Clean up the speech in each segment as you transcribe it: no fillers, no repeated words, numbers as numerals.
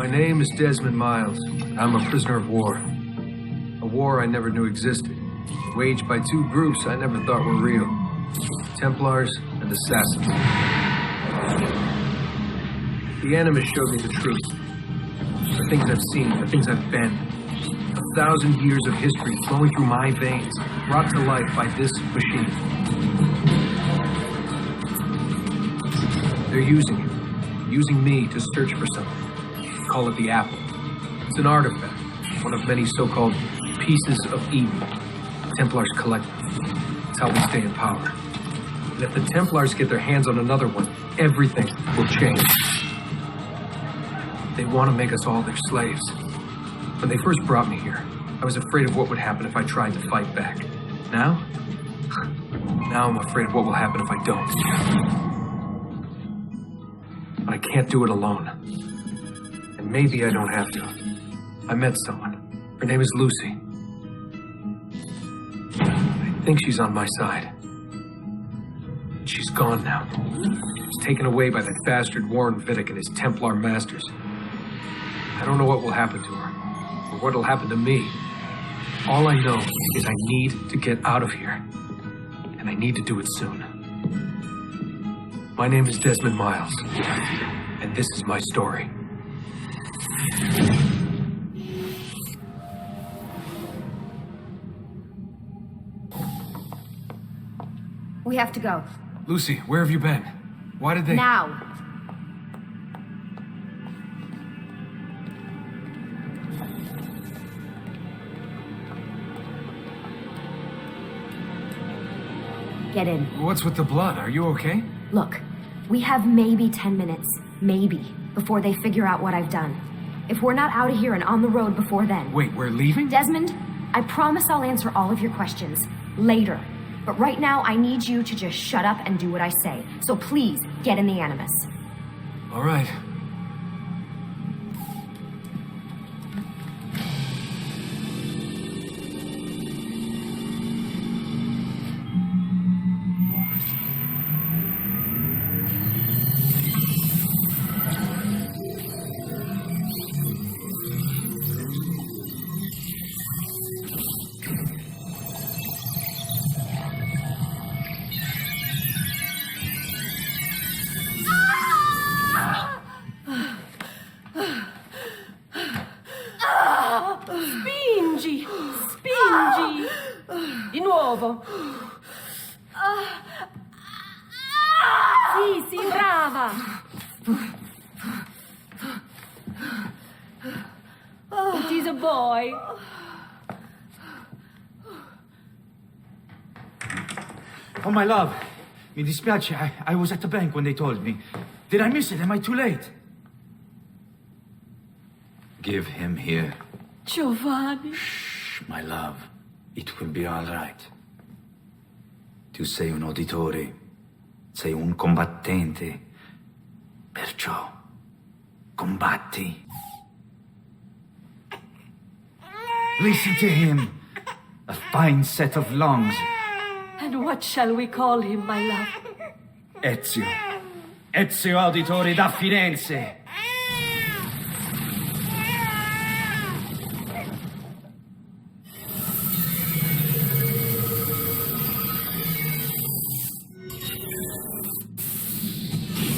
My name is Desmond Miles. I'm a prisoner of war. A war I never knew existed, waged by two groups I never thought were real. Templars and Assassins. The Animus showed me the truth. The things I've seen, the things I've been. 1,000 years of history flowing through my veins, brought to life by this machine. They're using it. Using me to search for something. Call it the Apple. It's an artifact, one of many so-called pieces of Eden. Templars collect them. It's how we stay in power. And if the Templars get their hands on another one, everything will change. They want to make us all their slaves. When they first brought me here, I was afraid of what would happen if I tried to fight back. Now? Now I'm afraid of what will happen if I don't. But I can't do it alone. And maybe I don't have to. I met someone. Her name is Lucy. I think she's on my side. She's gone now. She's taken away by that bastard Warren Vidic and his Templar masters. I don't know what will happen to her, or what will happen to me. All I know is I need to get out of here. And I need to do it soon. My name is Desmond Miles, and this is my story. We have to go. Lucy, where have you been? Why did they... Now! Get in. What's with the blood? Are you okay? Look, we have maybe 10 minutes, maybe, before they figure out what I've done. If we're not out of here and on the road before then... Wait, we're leaving? Desmond, I promise I'll answer all of your questions later. But right now, I need you to just shut up and do what I say. So please, get in the Animus. All right. Spingi! Spingi! Di nuovo! Sì, sì, brava! It is a boy. Oh, my love. Mi dispiace. I was at the bank when they told me. Did I miss it? Am I too late? Give him here. Giovanni. Shh, my love. It will be all right. Tu sei un uditore. Sei un combattente. Perciò, combatti. Listen to him. A fine set of lungs. And what shall we call him, my love? Ezio. Ezio Auditore da Firenze.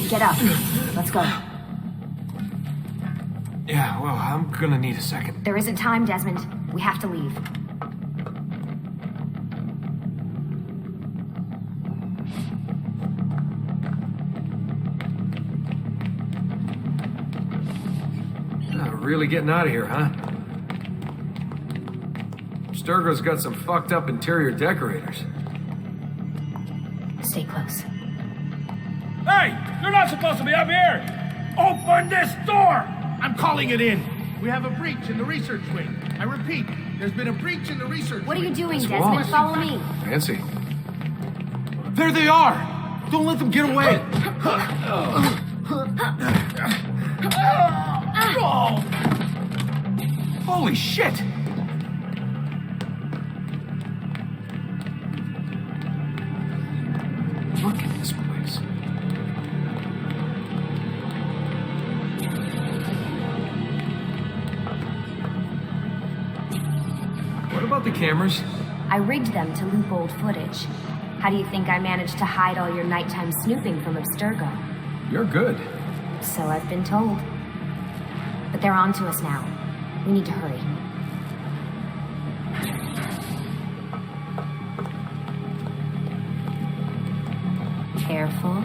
Get up. Let's go. Yeah, well, I'm gonna need a second. There isn't time, Desmond. We have to leave. Really getting out of here, huh? Sturgo's got some fucked up interior decorators. Stay close. Hey! You're not supposed to be up here! Open this door! I'm calling it in. We have a breach in the research wing. I repeat, there's been a breach in the research What are wing. you doing, What's Desmond? wrong? Follow me. Fancy. There they are! Don't let them get away! Holy shit! Look at this place. about the cameras? I rigged them to loop old footage. How do you think I managed to hide all your nighttime snooping from Abstergo? You're good. So I've been told. But they're on to us now. We need to hurry. Careful.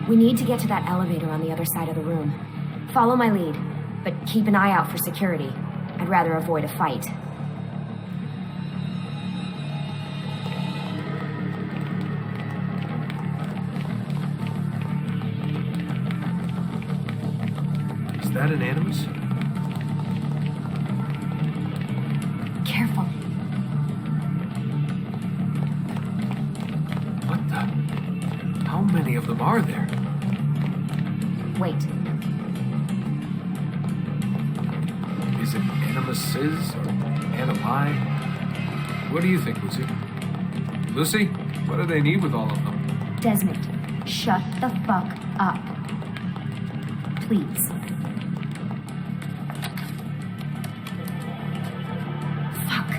We need to get to that elevator on the other side of the room. Follow my lead, but keep an eye out for security. I'd rather avoid a fight. Is that an Animus? Careful. What the? How many of them are there? Wait. Is it Animuses or Animi? What do you think, Lucy? Lucy, what do they need with all of them? Desmond, shut the fuck up. Please. Fuck.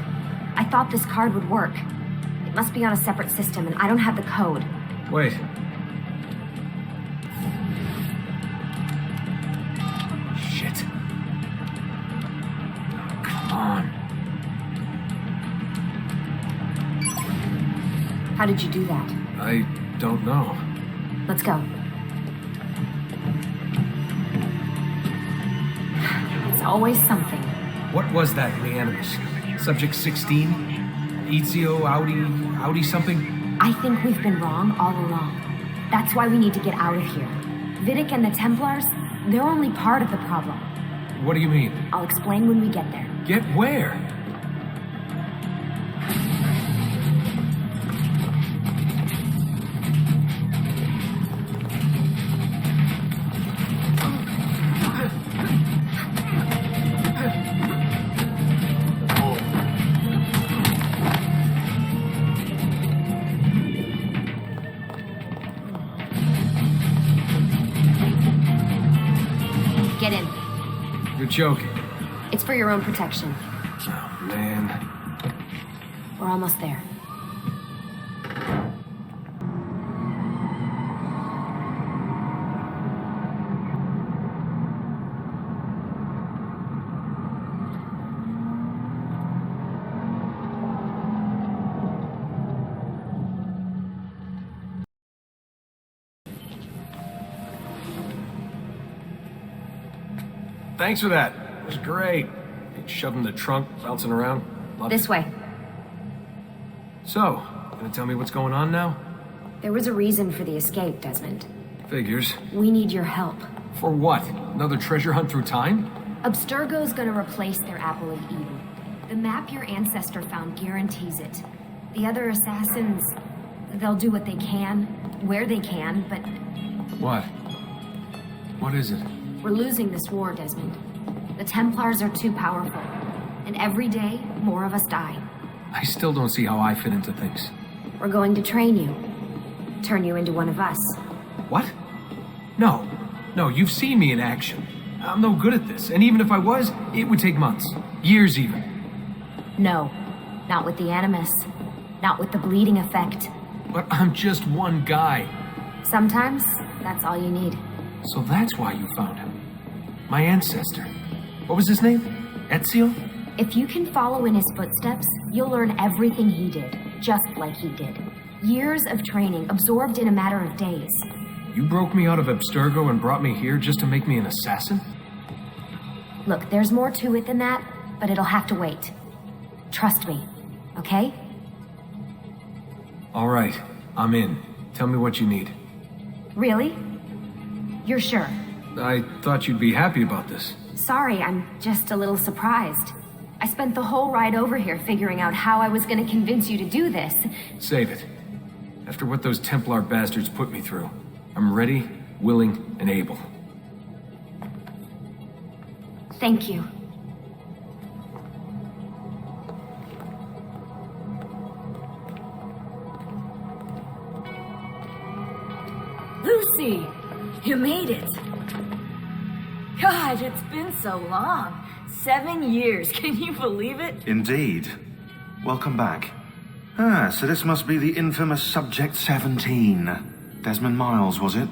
I thought this card would work. It must be on a separate system, and I don't have the code. Wait. Shit. Come on. How did you do that? I don't know. Let's go. It's always something. What was that in the Animus? Subject 16? Ezio, Audi something? I think we've been wrong all along. That's why we need to get out of here. Vidic and the Templars, they're only part of the problem. What do you mean? I'll explain when we get there. Get where? Get in. You're joking. It's for your own protection. Oh, man. We're almost there. Thanks for that. It was great. Shoved in the trunk, bouncing around. Loved This it. way. So, gonna tell me what's going on now? There was a reason for the escape, Desmond. Figures. We need your help. For what? Another treasure hunt through time? Abstergo's gonna replace their Apple of Eden. The map your ancestor found guarantees it. The other assassins, they'll do what they can, where they can, but What? What is it? we're losing this war, Desmond. The Templars are too powerful, and every day, more of us die. I still don't see how I fit into things. We're going to train you. Turn you into one of us. What? No. No, you've seen me in action. I'm no good at this, and even if I was, it would take months. Years even. No, not with the Animus. Not with the bleeding effect. But I'm just one guy. Sometimes, that's all you need. So that's why you found him. My ancestor. What was his name? Ezio? If you can follow in his footsteps, you'll learn everything he did, just like he did. Years of training absorbed in a matter of days. You broke me out of Abstergo and brought me here just to make me an assassin? Look, there's more to it than that, but it'll have to wait. Trust me, okay? All right, I'm in. Tell me what you need. Really? You're sure? I thought you'd be happy about this. Sorry, I'm just a little surprised. I spent the whole ride over here figuring out how I was gonna convince you to do this. Save it. After what those Templar bastards put me through, I'm ready, willing, and able. Thank you. Lucy, you made it. God, it's been so long. 7 years, can you believe it? Indeed. Welcome back. Ah, so this must be the infamous Subject 17. Desmond Miles, was it?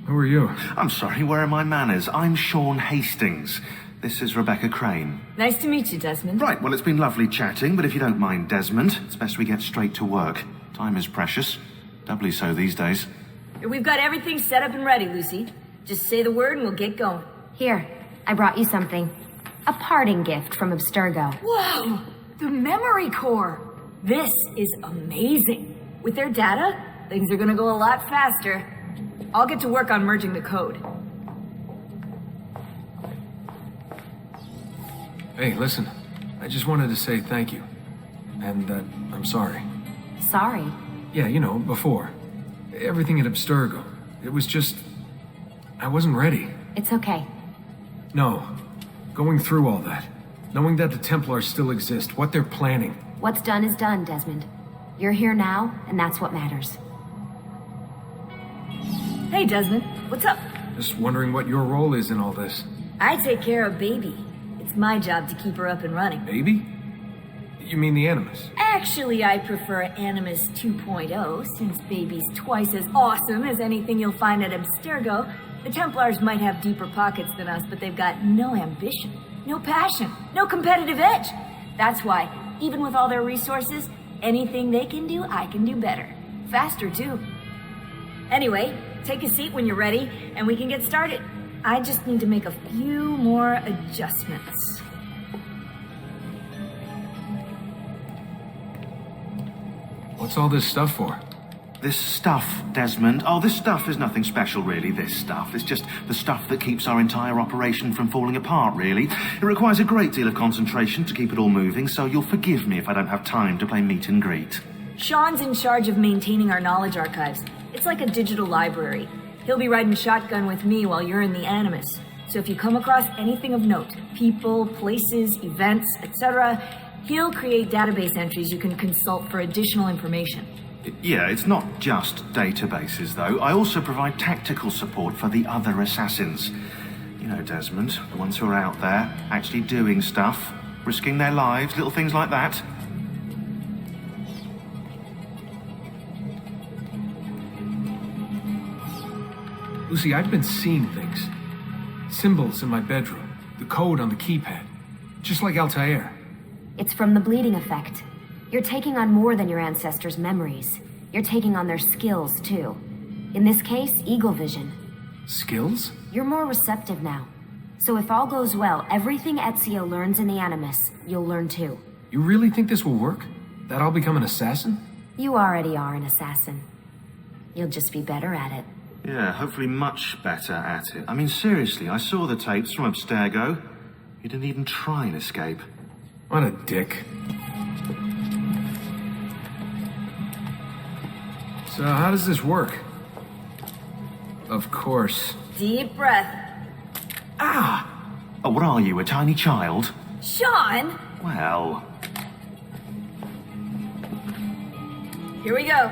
Who are you? I'm sorry, where are my manners? I'm Sean Hastings. This is Rebecca Crane. Nice to meet you, Desmond. Right, well, it's been lovely chatting, but if you don't mind, Desmond, it's best we get straight to work. Time is precious. Doubly so these days. We've got everything set up and ready, Lucy. Just say the word and we'll get going. Here, I brought you something. A parting gift from Abstergo. Whoa! The memory core! This is amazing. With their data, things are gonna go a lot faster. I'll get to work on merging the code. Hey, listen. I just wanted to say thank you. And that I'm sorry. Sorry. Yeah, you know, before. Everything at Abstergo. It was just... I wasn't ready. It's okay. No. Going through all that. Knowing that the Templars still exist, what they're planning. What's done is done, Desmond. You're here now, and that's what matters. Hey, Desmond. What's up? Just wondering what your role is in all this. I take care of Baby. It's my job to keep her up and running. Baby? You mean the Animus? Actually, I prefer Animus 2.0, since Baby's twice as awesome as anything you'll find at Abstergo. The Templars might have deeper pockets than us, but they've got no ambition, no passion, no competitive edge. That's why, even with all their resources, anything they can do, I can do better. Faster, too. Anyway, take a seat when you're ready, and we can get started. I just need to make a few more adjustments. What's all this stuff for? This stuff, Desmond. Oh, this stuff is nothing special, really, this stuff. It's just the stuff that keeps our entire operation from falling apart, really. It requires a great deal of concentration to keep it all moving, so you'll forgive me if I don't have time to play meet and greet. Sean's in charge of maintaining our knowledge archives. It's like a digital library. He'll be riding shotgun with me while you're in the Animus. So if you come across anything of note, people, places, events, etc., he'll create database entries you can consult for additional information. Yeah, it's not just databases, though. I also provide tactical support for the other assassins. You know, Desmond, the ones who are out there, actually doing stuff, risking their lives, little things like that. Lucy, I've been seeing things. Symbols in my bedroom. The code on the keypad. Just like Altair. It's from the bleeding effect. You're taking on more than your ancestors' memories. You're taking on their skills, too. In this case, eagle vision. Skills? You're more receptive now. So if all goes well, everything Ezio learns in the Animus, you'll learn too. You really think this will work? That I'll become an assassin? You already are an assassin. You'll just be better at it. Yeah, hopefully much better at it. I mean, seriously, I saw the tapes from Abstergo. You didn't even try and escape. What a dick. So how does this work? Of course. Deep breath. Ah! Oh, what are you, a tiny child? Sean! Well... Here we go.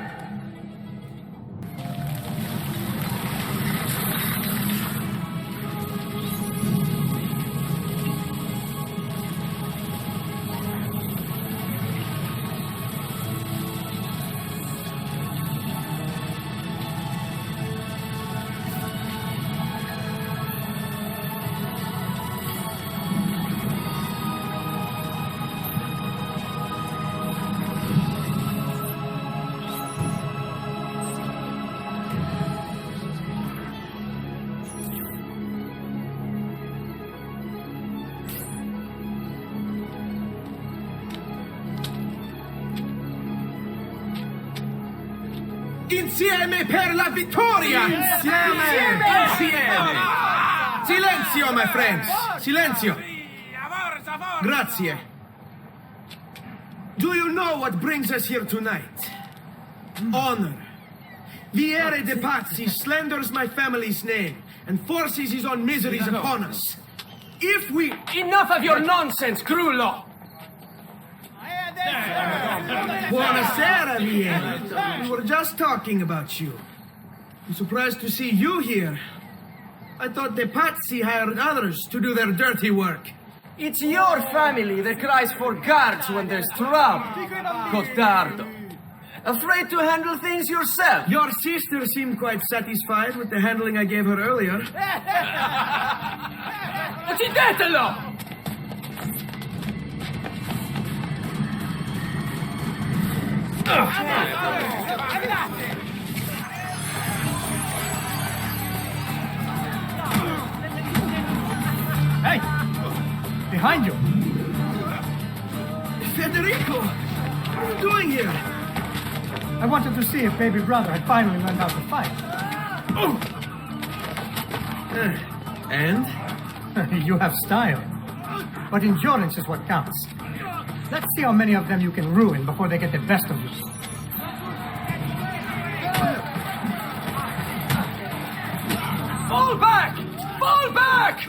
Insieme per la vittoria! Insieme! Silenzio, my friends! Silenzio! Grazie. Do you know what brings us here tonight? Honor. Viere de Pazzi slanders my family's name and forces his own miseries upon us. If we... Enough of your nonsense, Grullo! Buonasera, Viere. We were just talking about you. I'm surprised to see you here. I thought the patsy hired others to do their dirty work. It's your family that cries for guards when there's trouble. Cotardo. Afraid to handle things yourself. Your sister seemed quite satisfied with the handling I gave her earlier. Uccidetelo! Hey! Behind you! Federico! What are you doing here? I wanted to see if baby brother had finally learned how to fight. Oh! And? You have style. But endurance is what counts. Let's see how many of them you can ruin before they get the best of you. Fall back! Fall back!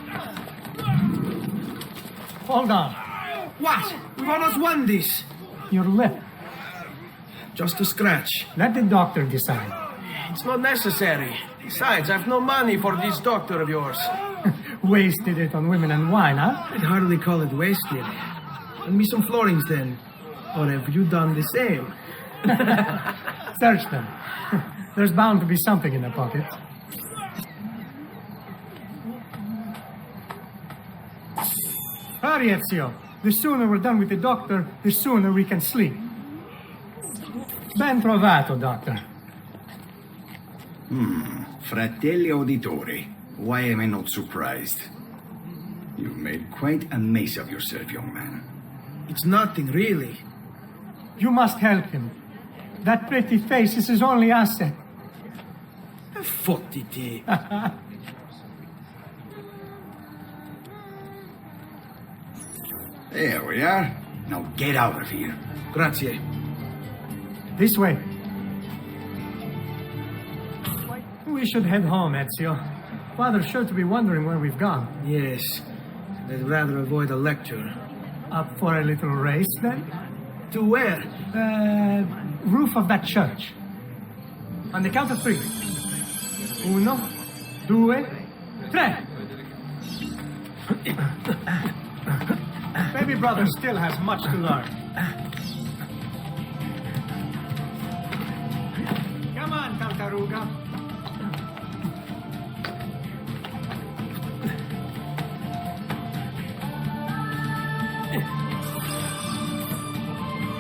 Hold on. What? We've almost won this. Your lip. Just a scratch. Let the doctor decide. It's not necessary. Besides, I've no money for this doctor of yours. Wasted it on women and wine, huh? I'd hardly call it wasted. Lend me some florins then. Or have you done the same? Search them. There's bound to be something in the pocket. Hurry, Ezio. The sooner we're done with the doctor, the sooner we can sleep. Ben trovato, doctor. Fratelli auditori, why am I not surprised? You've made quite a mess of yourself, young man. It's nothing, really. You must help him. That pretty face is his only asset. Fottiti. There we are. Now get out of here. Grazie. This way. We should head home, Ezio. Father's sure to be wondering where we've gone. Yes. I'd rather avoid a lecture. Up for a little race, then? To where? Roof of that church. On the count of 3. 1, 2, 3. Baby brother still has much to learn. Come on, Tartaruga.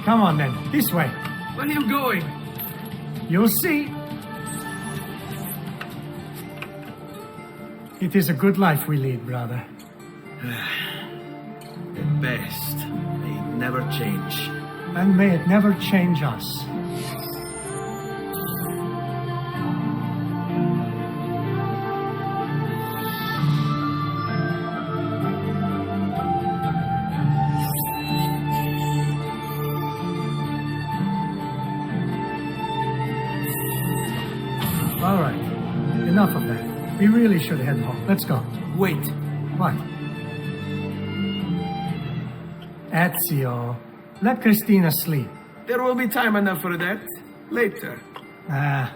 Come on then, this way. Where are you going? You'll see. It is a good life we lead, brother. The best. They never change. And may it never change us. All right. Enough of that. We really should head home. Let's go. Wait. What? Ezio, let Christina sleep. There will be time enough for that. Later. Ah.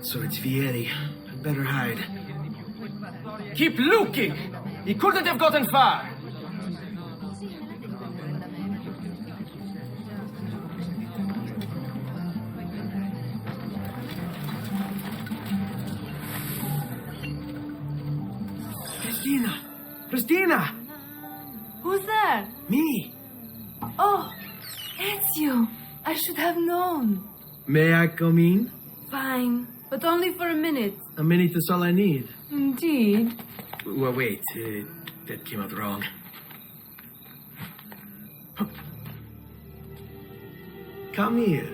So it's Vieri. I'd better hide. Keep looking! He couldn't have gotten far. Christina! Christina! Who's there? Me! Oh, Ezio. I should have known. May I come in? Fine, but only for a minute. A minute is all I need. Indeed. Well, wait. That came out wrong. Come here.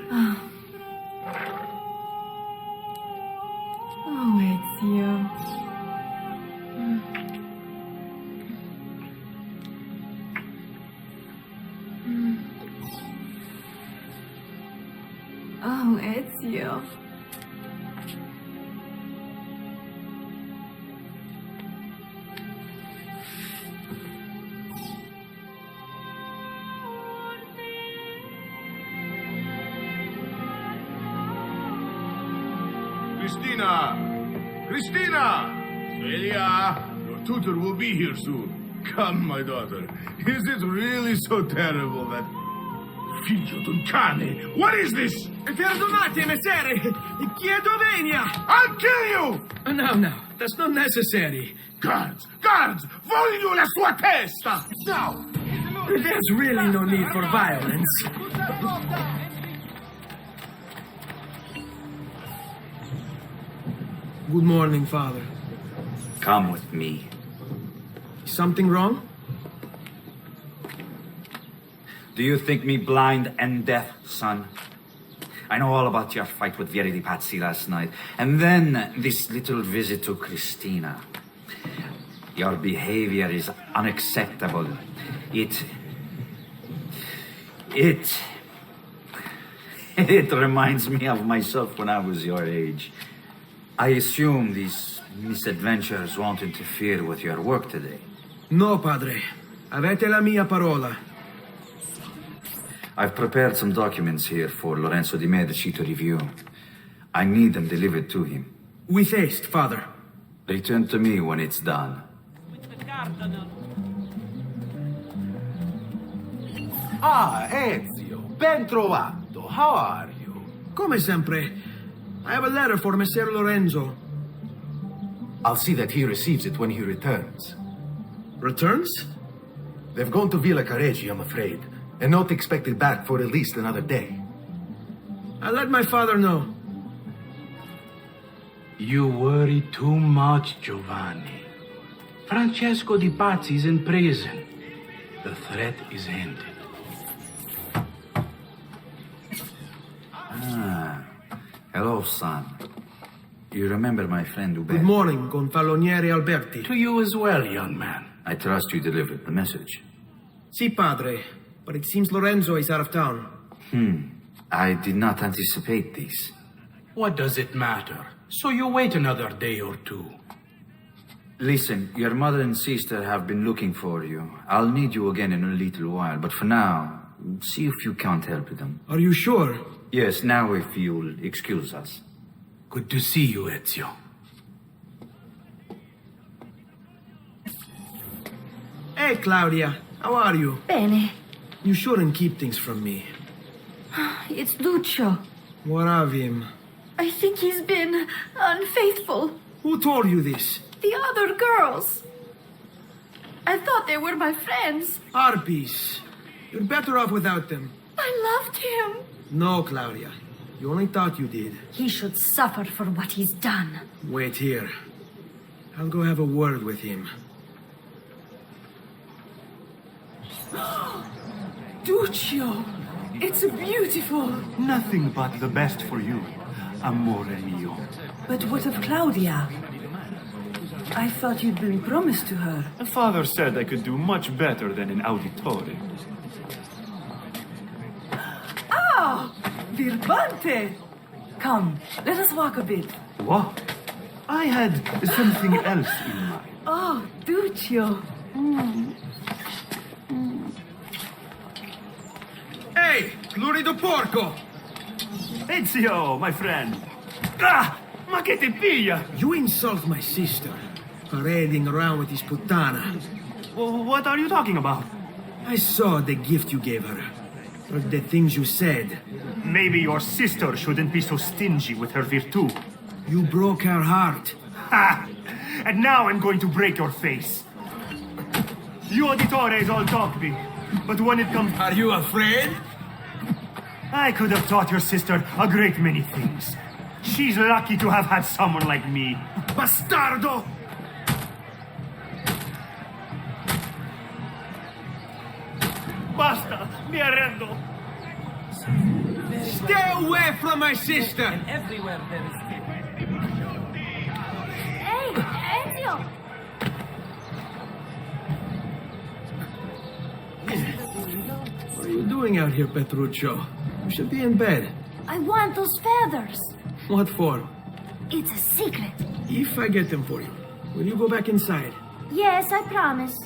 Oh, Ezio. Oh, Ezio. Christina! Christina! Celia, your tutor will be here soon. Come, my daughter. Is it really so terrible that... Figlio d'un cane! What is this? Perdonate, messere! Chiedo venia! I'll kill you! No, that's not necessary. Guards! Guards! Voglio la sua testa! Now! There's really no need for violence. Good morning, Father. Come with me. Something wrong? Do you think me blind and deaf, son? I know all about your fight with Vieri di Pazzi last night, and then this little visit to Christina. Your behavior is unacceptable. It reminds me of myself when I was your age. I assume these misadventures won't interfere with your work today. No, padre. Avete la mia parola. I've prepared some documents here for Lorenzo di Medici to review. I need them delivered to him. With haste, Father. Return to me when it's done. Ah, Ezio, ben trovato. How are you? Come sempre. I have a letter for Messer Lorenzo. I'll see that he receives it when he returns. Returns? They've gone to Villa Careggi, I'm afraid, and not expected back for at least another day. I'll let my father know. You worry too much, Giovanni. Francesco di Pazzi is in prison. The threat is ended. Hello, son. You remember my friend Uber? Good morning, Gonfaloniere Alberti. To you as well, young man. I trust you delivered the message. Si, padre. But it seems Lorenzo is out of town. I did not anticipate this. What does it matter? So you wait another day or two. Listen, your mother and sister have been looking for you. I'll need you again in a little while, but for now, see if you can't help them. Are you sure? Yes, now if you'll excuse us. Good to see you, Ezio. Hey, Claudia. How are you? Bene. You shouldn't keep things from me. It's Lucio. What of him? I think he's been unfaithful. Who told you this? The other girls. I thought they were my friends. Harpies. You're better off without them. I loved him. No, Claudia. You only thought you did. He should suffer for what he's done. Wait here. I'll go have a word with him. Lucio, it's beautiful. Nothing but the best for you, amore mio. But what of Claudia? I thought you'd been promised to her. Father said I could do much better than in Auditore. Ah! Birbante! Come, let us walk a bit. What? I had something else in mind. Oh, Lucio. Hey, lurido porco! Ezio, my friend. Ah! Ma che te piglia? You insult my sister, parading around with his puttana. What are you talking about? I saw the gift you gave her. Or the things you said. Maybe your sister shouldn't be so stingy with her virtù. You broke her heart. Ha! And now I'm going to break your face. You auditores all talk big, but when it comes... Are you afraid? I could have taught your sister a great many things. She's lucky to have had someone like me. Bastardo! Basta! Mi arrendo! Stay away from my sister! Everywhere there is Hey, Ezio! What are you doing out here, Petruccio? You should be in bed. I want those feathers. What for? It's a secret. If I get them for you, will you go back inside? Yes, I promise.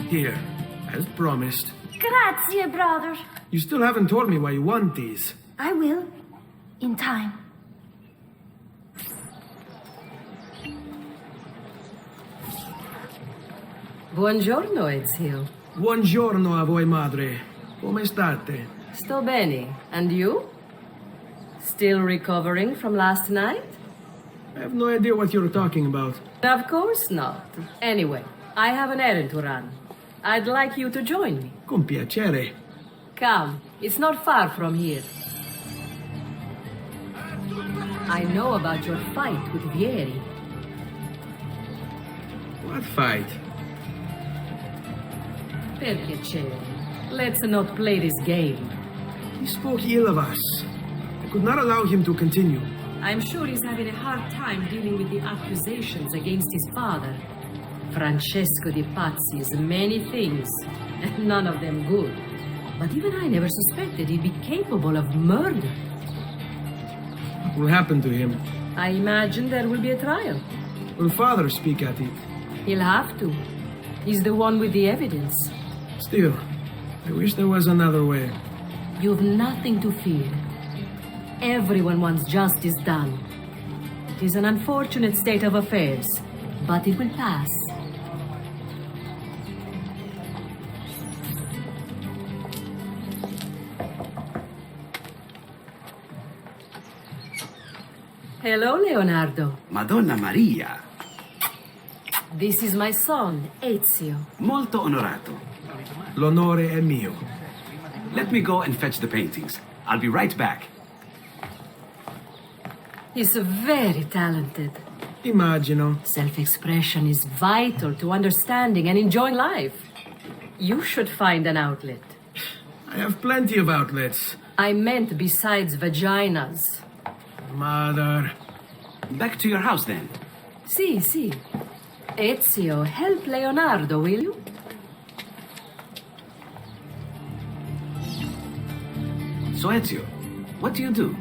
Here, As promised. Grazie, brother. You still haven't told me why you want these. I will. In time. Buongiorno, Ezio. Buongiorno a voi, madre. Come state? Sto bene. And you? Still recovering from last night? I have no idea what you're talking about. Of course not. Anyway, I have an errand to run. I'd like you to join me. Con piacere. Come, it's not far from here. I know about your fight with Vieri. What fight? Per piacere. Let's not play this game. He spoke ill of us. I could not allow him to continue. I'm sure he's having a hard time dealing with the accusations against his father. Francesco di Pazzi is many things, and none of them good. But even I never suspected he'd be capable of murder. What will happen to him? I imagine there will be a trial. Will father speak at it? He'll have to. He's the one with the evidence. Still, I wish there was another way. You've nothing to fear. Everyone wants justice done. It is an unfortunate state of affairs, but it will pass. Hello, Leonardo. Madonna Maria. This is my son, Ezio. Molto onorato. L'onore è mio. Let me go and fetch the paintings. I'll be right back. He's very talented. Immagino. Self-expression is vital to understanding and enjoying life. You should find an outlet. I have plenty of outlets. I meant besides vaginas. Mother. Back to your house, then. Si. Ezio, help Leonardo, will you? So, Ezio, what do you do?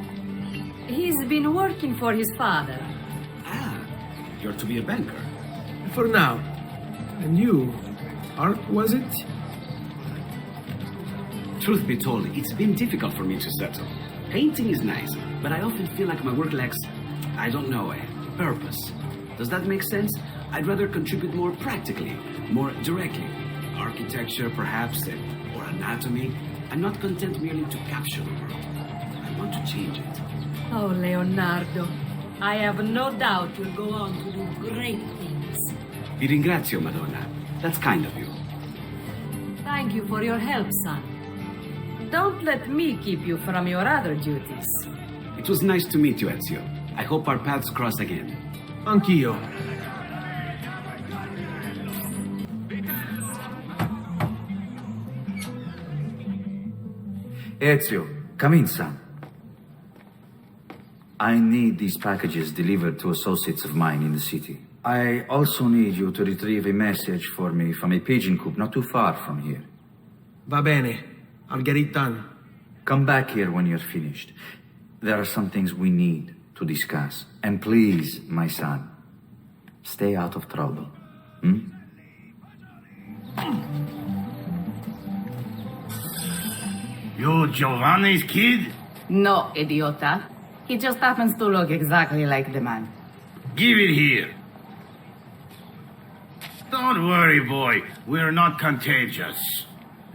He's been working for his father. Ah, you're to be a banker. For now. And you? Art, was it? Truth be told, it's been difficult for me to settle. Painting is nice, but I often feel like my work lacks, I don't know, a purpose. Does that make sense? I'd rather contribute more practically, more directly. Architecture, perhaps, or anatomy. I'm not content merely to capture the world. I want to change it. Oh, Leonardo, I have no doubt you'll go on to do great things. Vi ringrazio, Madonna. That's kind of you. Thank you for your help, son. Don't let me keep you from your other duties. It was nice to meet you, Ezio. I hope our paths cross again. Anch'io. Ezio, come in, son. I need these packages delivered to associates of mine in the city. I also need you to retrieve a message for me from a pigeon coop not too far from here. Va bene. I'll get it done. Come back here when you're finished. There are some things we need to discuss. And please, my son, stay out of trouble. You Giovanni's kid? No, idiota. He just happens to look exactly like the man. Give it here. Don't worry, boy. We're not contagious.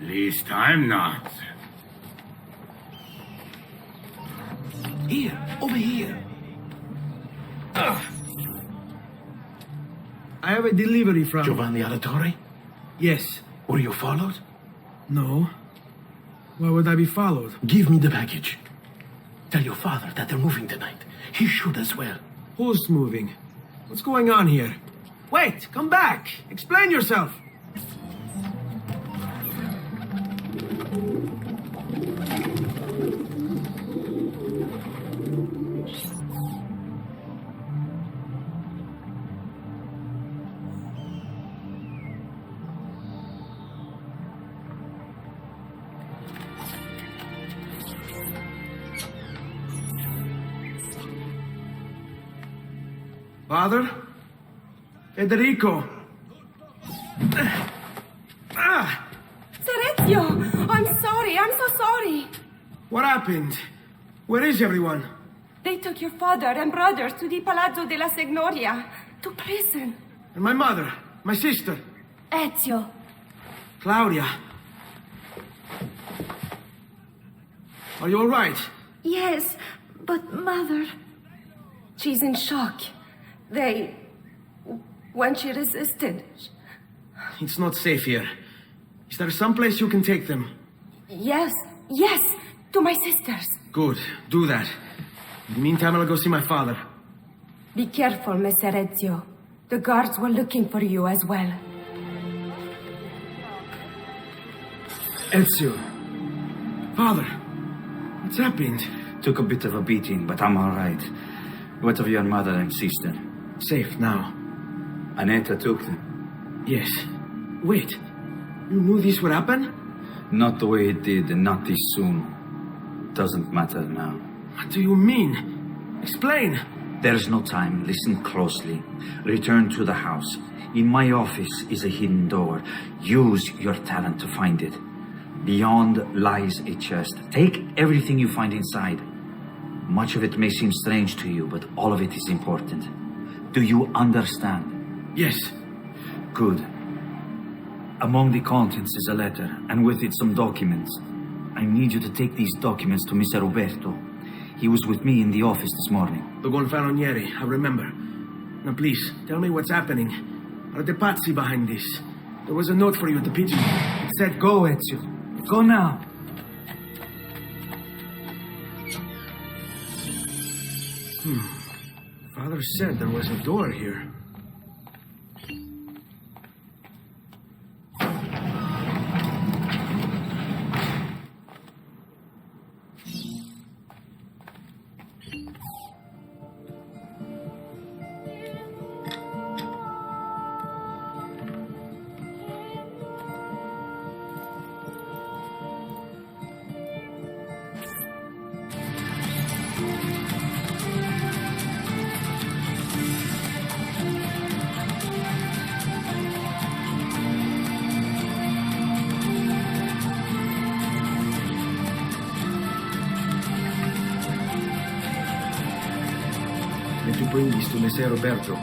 Least I'm not. Here, over here. I have a delivery from... Giovanni Auditore? Yes. Were you followed? No. Why would I be followed? Give me the package. Tell your father that they're moving tonight. He should as well. Who's moving? What's going on here? Wait! Come back! Explain yourself! Father? Federico! What happened? Where is everyone? They took your father and brothers to the Palazzo della Signoria, to prison. And my mother, my sister, Ezio. Claudia. Are you all right? Yes, but Mother... She's in shock. When she resisted... It's not safe here. Is there some place you can take them? Yes, to my sisters. Good, do that. In the meantime, I'll go see my father. Be careful, Messer Ezio. The guards were looking for you as well. Ezio. Father, what's happened? Took a bit of a beating, but I'm all right. What of your mother and sister? Safe now. Aneta took them. Yes. Wait. You knew this would happen? Not the way it did, and not this soon. Doesn't matter now. What do you mean? Explain. There's no time. Listen closely. Return to the house. In my office is a hidden door. Use your talent to find it. Beyond lies a chest. Take everything you find inside. Much of it may seem strange to you, but all of it is important. Do you understand? Yes. Good. Among the contents is a letter, and with it some documents. I need you to take these documents to Mr. Roberto. He was with me in the office this morning. The Gonfalonieri, I remember. Now please, tell me what's happening. Are the Pazzi behind this? There was a note for you at the pigeon. It said, go, Ezio. Go now. Father said there was a door here. Let you bring this to Messer Roberto.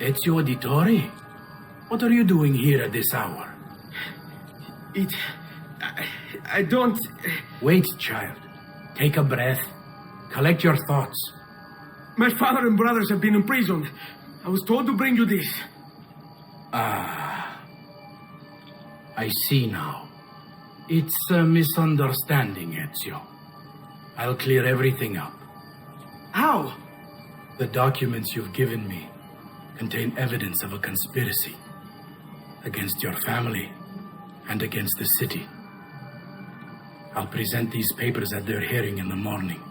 Ezio Auditore? What are you doing here at this hour? I don't... Wait, child. Take a breath. Collect your thoughts. My father and brothers have been imprisoned. I was told to bring you this. Ah. I see now. It's a misunderstanding, Ezio. I'll clear everything up. How? The documents you've given me contain evidence of a conspiracy against your family and against the city. I'll present these papers at their hearing in the morning,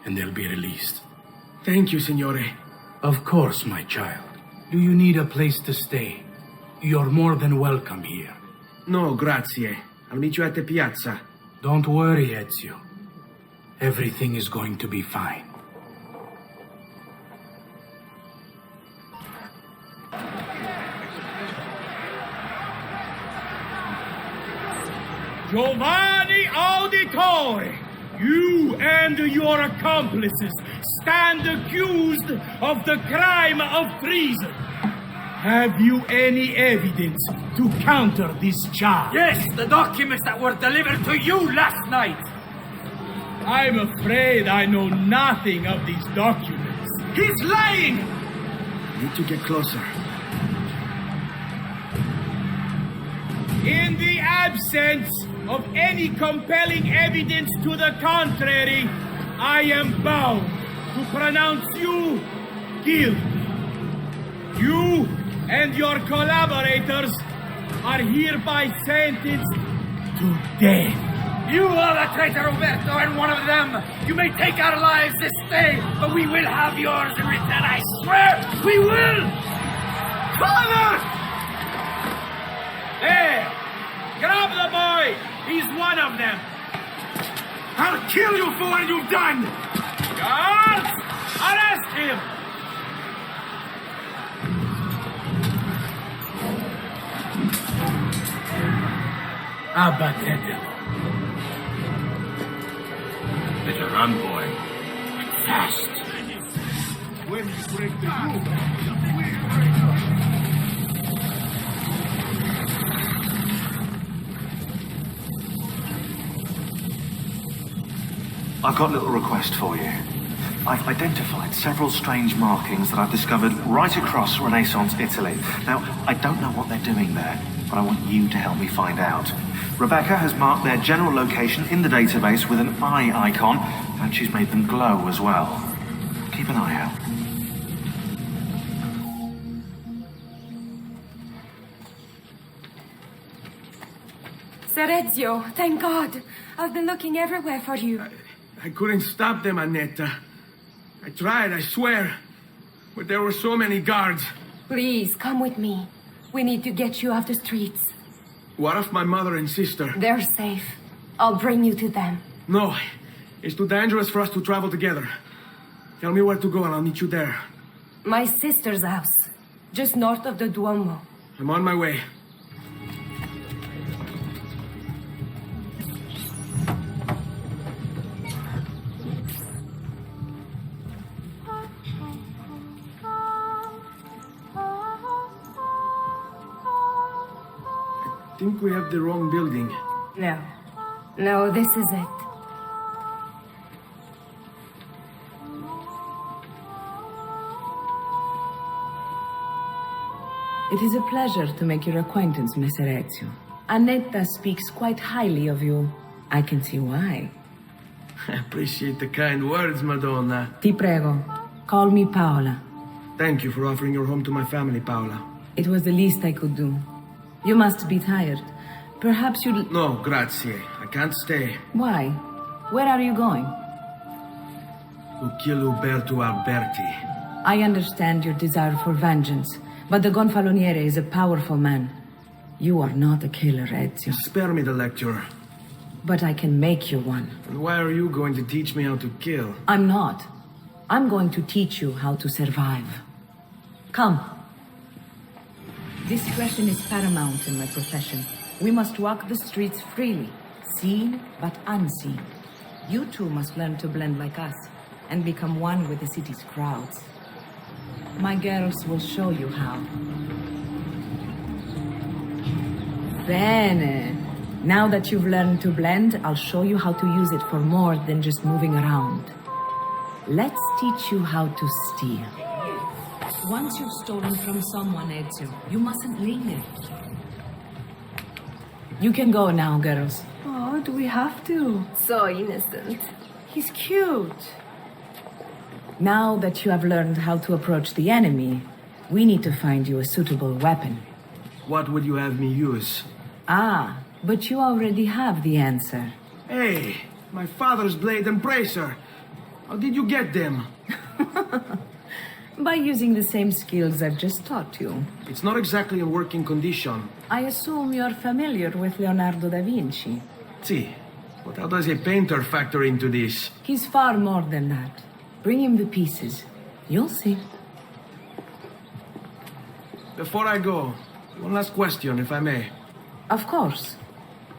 and they'll be released. Thank you, Signore. Of course, my child. Do you need a place to stay? You're more than welcome here. No, grazie. I'll meet you at the piazza. Don't worry, Ezio. Everything is going to be fine. Giovanni Auditore, you and your accomplices stand accused of the crime of treason. Have you any evidence to counter this charge? Yes, the documents that were delivered to you last night. I'm afraid I know nothing of these documents. He's lying! Need to get closer. In the absence of any compelling evidence to the contrary, I am bound to pronounce you guilty. You and your collaborators are hereby sentenced to death. You are the traitor, Roberto, and one of them. You may take our lives this day, but we will have yours in return, I swear! We will! Father! There! Grab the boy! He's one of them! I'll kill you for what you've done! Guards! Arrest him! Abattetelo. Better run, boy. Fast. When you break the rule, I've got a little request for you. I've identified several strange markings that I've discovered right across Renaissance Italy. Now, I don't know what they're doing there, but I want you to help me find out. Rebecca has marked their general location in the database with an eye icon, and she's made them glow as well. Keep an eye out. Ser Ezio, thank God. I've been looking everywhere for you. I couldn't stop them, Annetta. I tried, I swear. But there were so many guards. Please, come with me. We need to get you off the streets. What of my mother and sister? They're safe. I'll bring you to them. No, it's too dangerous for us to travel together. Tell me where to go and I'll meet you there. My sister's house, just north of the Duomo. I'm on my way. I think we have the wrong building. No. No, this is it. It is a pleasure to make your acquaintance, Messer Ezio. Annetta speaks quite highly of you. I can see why. I appreciate the kind words, Madonna. Ti prego, call me Paola. Thank you for offering your home to my family, Paola. It was the least I could do. You must be tired. Perhaps you'd... No, grazie. I can't stay. Why? Where are you going? To kill Uberto Alberti. I understand your desire for vengeance, but the Gonfaloniere is a powerful man. You are not a killer, Ezio. Spare me the lecture. But I can make you one. And why are you going to teach me how to kill? I'm not. I'm going to teach you how to survive. Come. Discretion is paramount in my profession. We must walk the streets freely, seen but unseen. You too must learn to blend like us and become one with the city's crowds. My girls will show you how. Bene. Now that you've learned to blend, I'll show you how to use it for more than just moving around. Let's teach you how to steal. Once you've stolen from someone, Ezio, you mustn't linger. You can go now, girls. Oh, do we have to? So innocent. He's cute. Now that you have learned how to approach the enemy, we need to find you a suitable weapon. What would you have me use? Ah, but you already have the answer. Hey, my father's blade and bracer. How did you get them? By using the same skills I've just taught you. It's not exactly in working condition. I assume you're familiar with Leonardo da Vinci. See, but how does a painter factor into this? He's far more than that. Bring him the pieces. You'll see. Before I go, one last question, if I may. Of course.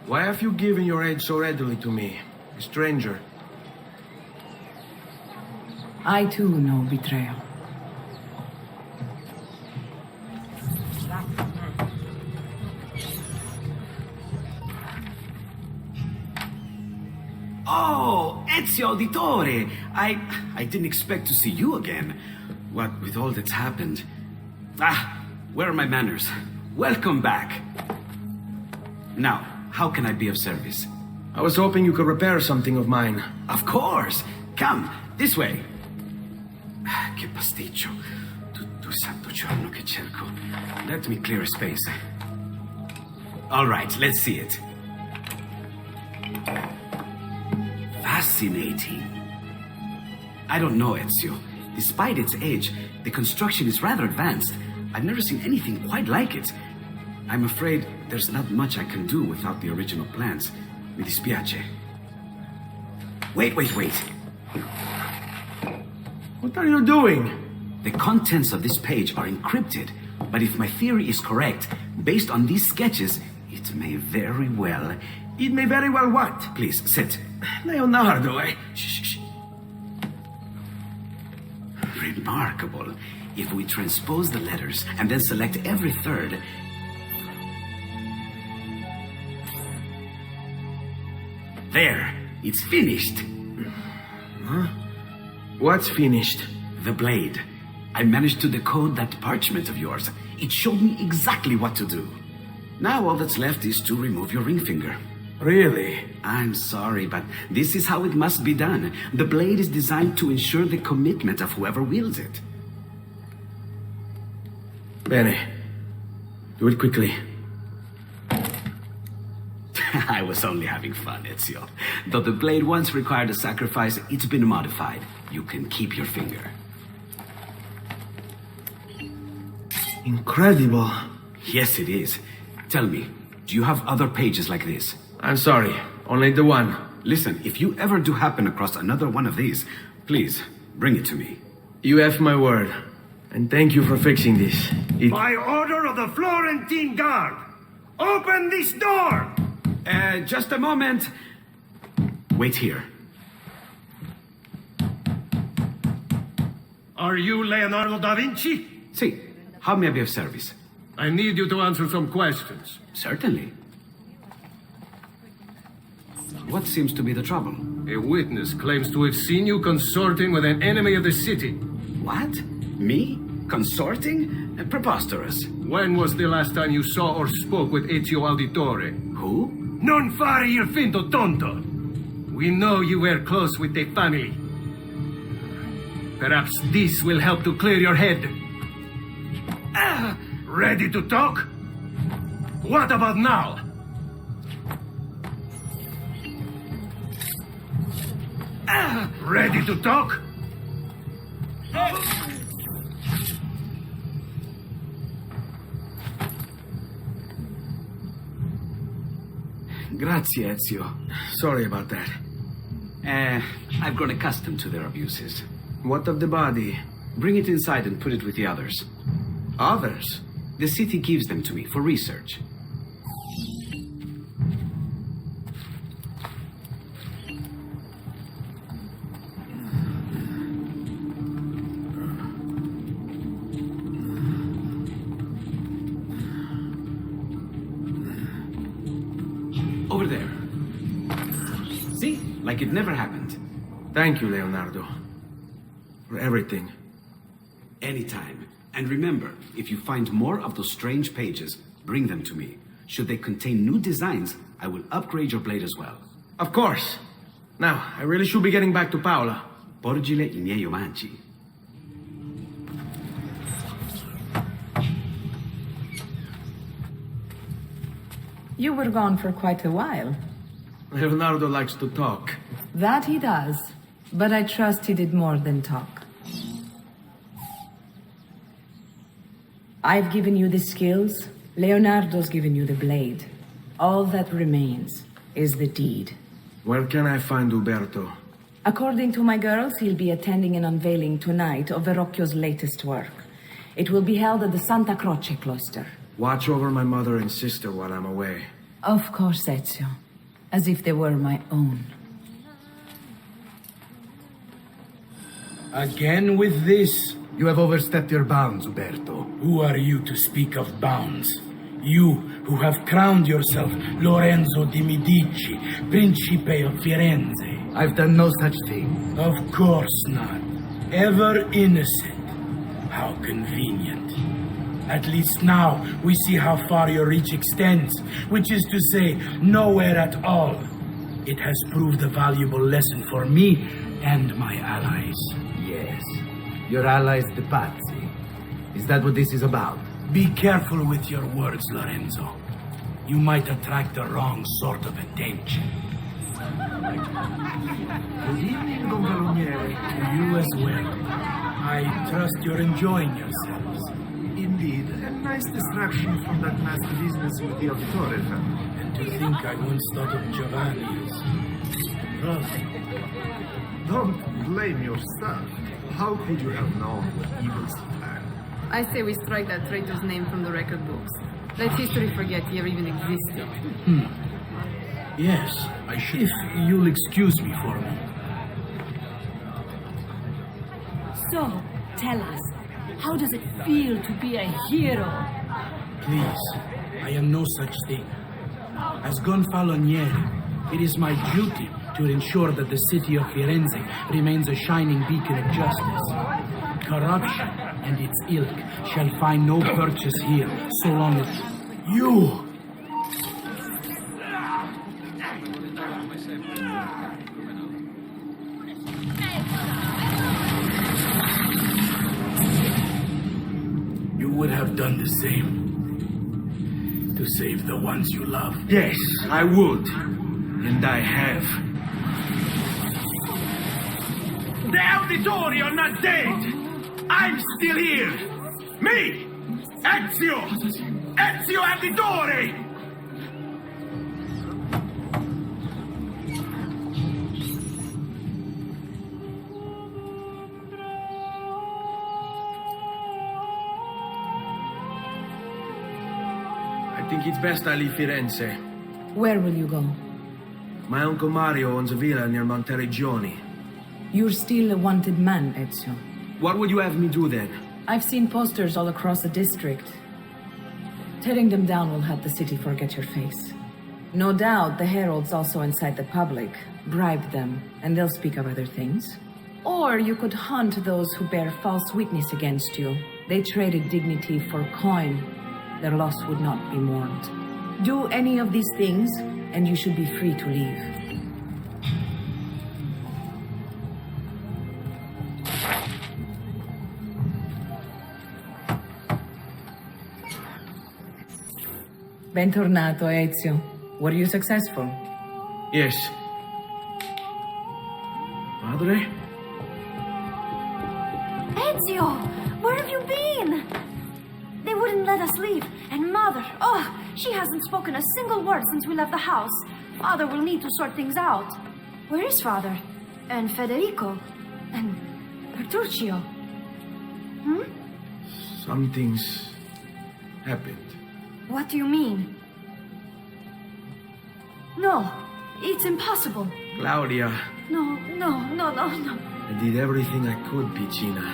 Why have you given your aid so readily to me, a stranger? I too know betrayal. Oh, Ezio Auditore! I didn't expect to see you again. What with all that's happened. Ah, where are my manners? Welcome back. Now, how can I be of service? I was hoping you could repair something of mine. Of course! Come, this way. Che pasticcio. Tutto il santo giorno che cerco. Let me clear a space. All right, let's see it. Fascinating. I don't know, Ezio. Despite its age, the construction is rather advanced. I've never seen anything quite like it. I'm afraid there's not much I can do without the original plans. Mi dispiace. Wait. What are you doing? The contents of this page are encrypted, but if my theory is correct, based on these sketches, it may very well... It may very well what? Please, sit. Leonardo, Shh. Remarkable. If we transpose the letters and then select every third... There! It's finished! Huh? What's finished? The blade. I managed to decode that parchment of yours. It showed me exactly what to do. Now all that's left is to remove your ring finger. Really? I'm sorry, but this is how it must be done. The blade is designed to ensure the commitment of whoever wields it. Bene. Do it quickly. I was only having fun, Ezio. Though the blade once required a sacrifice, it's been modified. You can keep your finger. Incredible. Yes, it is. Tell me, do you have other pages like this? I'm sorry, only the one. Listen, if you ever do happen across another one of these, please, bring it to me. You have my word. And thank you for fixing this. By order of the Florentine Guard, open this door! Just a moment. Wait here. Are you Leonardo da Vinci? See, how may I be of service? I need you to answer some questions. Certainly. What seems to be the trouble? A witness claims to have seen you consorting with an enemy of the city. What? Me? Consorting? Preposterous. When was the last time you saw or spoke with Ezio Auditore? Who? Non fare il finto tonto! We know you were close with the family. Perhaps this will help to clear your head. Ready to talk? What about now? Ready to talk? Grazie, Ezio. Sorry about that. I've grown accustomed to their abuses. What of the body? Bring it inside and put it with the others. Others? The city gives them to me for research. Over there. See? Like it never happened. Thank you, Leonardo. For everything. Anytime. And remember, if you find more of those strange pages, bring them to me. Should they contain new designs, I will upgrade your blade as well. Of course. Now, I really should be getting back to Paola. Porgile I miei omaggi. You were gone for quite a while. Leonardo likes to talk. That he does. But I trust he did more than talk. I've given you the skills. Leonardo's given you the blade. All that remains is the deed. Where can I find Uberto? According to my girls, he'll be attending an unveiling tonight of Verrocchio's latest work. It will be held at the Santa Croce cloister. Watch over my mother and sister while I'm away. Of course, Ezio. As if they were my own. Again with this? You have overstepped your bounds, Uberto. Who are you to speak of bounds? You, who have crowned yourself Lorenzo di Medici, Principe of Firenze. I've done no such thing. Of course not. Ever innocent. How convenient. At least now we see how far your reach extends, which is to say, nowhere at all. It has proved a valuable lesson for me and my allies. Yes. Your allies, the Pazzi. Is that what this is about? Be careful with your words, Lorenzo. You might attract the wrong sort of attention. Good evening, Gonfaloniere. To you as well. I trust you're enjoying yourselves. Indeed. A nice distraction from that nasty business with the Auditore family. And to think I once thought of Giovanni as... brother. Don't blame yourself. How could you have known what evils he planned? I say we strike that traitor's name from the record books. Let history forget he ever even existed. Yes, I should. If you'll excuse me for a moment. So, tell us, how does it feel to be a hero? Please, I am no such thing. As Gonfaloniere, it is my duty to ensure that the city of Firenze remains a shining beacon of justice. Corruption and its ilk shall find no purchase here, so long as you... You would have done the same to save the ones you love. Yes, I would. And I have. The Auditori are not dead! I'm still here! Me! Ezio! Ezio Auditore! I think it's best I leave Firenze. Where will you go? My Uncle Mario owns a villa near Monteregioni. You're still a wanted man, Ezio. What would you have me do then? I've seen posters all across the district. Tearing them down will help the city forget your face. No doubt the heralds also incite the public. Bribe them, and they'll speak of other things. Or you could hunt those who bear false witness against you. They traded dignity for coin. Their loss would not be mourned. Do any of these things, and you should be free to leave. Bentornato, Ezio. Were you successful? Yes. Madre? Ezio! Where have you been? They wouldn't let us leave. And Mother, she hasn't spoken a single word since we left the house. Father will need to sort things out. Where is Father? And Federico? And Petruccio? Something's happened. What do you mean? No, it's impossible. Claudia. No. I did everything I could, Piccina.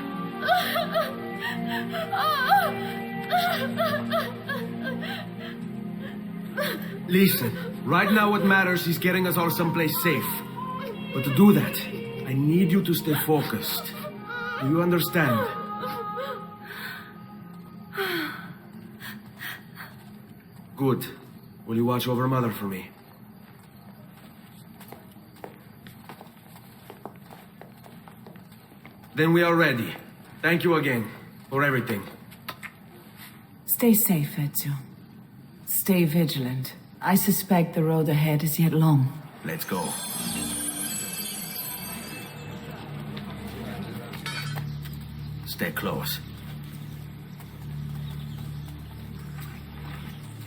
Listen, right now what matters is getting us all someplace safe. But to do that, I need you to stay focused. Do you understand? Good. Will you watch over Mother for me? Then we are ready. Thank you again for everything. Stay safe, Ezio. Stay vigilant. I suspect the road ahead is yet long. Let's go. Stay close.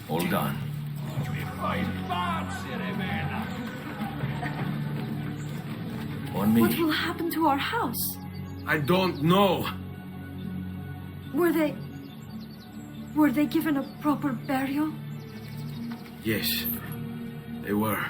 Hold on. On me. What will happen to our house? I don't know. Were they given a proper burial? Yes, they were.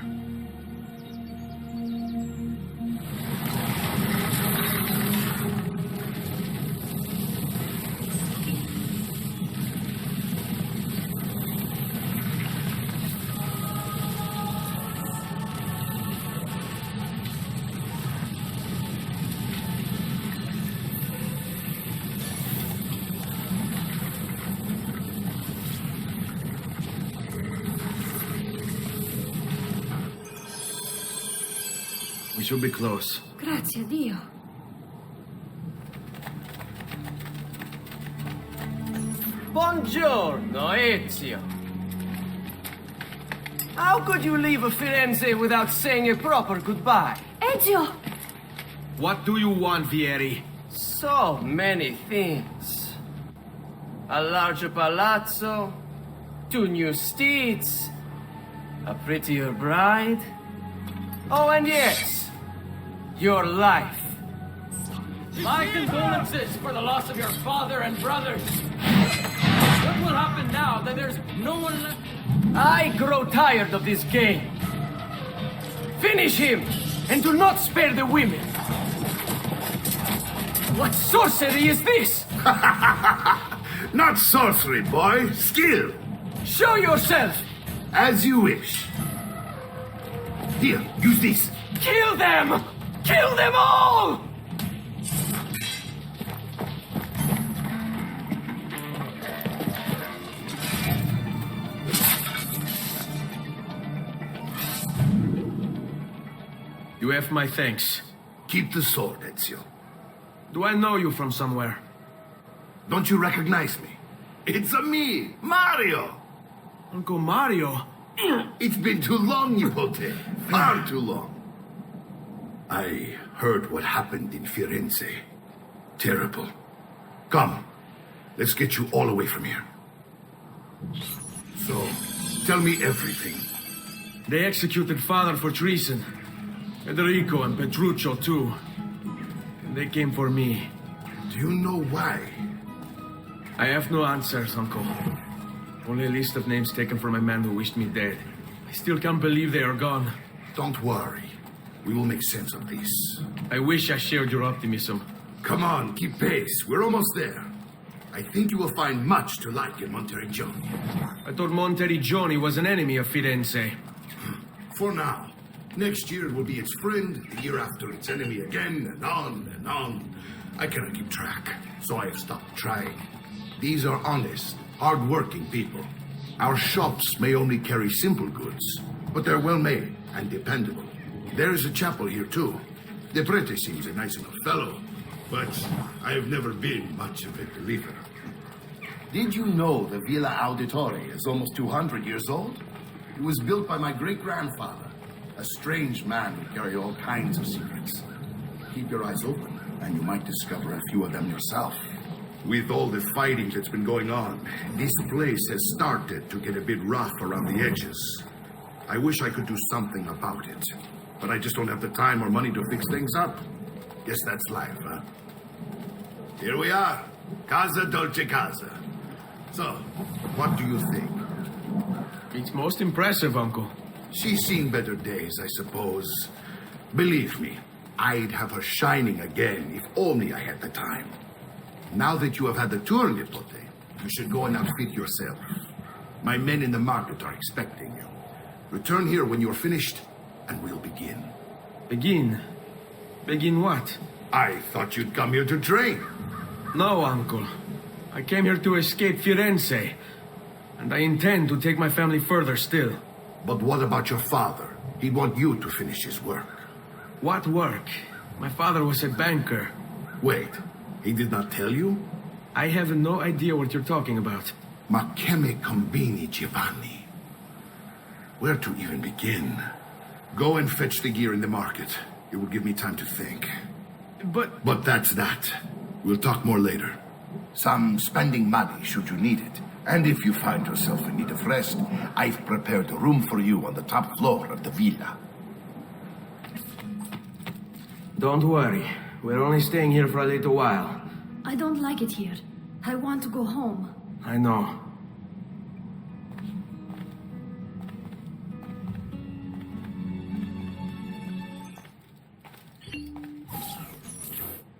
We should be close. Grazie a Dio. Buongiorno, Ezio. How could you leave Firenze without saying a proper goodbye? Ezio! What do you want, Vieri? So many things. A larger palazzo, 2 new steeds, a prettier bride. Oh, and yes, your life. My condolences for the loss of your father and brothers. What will happen now that there's no one left? I grow tired of this game. Finish him, and do not spare the women. What sorcery is this? Not sorcery, boy. Skill. Show yourself. As you wish. Here, use this. Kill them! Kill them all! You have my thanks. Keep the sword, Ezio. Do I know you from somewhere? Don't you recognize me? It's me, Mario! Uncle Mario? It's been too long, Nipote. Far too long. I heard what happened in Firenze. Terrible. Come, let's get you all away from here. So, tell me everything. They executed father for treason. Federico and Petruccio, too. And they came for me. Do you know why? I have no answers, Uncle. Only a list of names taken from a man who wished me dead. I still can't believe they are gone. Don't worry. We will make sense of this. I wish I shared your optimism. Come on, keep pace. We're almost there. I think you will find much to like in Monteriggioni. I thought Monteriggioni was an enemy of Firenze. For now. Next year it will be its friend, the year after its enemy again, and on and on. I cannot keep track, so I have stopped trying. These are honest, hard-working people. Our shops may only carry simple goods, but they're well-made and dependable. There is a chapel here, too. The prete seems a nice enough fellow, but I have never been much of a believer. Did you know the Villa Auditore is almost 200 years old? It was built by my great-grandfather, a strange man who carried all kinds of secrets. Keep your eyes open, and you might discover a few of them yourself. With all the fighting that's been going on, this place has started to get a bit rough around the edges. I wish I could do something about it, but I just don't have the time or money to fix things up. Guess that's life, huh? Here we are. Casa Dolce Casa. So, what do you think? It's most impressive, Uncle. She's seen better days, I suppose. Believe me, I'd have her shining again if only I had the time. Now that you have had the tour, Nipote, you should go and outfit yourself. My men in the market are expecting you. Return here when you're finished, and we'll begin. Begin? Begin what? I thought you'd come here to train. No, Uncle. I came here to escape Firenze, and I intend to take my family further still. But what about your father? He'd want you to finish his work. What work? My father was a banker. Wait, he did not tell you? I have no idea what you're talking about. Ma che me combini, Giovanni? Where to even begin? Go and fetch the gear in the market. It will give me time to think. But that's that. We'll talk more later. Some spending money should you need it. And if you find yourself in need of rest, I've prepared a room for you on the top floor of the villa. Don't worry. We're only staying here for a little while. I don't like it here. I want to go home. I know.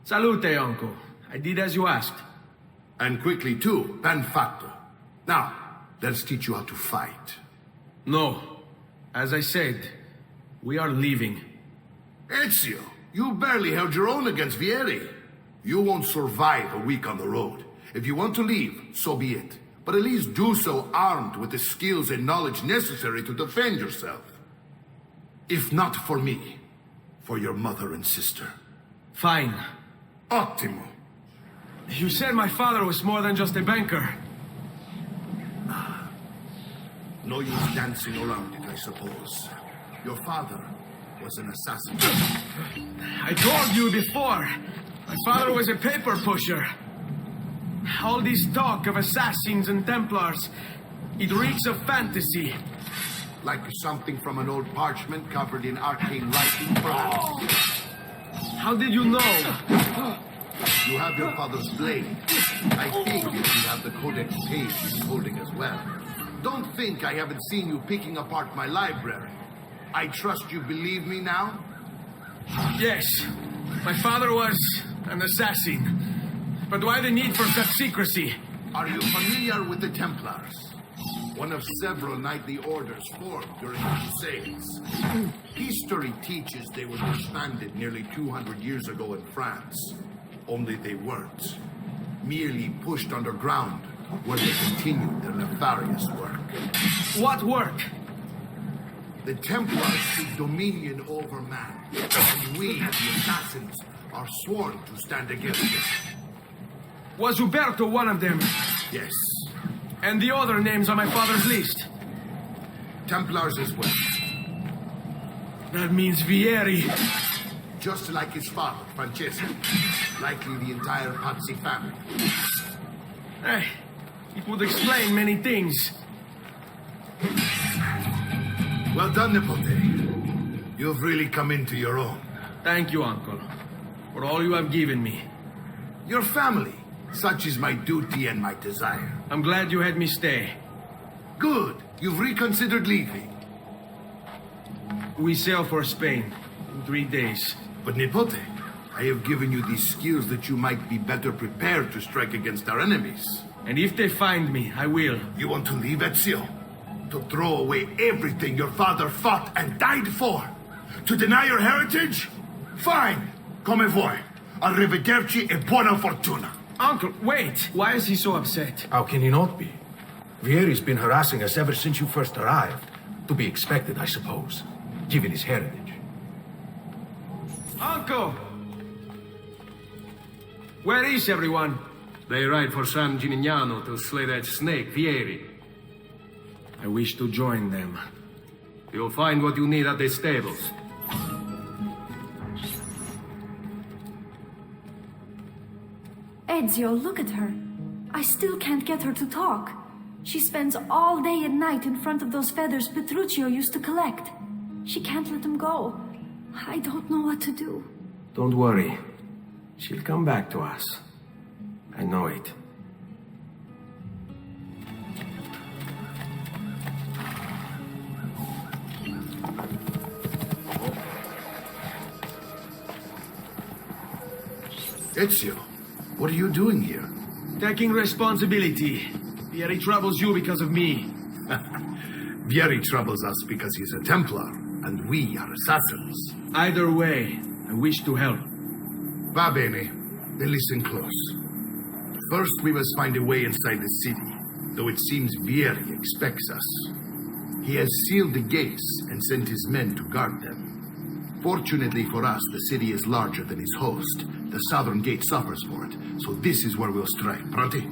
Salute, Uncle. I did as you asked. And quickly, too. Ben fatto. Now, let's teach you how to fight. No. As I said, we are leaving. Ezio, you barely held your own against Vieri. You won't survive a week on the road. If you want to leave, so be it. But at least do so armed with the skills and knowledge necessary to defend yourself. If not for me, for your mother and sister. Fine. Ottimo. You said my father was more than just a banker. No use dancing around it, I suppose. Your father was an assassin. I told you before. My father was a paper pusher. All this talk of assassins and Templars, it reeks of fantasy. Like something from an old parchment covered in arcane writing, perhaps? How did you know? You have your father's blade. I think you have the codex page he's holding as well. Don't think I haven't seen you picking apart my library. I trust you believe me now? Yes. My father was an assassin. But why the need for such secrecy? Are you familiar with the Templars? One of several knightly orders formed during the Crusades. History teaches they were disbanded nearly 200 years ago in France. Only they weren't. Merely pushed underground, where they continued their nefarious work. What work? The Templars seek dominion over man, and we, the assassins, are sworn to stand against them. Was Uberto one of them? Yes. And the other names on my father's list? Templars as well. That means Vieri. Just like his father, Francesco. Likely the entire Pazzi family. Hey, it would explain many things. Well done, Nipote. You've really come into your own. Thank you, Uncle, for all you have given me. Your family. Such is my duty and my desire. I'm glad you had me stay. Good. You've reconsidered leaving. We sail for Spain in 3 days. But Nipote, I have given you these skills that you might be better prepared to strike against our enemies. And if they find me, I will. You want to leave Ezio? To throw away everything your father fought and died for? To deny your heritage? Fine. Come vuoi. Arrivederci e buona fortuna. Uncle, wait! Why is he so upset? How can he not be? Vieri's been harassing us ever since you first arrived. To be expected, I suppose, given his heritage. Uncle! Where is everyone? They ride for San Gimignano to slay that snake, Vieri. I wish to join them. You'll find what you need at the stables. Ezio, look at her. I still can't get her to talk. She spends all day and night in front of those feathers Petruccio used to collect. She can't let them go. I don't know what to do. Don't worry. She'll come back to us. I know it. Ezio, what are you doing here? Taking responsibility. Vieri troubles you because of me. Vieri troubles us because he's a Templar, and we are assassins. Either way, I wish to help. Va bene. Then listen close. First, we must find a way inside the city, though it seems Vieri expects us. He has sealed the gates and sent his men to guard them. Fortunately for us, the city is larger than his host. The southern gate suffers for it, so this is where we'll strike. Pronti?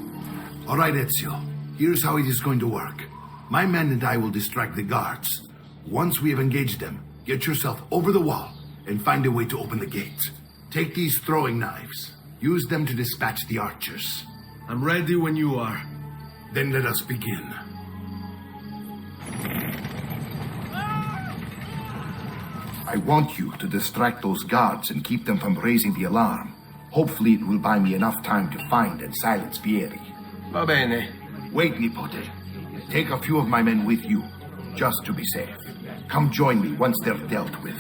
All right, Ezio. Here's how it is going to work. My men and I will distract the guards. Once we have engaged them, get yourself over the wall and find a way to open the gate. Take these throwing knives. Use them to dispatch the archers. I'm ready when you are. Then let us begin. I want you to distract those guards and keep them from raising the alarm. Hopefully it will buy me enough time to find and silence Vieri. Va bene. Wait, Nipote. Take a few of my men with you, just to be safe. Come join me once they're dealt with.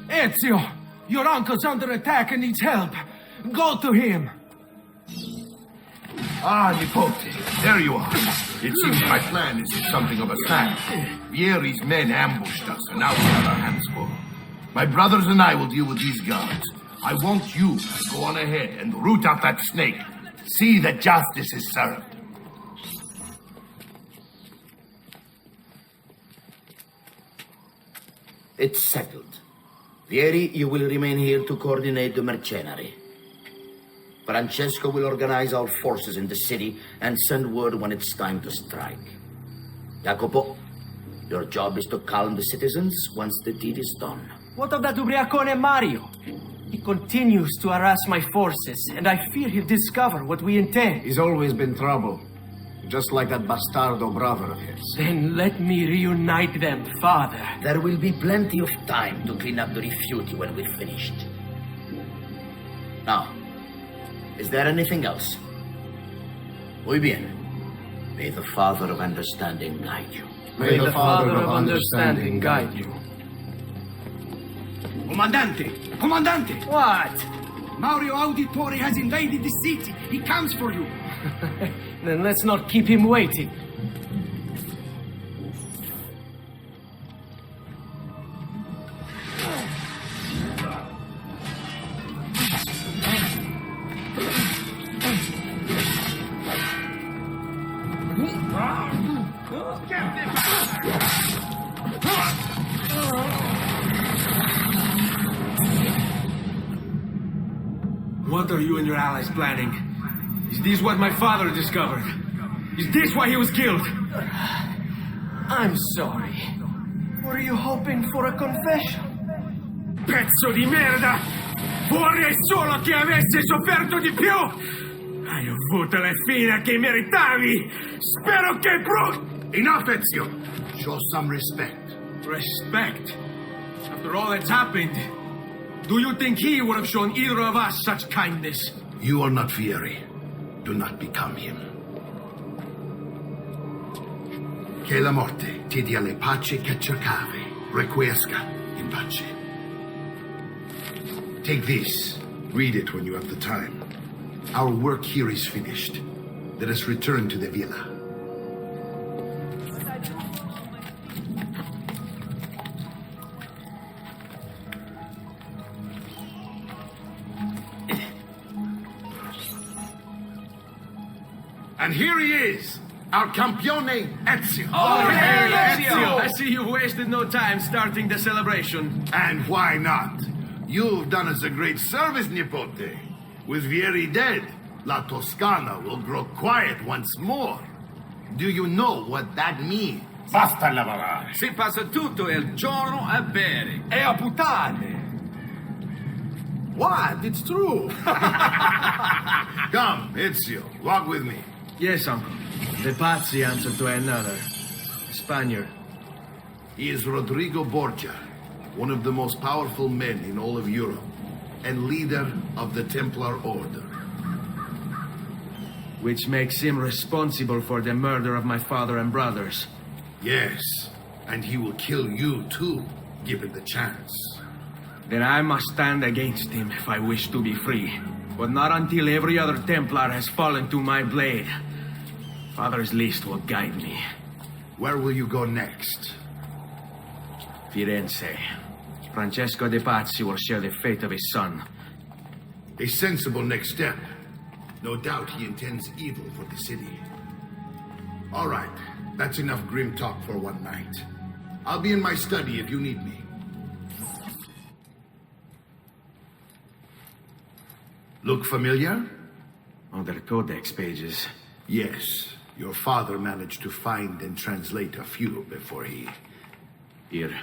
Ezio! Your uncle's under attack and needs help. Go to him. Ah, Nipote, there you are. It seems my plan is something of a snag. Vieri's men ambushed us, and now we have our hands full. My brothers and I will deal with these guards. I want you to go on ahead and root out that snake. See that justice is served. It's settled. Vieri, you will remain here to coordinate the mercenary. Francesco will organize our forces in the city and send word when it's time to strike. Jacopo, your job is to calm the citizens once the deed is done. What of that ubriacone Mario? He continues to harass my forces, and I fear he'll discover what we intend. He's always been trouble. Just like that bastardo brother of his. Then let me reunite them, father. There will be plenty of time to clean up the rifiuti when we're finished. Now, is there anything else? Muy bien. May the Father of Understanding guide you. May the Father of Understanding guide you. Comandante! Comandante! What? Mario Auditore has invaded the city. He comes for you. Then let's not keep him waiting. What are you and your allies planning? Is this what my father discovered? Is this why he was killed? I'm sorry. Were you hoping for a confession? Pezzo di merda! Vorrei solo che avessi sofferto di più! Hai avuto la fine che meritavi! Spero che Enough, Ezio! Show some respect. Respect? After all that's happened, do you think he would have shown either of us such kindness? You are not Fieri. Do not become him. Che la morte ti dia le pace che cercavi. Requiesca in pace. Take this. Read it when you have the time. Our work here is finished. Let us return to the villa. And here he is, our campione Ezio. Oh, hey, Ezio! I see you wasted no time starting the celebration. And why not? You've done us a great service, Nipote. With Vieri dead, La Toscana will grow quiet once more. Do you know what that means? Basta lavorare. Si passa tutto il giorno a bere. E a puttane! What? It's true. Come, Ezio, walk with me. Yes, uncle. The Pazzi answer to another. A Spaniard. He is Rodrigo Borgia, one of the most powerful men in all of Europe, and leader of the Templar Order. Which makes him responsible for the murder of my father and brothers. Yes, and he will kill you too, given the chance. Then I must stand against him if I wish to be free. But not until every other Templar has fallen to my blade. Father's list will guide me. Where will you go next? Firenze. Francesco de Pazzi will share the fate of his son. A sensible next step. No doubt he intends evil for the city. All right, that's enough grim talk for one night. I'll be in my study if you need me. Look familiar? Oh, they're codex pages. Yes. Your father managed to find and translate a few before he... Here.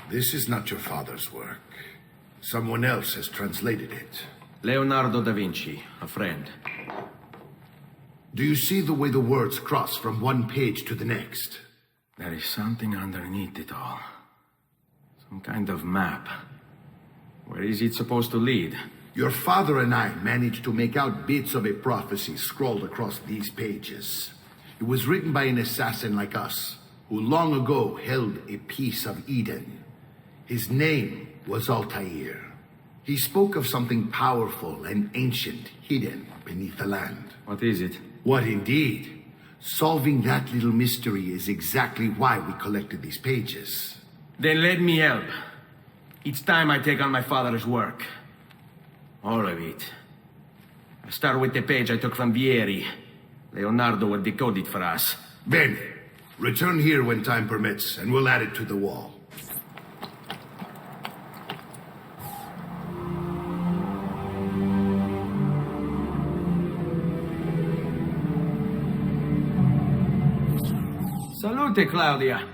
This is not your father's work. Someone else has translated it. Leonardo da Vinci, a friend. Do you see the way the words cross from one page to the next? There is something underneath it all. Some kind of map. Where is it supposed to lead? Your father and I managed to make out bits of a prophecy scrawled across these pages. It was written by an assassin like us, who long ago held a piece of Eden. His name was Altair. He spoke of something powerful and ancient hidden beneath the land. What is it? What indeed? Solving that little mystery is exactly why we collected these pages. Then let me help. It's time I take on my father's work. All of it. I'll start with the page I took from Vieri. Leonardo will decode it for us. Bene. Return here when time permits, and we'll add it to the wall. Salute, Claudia.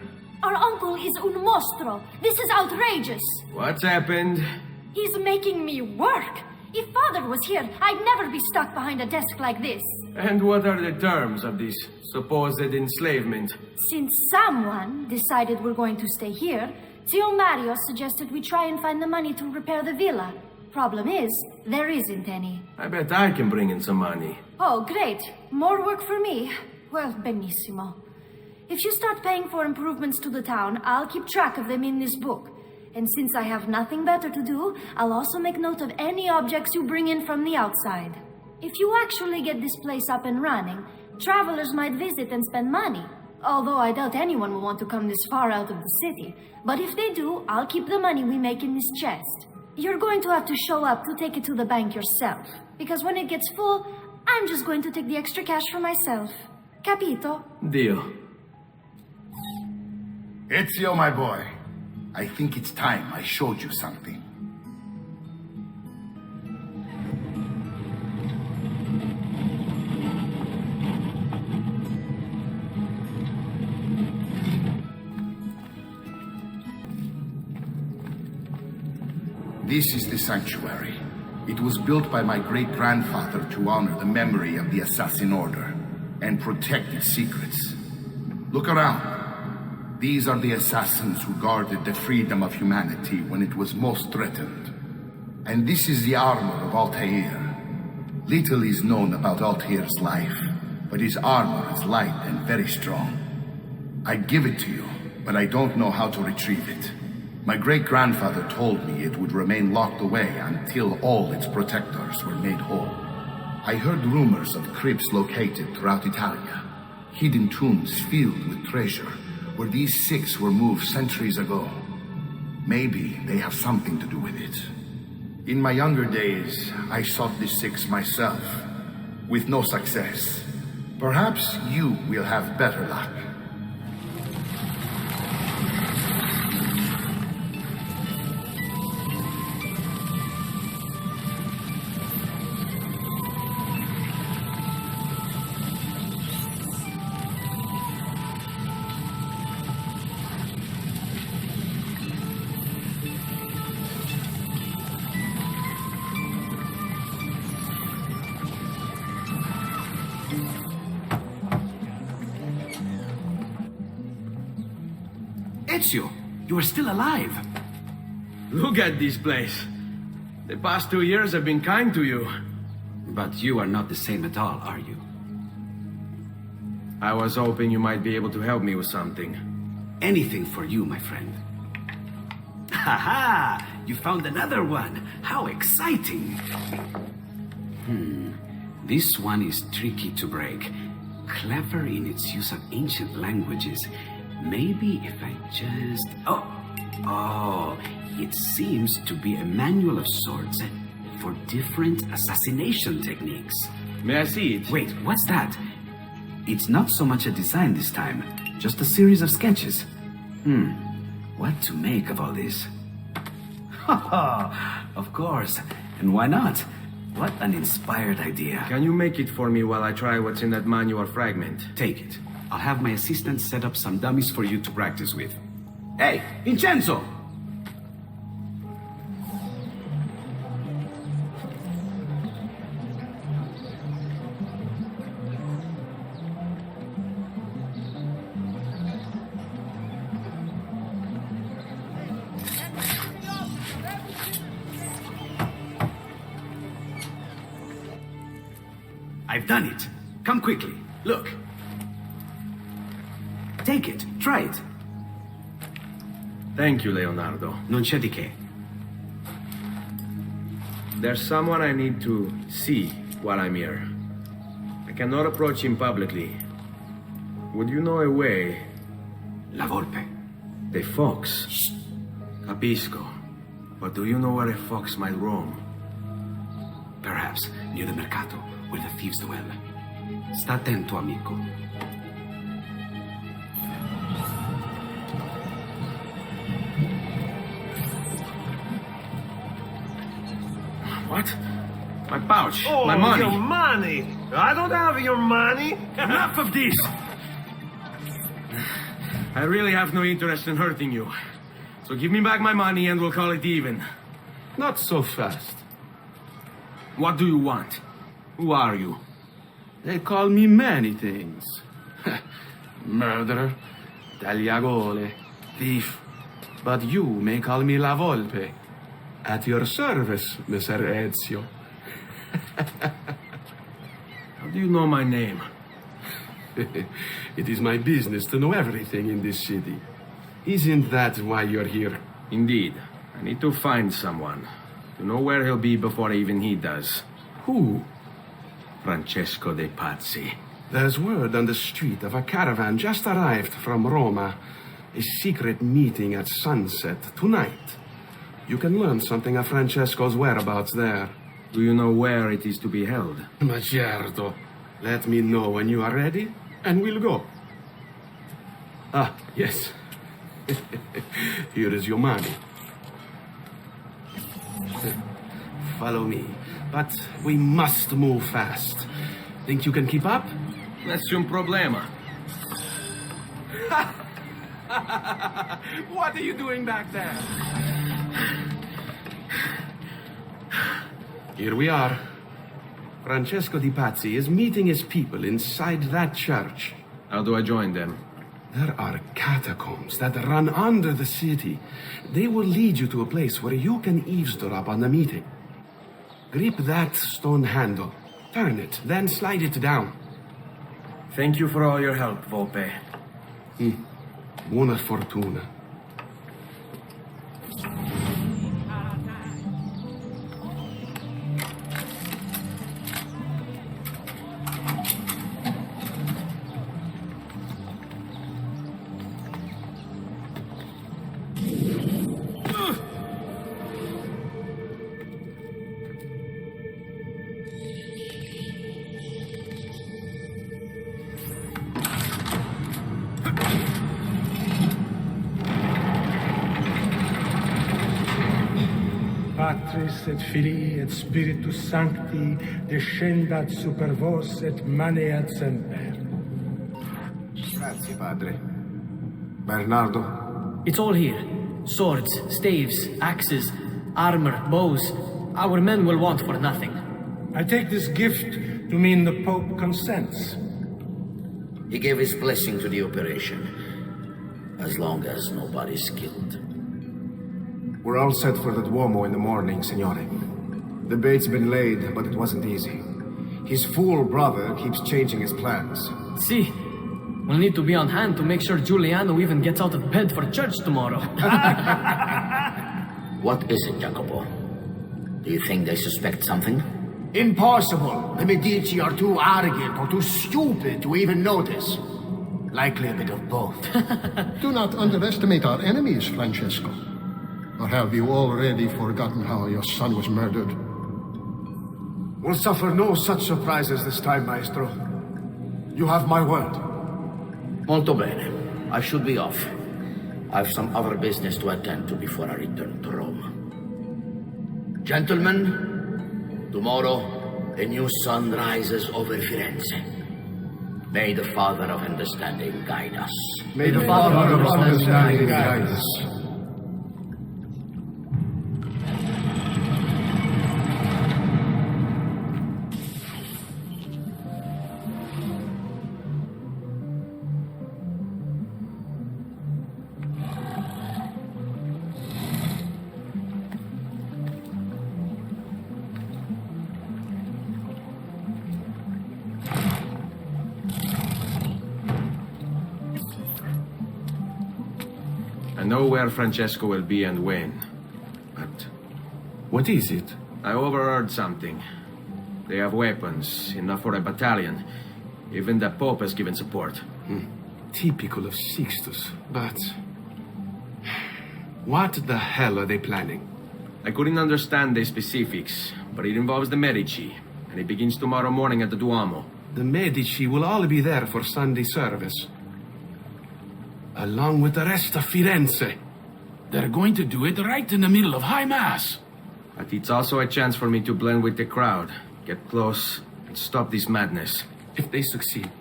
Our uncle is un mostro. This is outrageous. What's happened? He's making me work. If father was here, I'd never be stuck behind a desk like this. And what are the terms of this supposed enslavement? Since someone decided we're going to stay here, Zio Mario suggested we try and find the money to repair the villa. Problem is, there isn't any. I bet I can bring in some money. Oh, great. More work for me. Well, benissimo. If you start paying for improvements to the town, I'll keep track of them in this book. And since I have nothing better to do, I'll also make note of any objects you bring in from the outside. If you actually get this place up and running, travelers might visit and spend money. Although I doubt anyone will want to come this far out of the city. But if they do, I'll keep the money we make in this chest. You're going to have to show up to take it to the bank yourself. Because when it gets full, I'm just going to take the extra cash for myself. Capito? Deal. Ezio, my boy. I think it's time I showed you something. This is the sanctuary. It was built by my great-grandfather to honor the memory of the Assassin Order and protect its secrets. Look around. These are the assassins who guarded the freedom of humanity when it was most threatened. And this is the armor of Altair. Little is known about Altair's life, but his armor is light and very strong. I'd give it to you, but I don't know how to retrieve it. My great-grandfather told me it would remain locked away until all its protectors were made whole. I heard rumors of crypts located throughout Italia, hidden tombs filled with treasure, where these six were moved centuries ago. Maybe they have something to do with it. In my younger days, I sought the six myself, with no success. Perhaps you will have better luck. Ezio, you are still alive. Look at this place. The past 2 years have been kind to you. But you are not the same at all, are you? I was hoping you might be able to help me with something. Anything for you, my friend. Ha-ha! You found another one! How exciting! This one is tricky to break. Clever in its use of ancient languages. Maybe if I just... Oh, it seems to be a manual of sorts for different assassination techniques. May I see it? Wait, what's that? It's not so much a design this time, just a series of sketches. What to make of all this? Of course, and why not? What an inspired idea. Can you make it for me while I try what's in that manual fragment? Take it. I'll have my assistant set up some dummies for you to practice with. Hey, Vincenzo! I've done it. Come quickly. Look. Take it. Try it. Thank you, Leonardo. Non c'è di che. There's someone I need to see while I'm here. I cannot approach him publicly. Would you know a way? La Volpe. The fox. Shh. Capisco. But do you know where a fox might roam? Perhaps near the mercato, where the thieves dwell. Sta attento, amico. What? My pouch. Oh, my money. Your money. I don't have your money. Enough of this. I really have no interest in hurting you. So give me back my money and we'll call it even. Not so fast. What do you want? Who are you? They call me many things. Murderer, tagliagole, thief. But you may call me La Volpe. At your service, Messer Ezio. How do you know my name? It is my business to know everything in this city. Isn't that why you're here? Indeed. I need to find someone. To know where he'll be before even he does. Who? Francesco de Pazzi. There's word on the street of a caravan just arrived from Roma. A secret meeting at sunset tonight. You can learn something of Francesco's whereabouts there. Do you know where it is to be held? Ma certo. Let me know when you are ready, and we'll go. Ah, yes. Here is your money. Follow me. But we must move fast. Think you can keep up? Nessun problema. What are you doing back there? Here we are. Francesco di Pazzi is meeting his people inside that church. How do I join them? There are catacombs that run under the city. They will lead you to a place where you can eavesdrop on the meeting. Grip that stone handle. Turn it, then slide it down. Thank you for all your help, Volpe. Buona fortuna. Patris et Filii et Spiritus Sancti descendat super vos et maneat semper. Grazie, padre. Bernardo? It's all here. Swords, staves, axes, armor, bows. Our men will want for nothing. I take this gift to mean the Pope consents. He gave his blessing to the operation, as long as nobody's killed. We're all set for the Duomo in the morning, Signore. The bait's been laid, but it wasn't easy. His fool brother keeps changing his plans. See, we'll need to be on hand to make sure Giuliano even gets out of bed for church tomorrow. What is it, Jacopo? Do you think they suspect something? Impossible! The Medici are too arrogant or too stupid to even notice. Likely a bit of both. Do not underestimate our enemies, Francesco. Or have you already forgotten how your son was murdered? We'll suffer no such surprises this time, Maestro. You have my word. Molto bene. I should be off. I've some other business to attend to before I return to Rome. Gentlemen, tomorrow a new sun rises over Firenze. May the Father of Understanding guide us. May the Father of Understanding guide us. I know where Francesco will be and when. But what is it? I overheard something. They have weapons, enough for a battalion. Even the Pope has given support. Typical of Sixtus, but... what the hell are they planning? I couldn't understand the specifics, but it involves the Medici, and it begins tomorrow morning at the Duomo. The Medici will all be there for Sunday service. Along with the rest of Firenze. They're going to do it right in the middle of High Mass. But it's also a chance for me to blend with the crowd, get close, and stop this madness. If they succeed,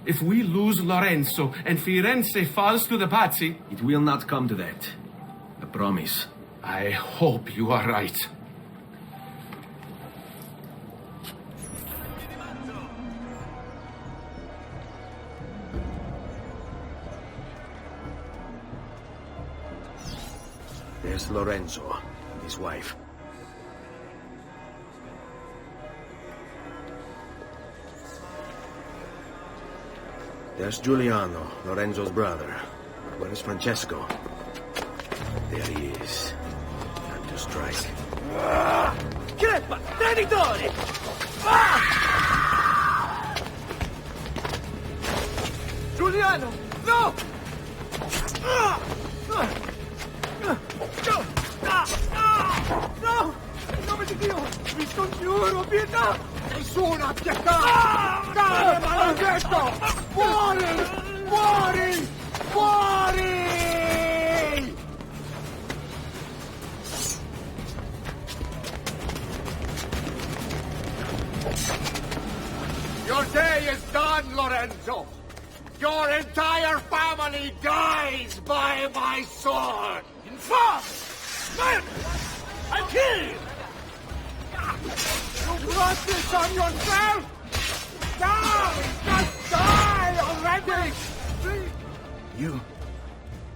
if we lose Lorenzo and Firenze falls to the Pazzi... It will not come to that. I promise. I hope you are right. There's Lorenzo and his wife. There's Giuliano, Lorenzo's brother. Where is Francesco? There he is. Time to strike. Crepa! Traditori! Giuliano! No! No! In nome di Dio! Vi scongiuro, pietà! Nessuna pietà! Cane maledetto! Fuori! Fuori! Fuori! Your day is done, Lorenzo! Your entire family dies by my sword! Infam! Man! I'll kill you! You brought this on yourself? Now! Just die already! You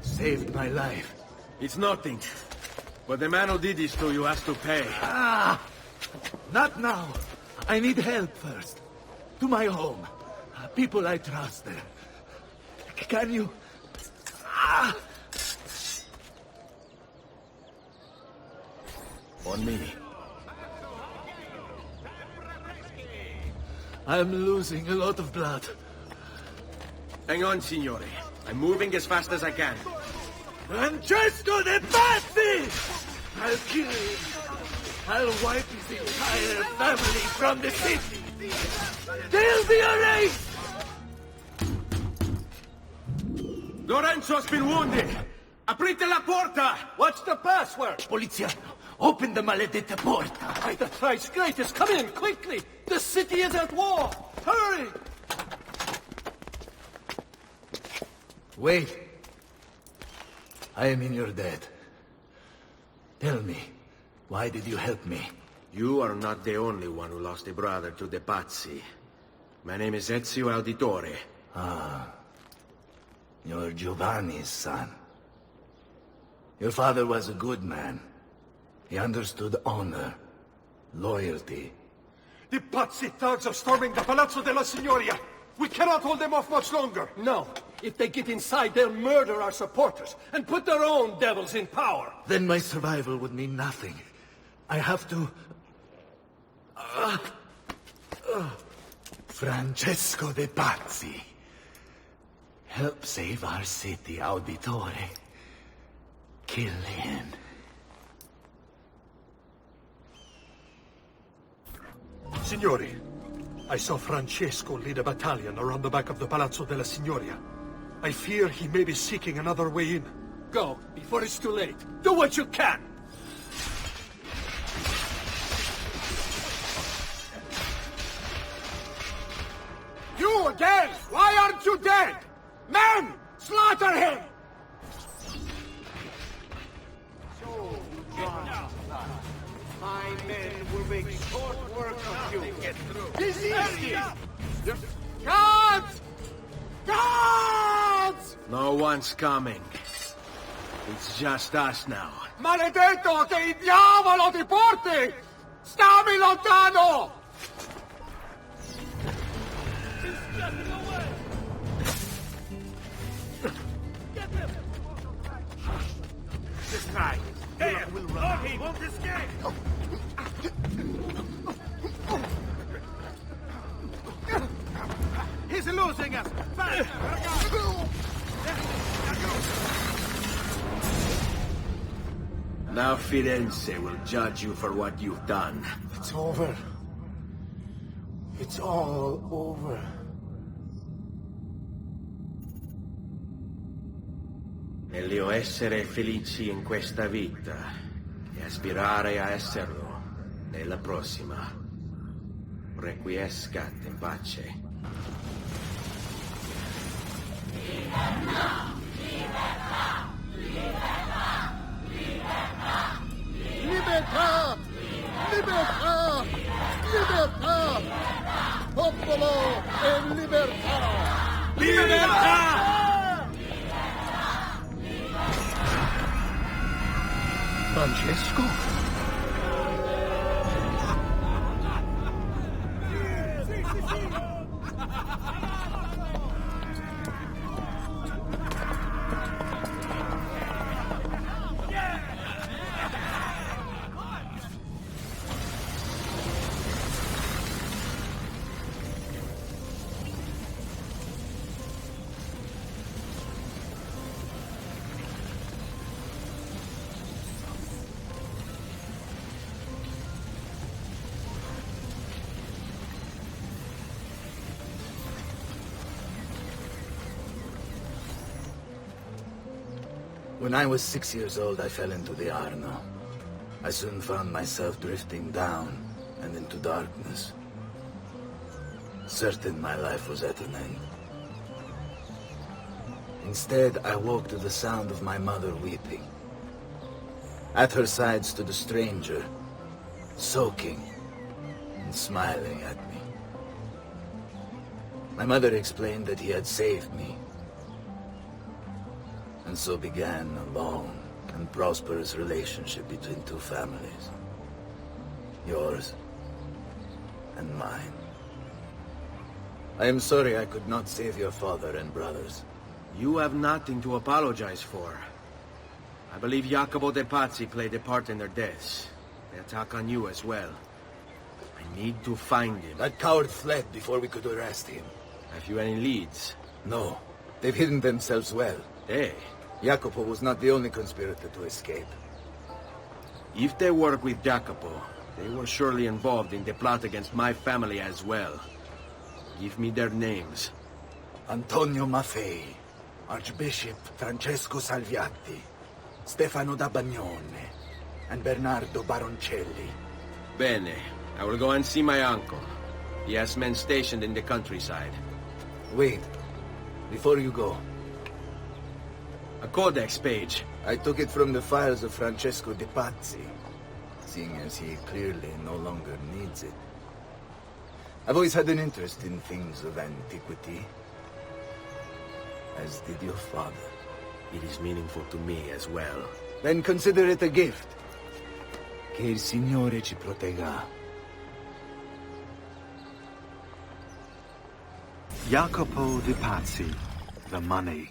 saved my life. It's nothing. But the man who did this to you has to pay. Not now. I need help first. To my home. People I trust there. Can you... On me. I'm losing a lot of blood. Hang on, signore. I'm moving as fast as I can. Francesco de Pazzi! I'll kill him. I'll wipe his entire family from the city. They'll be erased! Lorenzo's been wounded! Aprite la porta! What's the password? Poliziano, open the maledetta porta. By the thrice greatest, come in, quickly! The city is at war! Hurry! Wait. I am in your debt. Tell me, why did you help me? You are not the only one who lost a brother to the Pazzi. My name is Ezio Auditore. You're Giovanni's son. Your father was a good man. He understood honor, loyalty. The Pazzi thugs are storming the Palazzo della Signoria. We cannot hold them off much longer. No. If they get inside, they'll murder our supporters and put their own devils in power. Then my survival would mean nothing. I have to... Francesco de Pazzi. Help save our city, Auditore. Kill him. Signori, I saw Francesco lead a battalion around the back of the Palazzo della Signoria. I fear he may be seeking another way in. Go, before it's too late. Do what you can! You again! Why aren't you dead? Men! Slaughter him! So, my men will make short work of you. Disease! Guards! Guards! No one's coming. It's just us now. Maledetto che il diavolo ti porti! Stammi lontano! This guy. There! We'll run. He won't escape! He's losing us! Now Firenze will judge you for what you've done. It's over. It's all over. Meglio essere felici in questa vita e aspirare a esserlo nella prossima. Requiescat in pace. Libertà! Libertà! Libertà! Popolo e libertà! Libertà! Francesco? When I was 6 years old, I fell into the Arno. I soon found myself drifting down and into darkness. Certain my life was at an end. Instead, I woke to the sound of my mother weeping. At her side stood a stranger, soaking and smiling at me. My mother explained that he had saved me. And so began a long and prosperous relationship between two families. Yours and mine. I am sorry I could not save your father and brothers. You have nothing to apologize for. I believe Jacopo de Pazzi played a part in their deaths. They attack on you as well. I need to find him. That coward fled before we could arrest him. Have you any leads? No. They've hidden themselves well. They? Jacopo was not the only conspirator to escape. If they work with Jacopo, they were surely involved in the plot against my family as well. Give me their names. Antonio Maffei, Archbishop Francesco Salviati, Stefano da Bagnone, and Bernardo Baroncelli. Bene. I will go and see my uncle. He has men stationed in the countryside. Wait. Before you go. A codex page. I took it from the files of Francesco de Pazzi, seeing as he clearly no longer needs it. I've always had an interest in things of antiquity, as did your father. It is meaningful to me as well. Then consider it a gift. Che il Signore ci protegga. Jacopo de Pazzi, the money.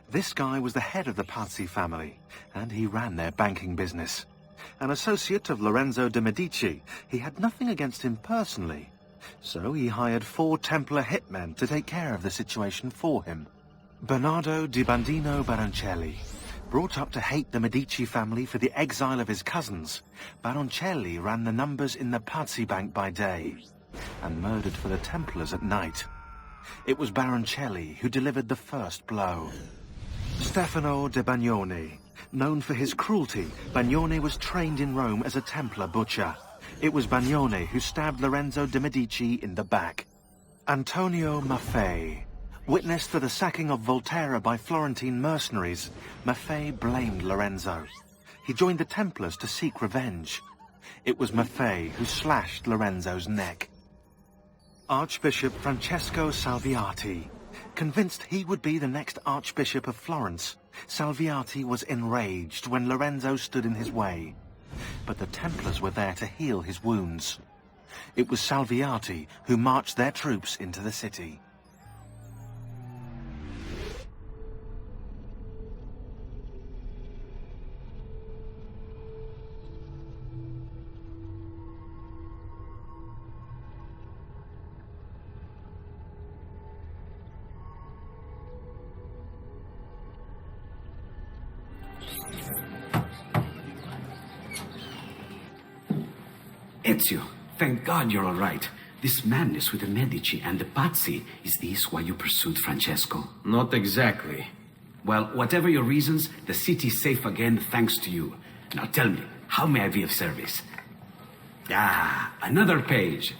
This guy was the head of the Pazzi family, and he ran their banking business. An associate of Lorenzo de' Medici, he had nothing against him personally. So he hired 4 Templar hitmen to take care of the situation for him. Bernardo di Bandino Baroncelli. Brought up to hate the Medici family for the exile of his cousins, Baroncelli ran the numbers in the Pazzi bank by day, and murdered for the Templars at night. It was Baroncelli who delivered the first blow. Stefano de Bagnone. Known for his cruelty, Bagnone was trained in Rome as a Templar butcher. It was Bagnone who stabbed Lorenzo de' Medici in the back. Antonio Maffei. Witness to the sacking of Volterra by Florentine mercenaries, Maffei blamed Lorenzo. He joined the Templars to seek revenge. It was Maffei who slashed Lorenzo's neck. Archbishop Francesco Salviati. Convinced he would be the next Archbishop of Florence, Salviati was enraged when Lorenzo stood in his way. But the Templars were there to heal his wounds. It was Salviati who marched their troops into the city. Ezio, thank God you're all right. This madness with the Medici and the Pazzi, is this why you pursued Francesco? Not exactly. Well, whatever your reasons, the city's safe again thanks to you. Now tell me, how may I be of service? Ah, another page.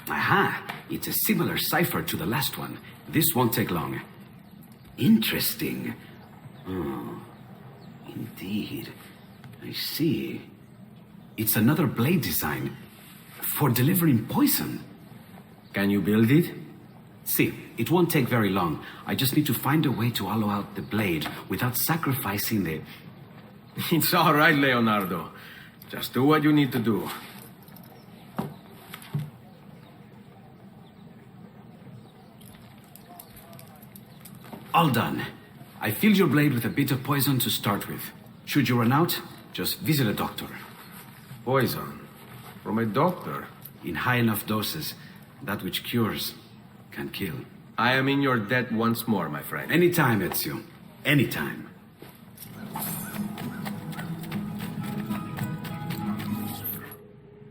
Aha, it's a similar cipher to the last one. This won't take long. Interesting. Oh, indeed. I see. It's another blade design for delivering poison. Can you build it? See, it won't take very long. I just need to find a way to hollow out the blade without sacrificing the... It's all right, Leonardo. Just do what you need to do. All done. I filled your blade with a bit of poison to start with. Should you run out, just visit a doctor. Poison? From a doctor? In high enough doses, that which cures can kill. I am in your debt once more, my friend. Anytime, Ezio. Anytime.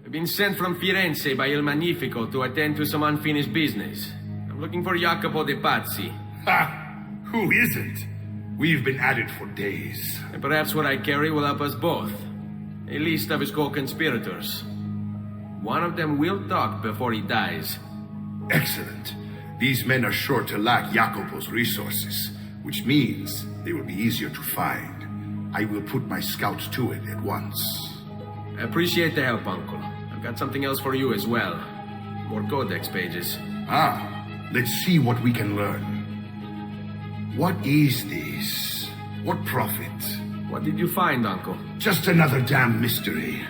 I've been sent from Firenze by Il Magnifico to attend to some unfinished business. I'm looking for Jacopo de Pazzi. Ha! Who isn't? We've been at it for days. And perhaps what I carry will help us both. A list of his co-conspirators. One of them will talk before he dies. Excellent. These men are sure to lack Jacopo's resources, which means they will be easier to find. I will put my scouts to it at once. I appreciate the help, Uncle. I've got something else for you as well. More codex pages. Let's see what we can learn. What is this? What prophet? What did you find, Uncle? Just another damn mystery.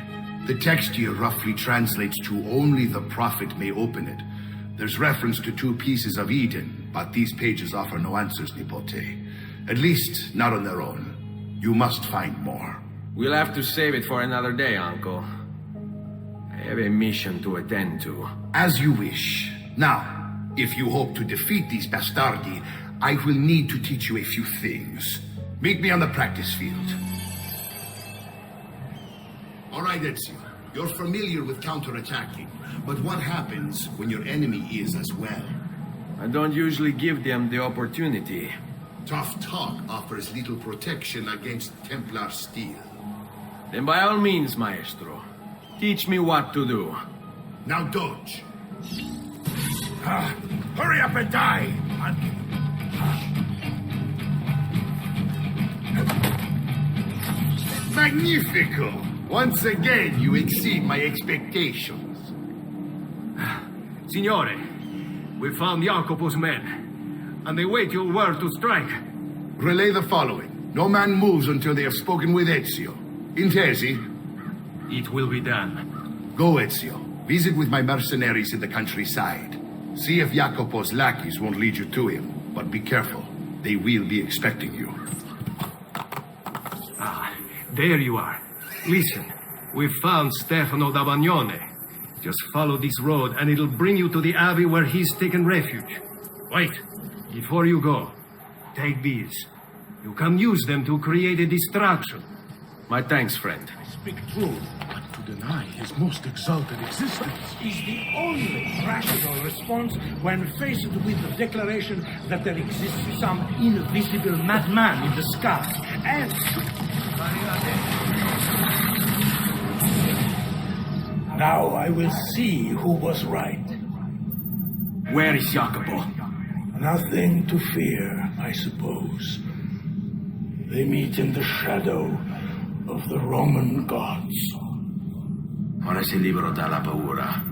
The text here roughly translates to only the prophet may open it. There's reference to 2 pieces of Eden, but these pages offer no answers, Nipote. At least, not on their own. You must find more. We'll have to save it for another day, Uncle. I have a mission to attend to. As you wish. Now, if you hope to defeat these bastardi, I will need to teach you a few things. Meet me on the practice field. All right, Ezio. You're familiar with counterattacking, but what happens when your enemy is as well? I don't usually give them the opportunity. Tough talk offers little protection against Templar steel. Then by all means, Maestro. Teach me what to do. Now dodge. Hurry up and die! Magnifico! Once again, you exceed my expectations. Signore, we found Jacopo's men, and they wait your word to strike. Relay the following. No man moves until they have spoken with Ezio. Intesi? It will be done. Go, Ezio. Visit with my mercenaries in the countryside. See if Jacopo's lackeys won't lead you to him. But be careful. They will be expecting you. There you are. Listen, we found Stefano da Bagnone. Just follow this road and it'll bring you to the abbey where he's taken refuge. Wait, before you go, take these. You can use them to create a distraction. My thanks, friend. I speak true, but to deny his most exalted existence is the only rational response when faced with the declaration that there exists some invisible madman in the sky. And... now I will see who was right. Where is Jacopo? Nothing to fear, I suppose. They meet in the shadow of the Roman gods. Ora sei libero dalla paura.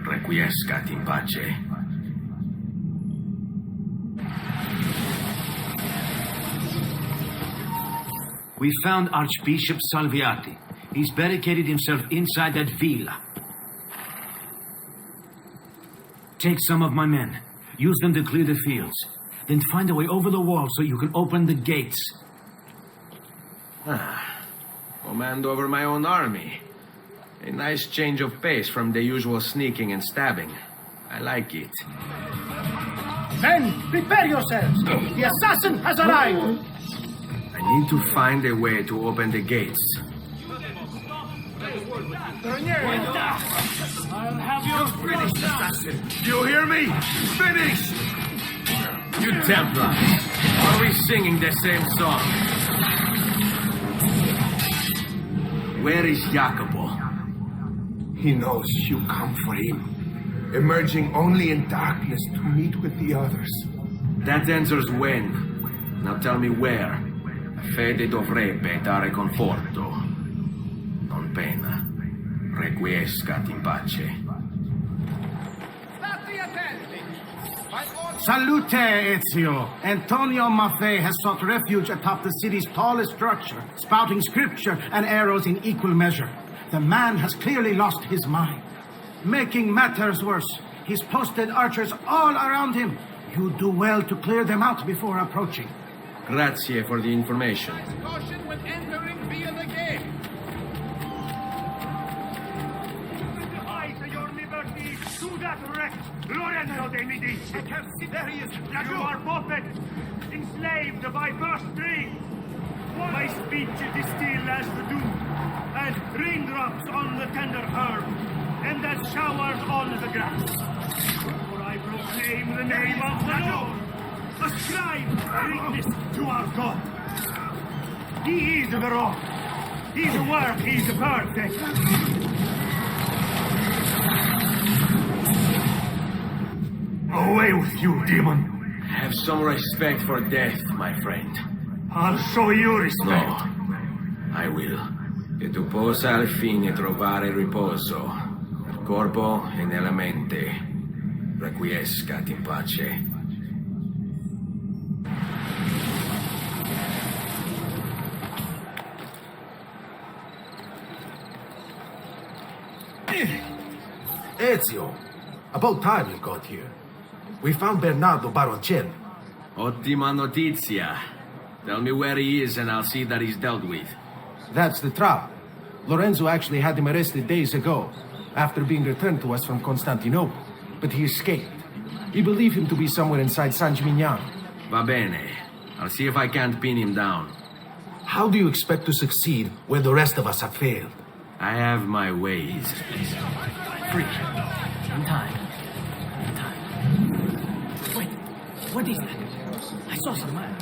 Requiescat in pace. We found Archbishop Salviati. He's barricaded himself inside that villa. Take some of my men. Use them to clear the fields. Then find a way over the wall so you can open the gates. Command over my own army. A nice change of pace from the usual sneaking and stabbing. I like it. Men, prepare yourselves! The assassin has arrived! I need to find a way to open the gates. I'll have you finished, assassin! You hear me? Finish! You Templar, are we singing the same song? Where is Jacopo? He knows you come for him, emerging only in darkness to meet with the others. That answers when. Now tell me where. Fede dovrebbe dare conforto, non pena. Requiescat in pace. Salute, Ezio. Antonio Maffei has sought refuge atop the city's tallest structure, spouting scripture and arrows in equal measure. The man has clearly lost his mind. Making matters worse, he's posted archers all around him. You do well to clear them out before approaching. Grazie for the information. Caution when entering via the gate. Your liberty to that wreck, Lorenzo de Medici. I can't see there he is. You are puppet, enslaved by first string. My speech is still as the dew, as raindrops on the tender herb, and as showers on the grass. For I proclaim the name of the Lord. Ascribe greatness to our God. He is the rock. His work is perfect. Away with you, demon. Have some respect for death, my friend. I'll show you respect. No, I will. Che tu possa al fine trovare riposo, nel corpo e nella mente. Requiescat in pace. Ezio, about time you got here. We found Bernardo Baroncelli. Ottima notizia. Tell me where he is and I'll see that he's dealt with. That's the trouble. Lorenzo actually had him arrested days ago, after being returned to us from Constantinople. But he escaped. We believe him to be somewhere inside San Gimignano. Va bene. I'll see if I can't pin him down. How do you expect to succeed where the rest of us have failed? I have my ways. Free. In time. Wait, what is that? I saw some man.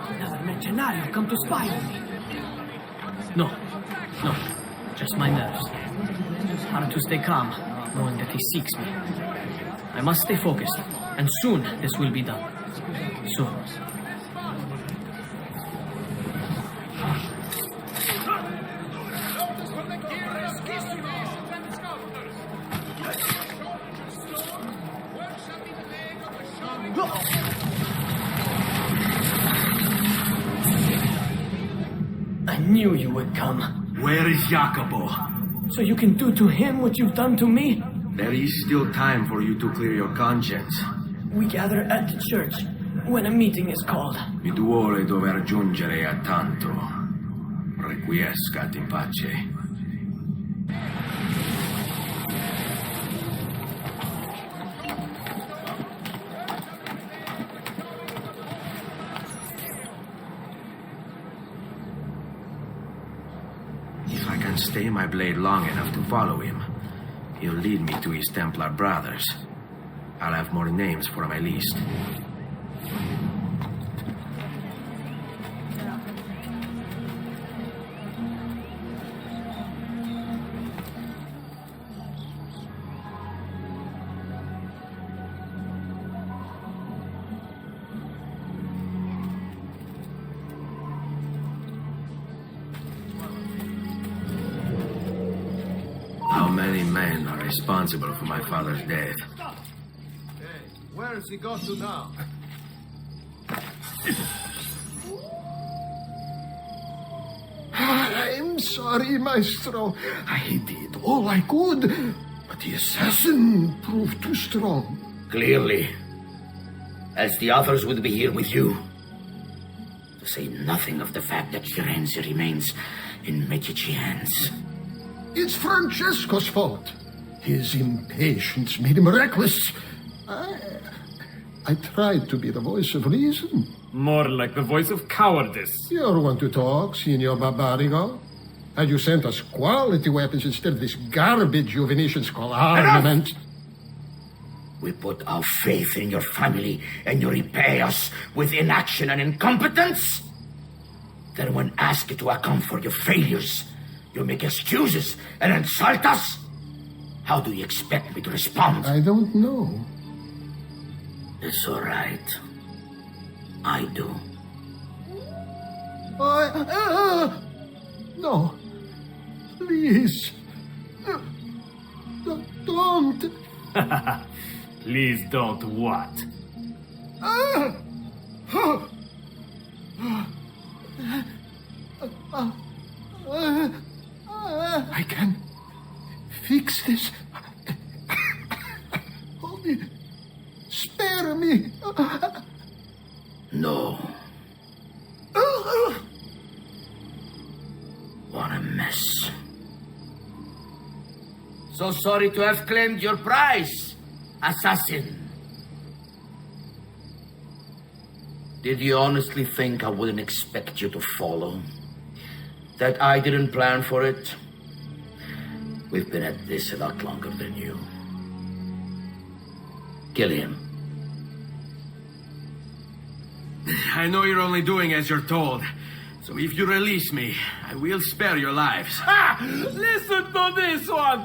Another mercenario come to spy on me. No, just my nerves. Hard to stay calm, knowing that he seeks me. I must stay focused, and soon this will be done. Soon. I knew you would come. Where is Jacopo? So you can do to him what you've done to me? There is still time for you to clear your conscience. We gather at the church when a meeting is called. Mi duole dover giungere a tanto. Requiescat in pace. If I can stay my blade long enough to follow him, he'll lead me to his Templar brothers. I'll have more names for my list. How many men are responsible for my father's death? Hey, where's he got to now? I'm sorry, Maestro. I did all I could, but the assassin proved too strong. Clearly. Else the others would be here with you. To say nothing of the fact that Firenze remains in Medici hands. It's Francesco's fault. His impatience made him reckless. I tried to be the voice of reason. More like the voice of cowardice. You're one to talk, Signor Barbarigo. And you sent us quality weapons instead of this garbage you Venetians call armament. We put our faith in your family, and you repay us with inaction and incompetence? Then when asked to account for your failures, you make excuses and insult us? How do you expect me to respond? I don't know. It's all right. I do. No. Please. Don't. Please don't what? I can fix this. Only spare me. No. What a mess. So sorry to have claimed your prize, assassin. Did you honestly think I wouldn't expect you to follow? That I didn't plan for it? We've been at this a lot longer than you. Kill him. I know you're only doing as you're told, So if you release me, I will spare your lives. Ha! Listen to this one!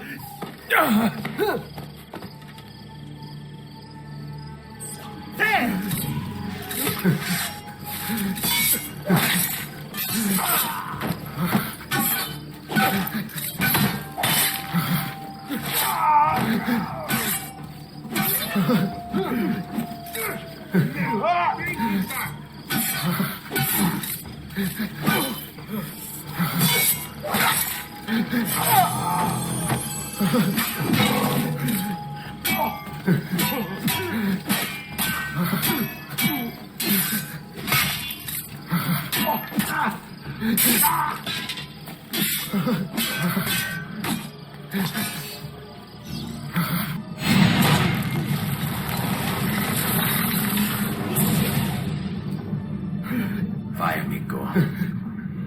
Vai, amico.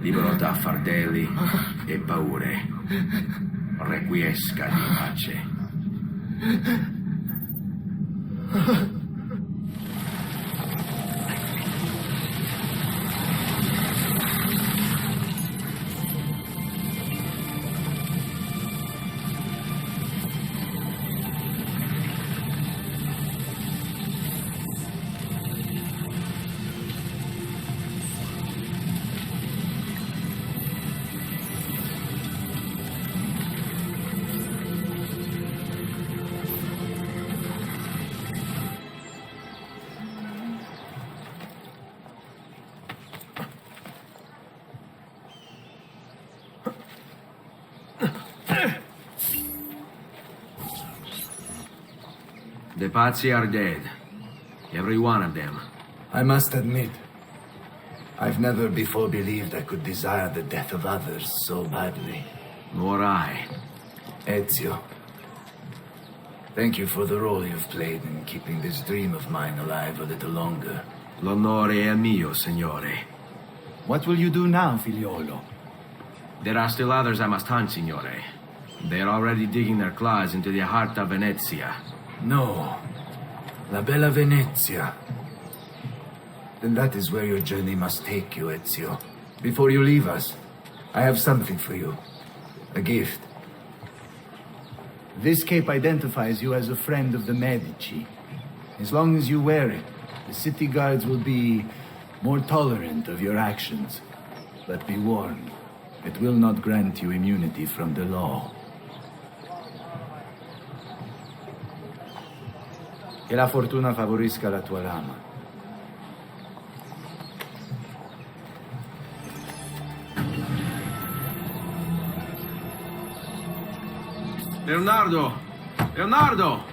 Libero da fardelli e paure. Requiesca di pace. The Pazzi are dead. Every one of them. I must admit, I've never before believed I could desire the death of others so badly. Nor I. Ezio, thank you for the role you've played in keeping this dream of mine alive a little longer. L'onore è mio, signore. What will you do now, figliolo? There are still others I must hunt, signore. They are already digging their claws into the heart of Venezia. No. La bella Venezia. Then that is where your journey must take you, Ezio. Before you leave us, I have something for you. A gift. This cape identifies you as a friend of the Medici. As long as you wear it, the city guards will be more tolerant of your actions. But be warned, it will not grant you immunity from the law. Che la fortuna favorisca la tua lama. Leonardo! Leonardo!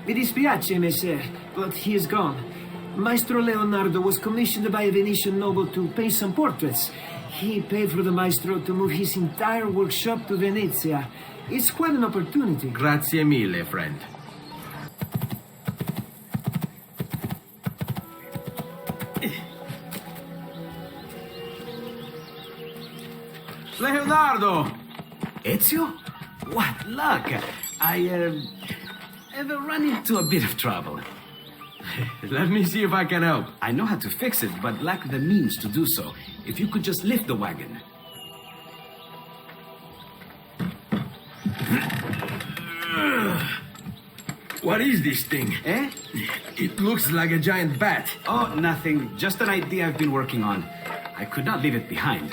Mi dispiace, messer, but he is gone. Maestro Leonardo was commissioned by a Venetian noble to paint some portraits. He paid for the maestro to move his entire workshop to Venezia. It's quite an opportunity. Grazie mille, friend. Leonardo! Ezio? What luck! I have run into a bit of trouble. Let me see if I can help. I know how to fix it, but lack the means to do so. If you could just lift the wagon. What is this thing? Eh? It looks like a giant bat. Oh, nothing. Just an idea I've been working on. I could not leave it behind.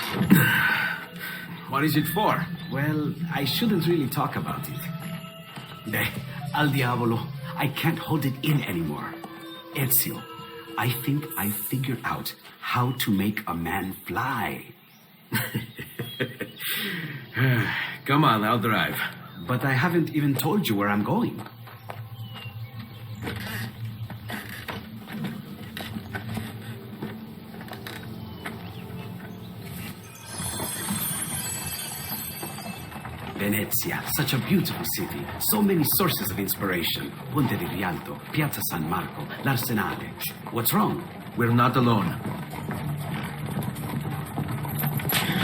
What is it for? Well, I shouldn't really talk about it. Al diavolo. I can't hold it in anymore. Ezio, I think I figured out how to make a man fly. Come on, I'll drive. But I haven't even told you where I'm going. Venezia, such a beautiful city. So many sources of inspiration. Ponte di Rialto, Piazza San Marco, l'Arsenale. What's wrong? We're not alone.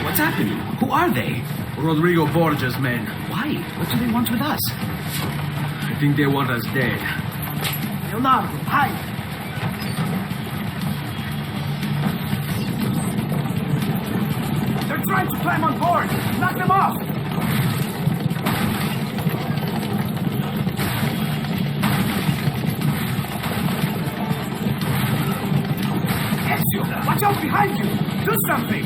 What's happening? Who are they? Rodrigo Borgia's men. Why? What do they want with us? I think they want us dead. Leonardo, hide! trying to climb on board! Knock them off! Ezio, watch out behind you! Do something!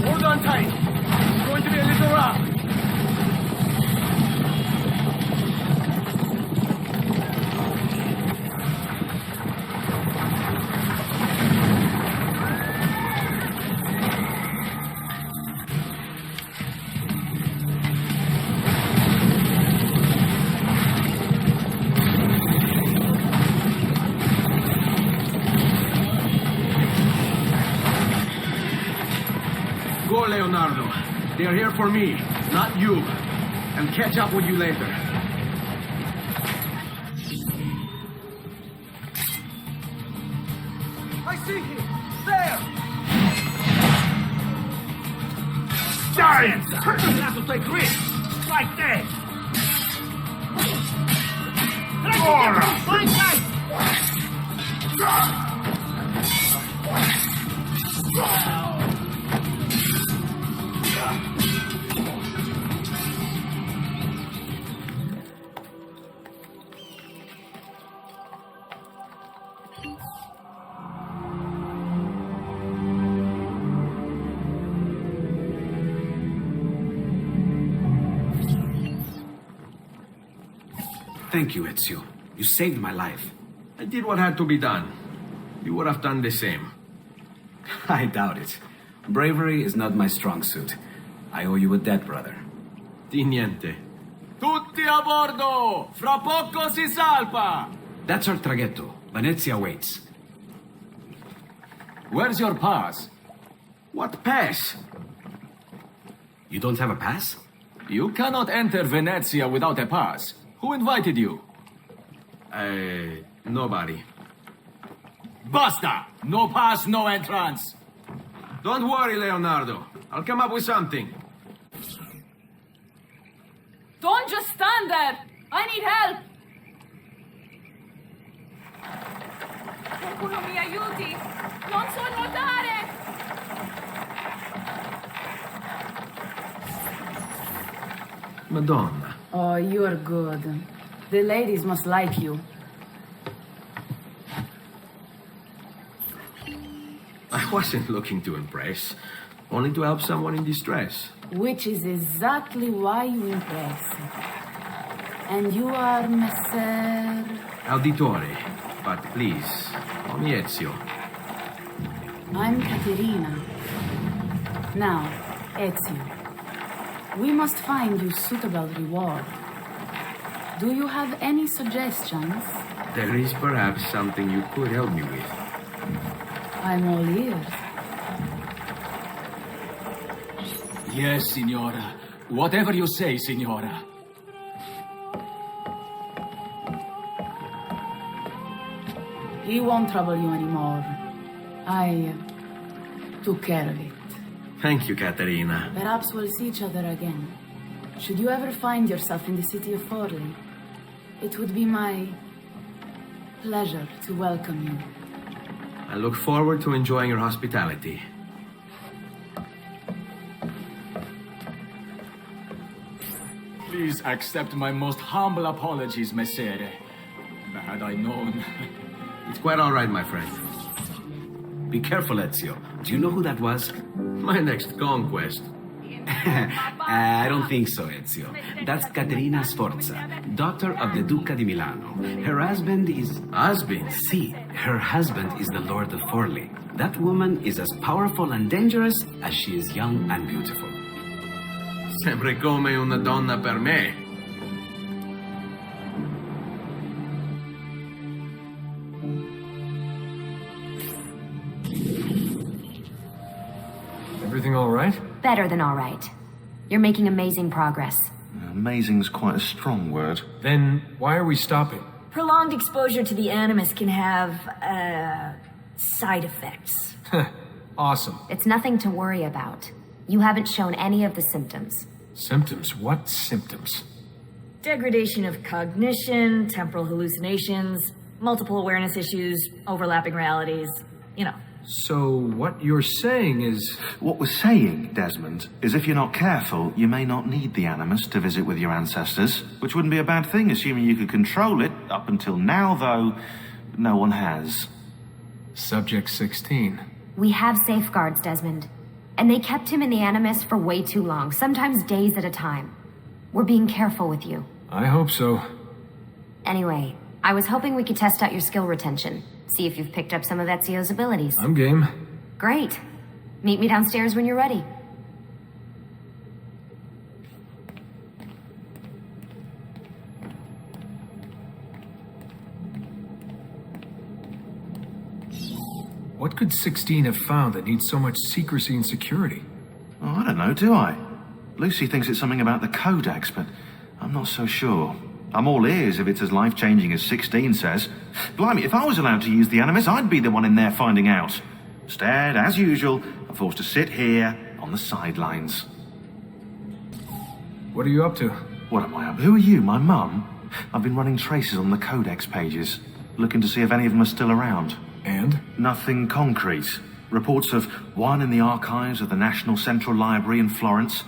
Hold on tight. It's going to be a little rough. Go, Leonardo. They are here for me, not you. I'll catch up with you later. I see him! There! Giants! You have to take risks! Like that! Fine sight! Thank you, Ezio. You saved my life. I did what had to be done. You would have done the same. I doubt it. Bravery is not my strong suit. I owe you a debt, brother. Di niente. Tutti a bordo! Fra poco si salpa! That's our traghetto. Venezia waits. Where's your pass? What pass? You don't have a pass? You cannot enter Venezia without a pass. Who invited you? Nobody. Basta! No pass, no entrance! Don't worry, Leonardo. I'll come up with something. Don't just stand there! I need help! Qualcuno mi aiuti! Non so nuotare! Madonna. Oh, you're good. The ladies must like you. I wasn't looking to impress, only to help someone in distress. Which is exactly why you impress. And you are Messer... Auditore, but please, call me Ezio. I'm Caterina. Now, Ezio, we must find you suitable reward. Do you have any suggestions? There is perhaps something you could help me with. I'm all ears. Yes, Signora. Whatever you say, Signora. He won't trouble you anymore. I took care of it. Thank you, Caterina. Perhaps we'll see each other again. Should you ever find yourself in the city of Forli, it would be my pleasure to welcome you. I look forward to enjoying your hospitality. Please accept my most humble apologies, Messere. Had I known... It's quite all right, my friend. Be careful, Ezio. Do you know who that was? My next conquest. I don't think so, Ezio. That's Caterina Sforza, daughter of the Duca di Milano. Her husband is... Husband? Si, her husband is the Lord of Forli. That woman is as powerful and dangerous as she is young and beautiful. Sempre come una donna per me. Everything all right? Better than all right. You're making amazing progress. Amazing's quite a strong word. Then why are we stopping? Prolonged exposure to the Animus can have, side effects. Awesome. It's nothing to worry about. You haven't shown any of the symptoms. Symptoms? What symptoms? Degradation of cognition, temporal hallucinations, Multiple awareness issues, overlapping realities, you know. So what you're saying is... What we're saying, Desmond, is if you're not careful, you may not need the Animus to visit with your ancestors, which wouldn't be a bad thing, assuming you could control it. Up until now, though, no one has. Subject 16. We have safeguards, Desmond. And they kept him in the Animus for way too long, sometimes days at a time. We're being careful with you. I hope so. Anyway, I was hoping we could test out your skill retention. See if you've picked up some of Ezio's abilities. I'm game. Great. Meet me downstairs when you're ready. What could 16 have found that needs so much secrecy and security? Oh, I don't know, do I? Lucy thinks it's something about the Codex, but I'm not so sure. I'm all ears if it's as life-changing as 16 says. Blimey, if I was allowed to use the Animus, I'd be the one in there finding out. Instead, as usual, I'm forced to sit here on the sidelines. What are you up to? What am I up to? Who are you, my mum? I've been running traces on the Codex pages, looking to see if any of them are still around. And? Nothing concrete. Reports of one in the archives of the National Central Library in Florence.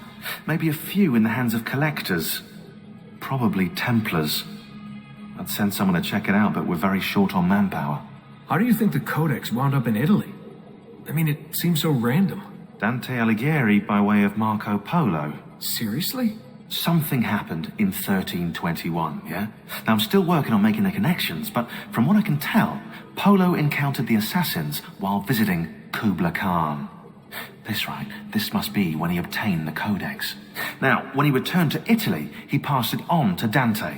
Maybe a few in the hands of collectors. Probably Templars. I'd send someone to check it out, but we're very short on manpower. How do you think the Codex wound up in Italy? I mean, it seems so random. Dante Alighieri by way of Marco Polo. Seriously? Something happened in 1321, yeah? Now, I'm still working on making the connections, but from what I can tell, Polo encountered the assassins while visiting Kubla Khan. This must be when he obtained the Codex. Now, when he returned to Italy, he passed it on to Dante.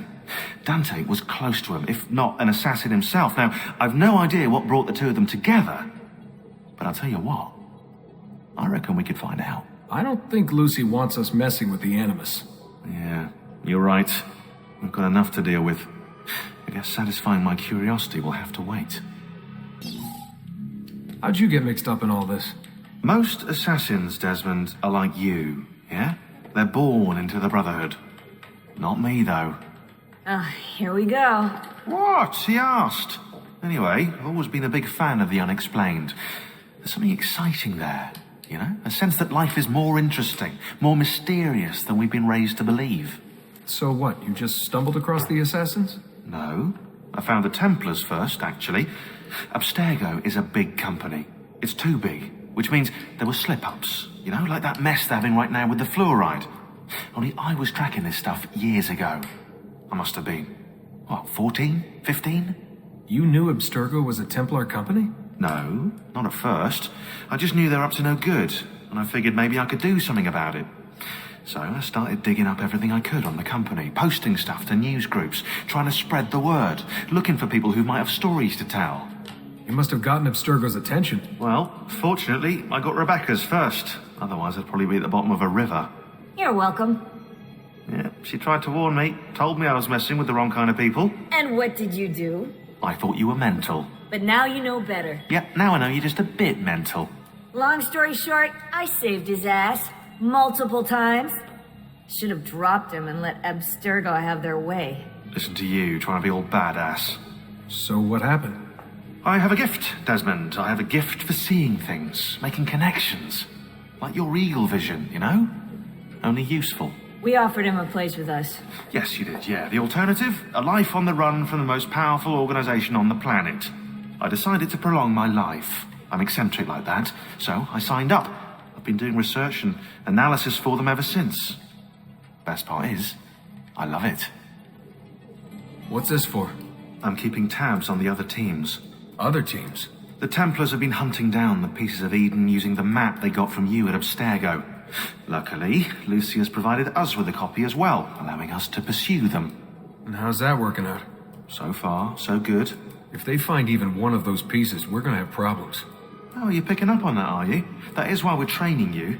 Dante was close to him, if not an assassin himself. Now, I've no idea what brought the two of them together, but I'll tell you what, I reckon we could find out. I don't think Lucy wants us messing with the Animus. Yeah, you're right. We've got enough to deal with. I guess satisfying my curiosity will have to wait. How'd you get mixed up in all this? Most assassins, Desmond, are like you, yeah? They're born into the Brotherhood. Not me, though. Here we go. What? He asked. Anyway, I've always been a big fan of the unexplained. There's something exciting there, you know? A sense that life is more interesting, more mysterious than we've been raised to believe. So what, you just stumbled across the assassins? No. I found the Templars first, actually. Abstergo is a big company. It's too big. Which means there were slip-ups, you know, like that mess they're having right now with the fluoride. Only I was tracking this stuff years ago. I must have been, 14, 15? You knew Abstergo was a Templar company? No, not at first. I just knew they were up to no good, and I figured maybe I could do something about it. So I started digging up everything I could on the company, posting stuff to news groups, trying to spread the word, looking for people who might have stories to tell. You must have gotten Abstergo's attention. Well, fortunately, I got Rebecca's first. Otherwise, I'd probably be at the bottom of a river. You're welcome. Yeah, she tried to warn me, told me I was messing with the wrong kind of people. And what did you do? I thought you were mental. But now you know better. Yep, now I know you're just a bit mental. Long story short, I saved his ass. Multiple times. Should have dropped him and let Abstergo have their way. Listen to you, trying to be all badass. So what happened? I have a gift, Desmond. I have a gift for seeing things, making connections. Like your eagle vision, you know? Only useful. We offered him a place with us. Yes, you did, yeah. The alternative? A life on the run from the most powerful organization on the planet. I decided to prolong my life. I'm eccentric like that, so I signed up. I've been doing research and analysis for them ever since. Best part is, I love it. What's this for? I'm keeping tabs on the other teams. Other teams? The Templars have been hunting down the pieces of Eden using the map they got from you at Abstergo. Luckily, Lucy has provided us with a copy as well, allowing us to pursue them. And how's that working out? So far, so good. If they find even one of those pieces, we're gonna have problems. Oh, you're picking up on that, are you? That is why we're training you.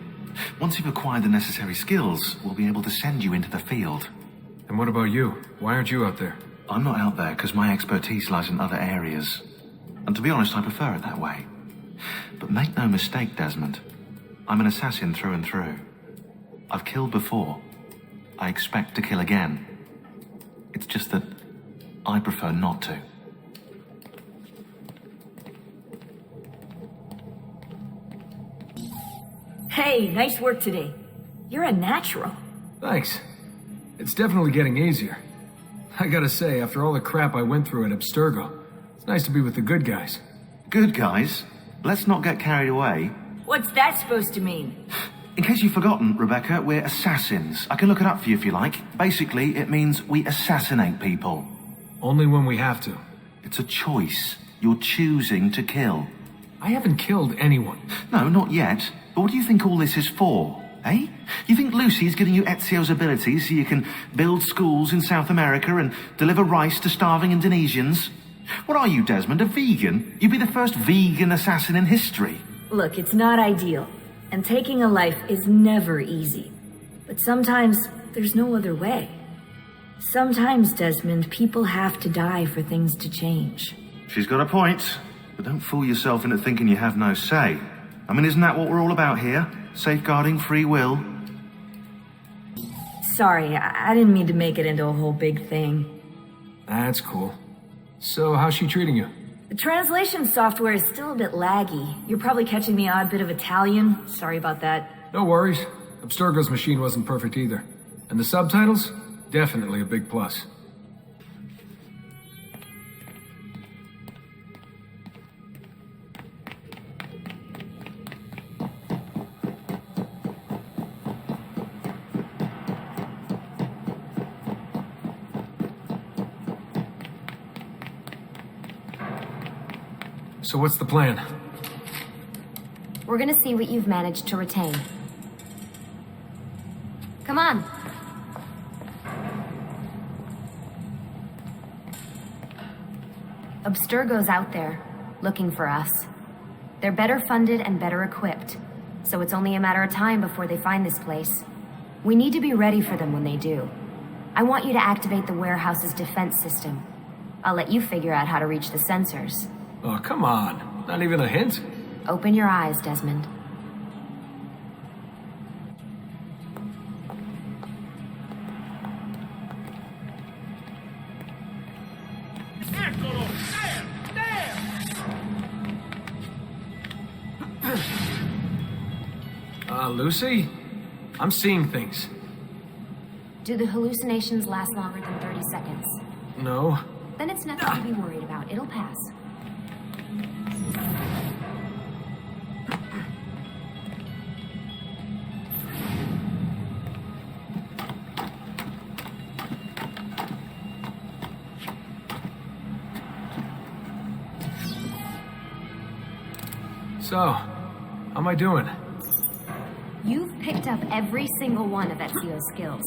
Once you've acquired the necessary skills, we'll be able to send you into the field. And what about you? Why aren't you out there? I'm not out there because my expertise lies in other areas. And to be honest, I prefer it that way. But make no mistake, Desmond. I'm an assassin through and through. I've killed before. I expect to kill again. It's just that I prefer not to. Hey, nice work today. You're a natural. Thanks. It's definitely getting easier. I gotta say, after all the crap I went through at Abstergo, it's nice to be with the good guys. Good guys? Let's not get carried away. What's that supposed to mean? In case you've forgotten, Rebecca, we're assassins. I can look it up for you if you like. Basically, it means we assassinate people. Only when we have to. It's a choice. You're choosing to kill. I haven't killed anyone. No, not yet. But what do you think all this is for? Eh? You think Lucy's giving you Ezio's abilities so you can build schools in South America and deliver rice to starving Indonesians? What are you, Desmond, a vegan? You'd be the first vegan assassin in history. Look, it's not ideal, and taking a life is never easy. But sometimes there's no other way. Sometimes, Desmond, people have to die for things to change. She's got a point. But don't fool yourself into thinking you have no say. I mean, isn't that what we're all about here? Safeguarding free will? Sorry, I didn't mean to make it into a whole big thing. That's cool. So, how's she treating you? The translation software is still a bit laggy. You're probably catching the odd bit of Italian. Sorry about that. No worries. Abstergo's machine wasn't perfect either. And the subtitles? Definitely a big plus. So what's the plan? We're gonna see what you've managed to retain. Come on. Abstergo's out there, looking for us. They're better funded and better equipped, so it's only a matter of time before they find this place. We need to be ready for them when they do. I want you to activate the warehouse's defense system. I'll let you figure out how to reach the sensors. Oh, come on. Not even a hint? Open your eyes, Desmond. Lucy? I'm seeing things. Do the hallucinations last longer than 30 seconds? No. Then it's nothing to be worried about. It'll pass. So, how am I doing? You've picked up every single one of Ezio's skills.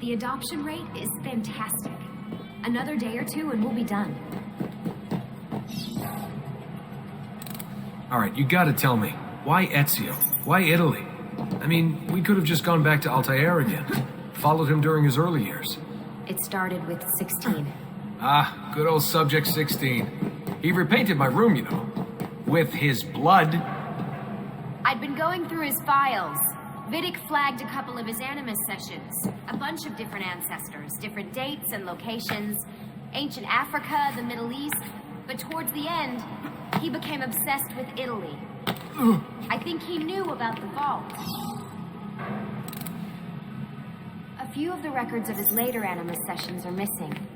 The adoption rate is fantastic. Another day or two and we'll be done. Alright, you gotta tell me. Why Ezio? Why Italy? I mean, we could have just gone back to Altair again. Followed him during his early years. It started with 16. Ah, good old Subject 16. He repainted my room, you know. With his blood. I'd been going through his files. Vidic flagged a couple of his Animus sessions. A bunch of different ancestors, different dates and locations. Ancient Africa, the Middle East. But towards the end, he became obsessed with Italy. I think he knew about the vault. A few of the records of his later Animus sessions are missing.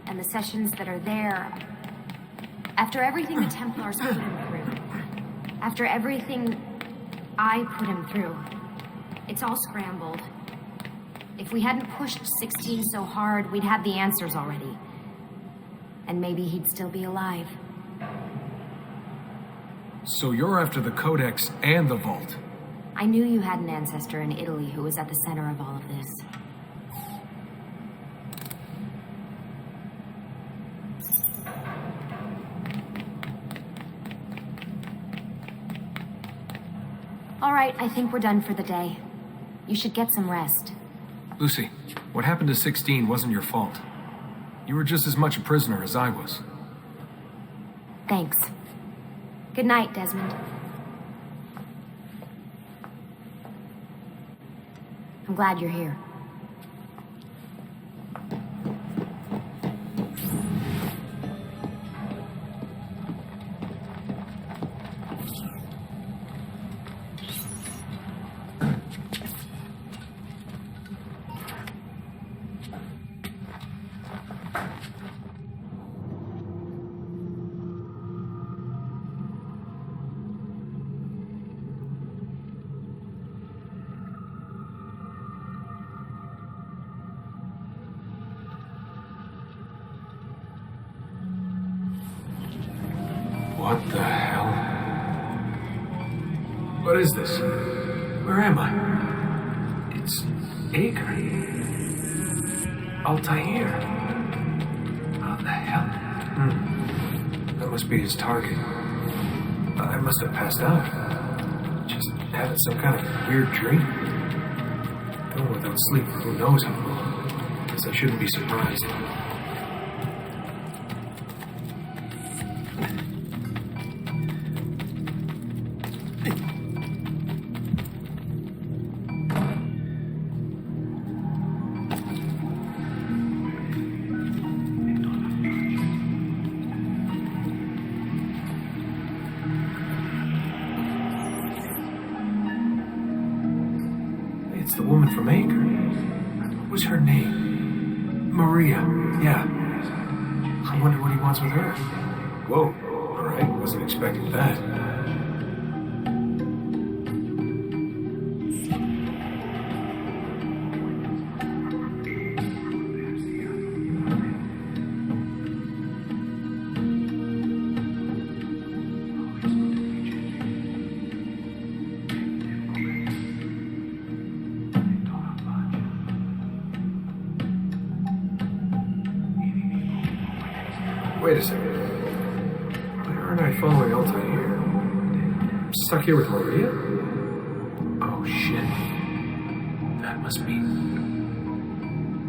And the sessions that are there... After everything the Templars put him through. After everything I put him through. It's all scrambled. If we hadn't pushed 16 so hard, we'd have the answers already. And maybe he'd still be alive. So you're after the Codex and the Vault? I knew you had an ancestor in Italy who was at the center of all of this. All right, I think we're done for the day. You should get some rest. Lucy, what happened to 16 wasn't your fault. You were just as much a prisoner as I was. Thanks. Good night, Desmond. I'm glad you're here. What is this? Where am I? It's Acre. Altair. How the hell? That must be his target. I must have passed out. Just having some kind of weird dream. Going without sleep for who knows how long. Guess I shouldn't be surprised. It's the woman from Acre. What was her name? Maria. Yeah. I wonder what he wants with her. Whoa. All right. Wasn't expecting that. Wait a second. Why aren't I following Altair? I'm stuck here with Maria? Oh, shit. That must be...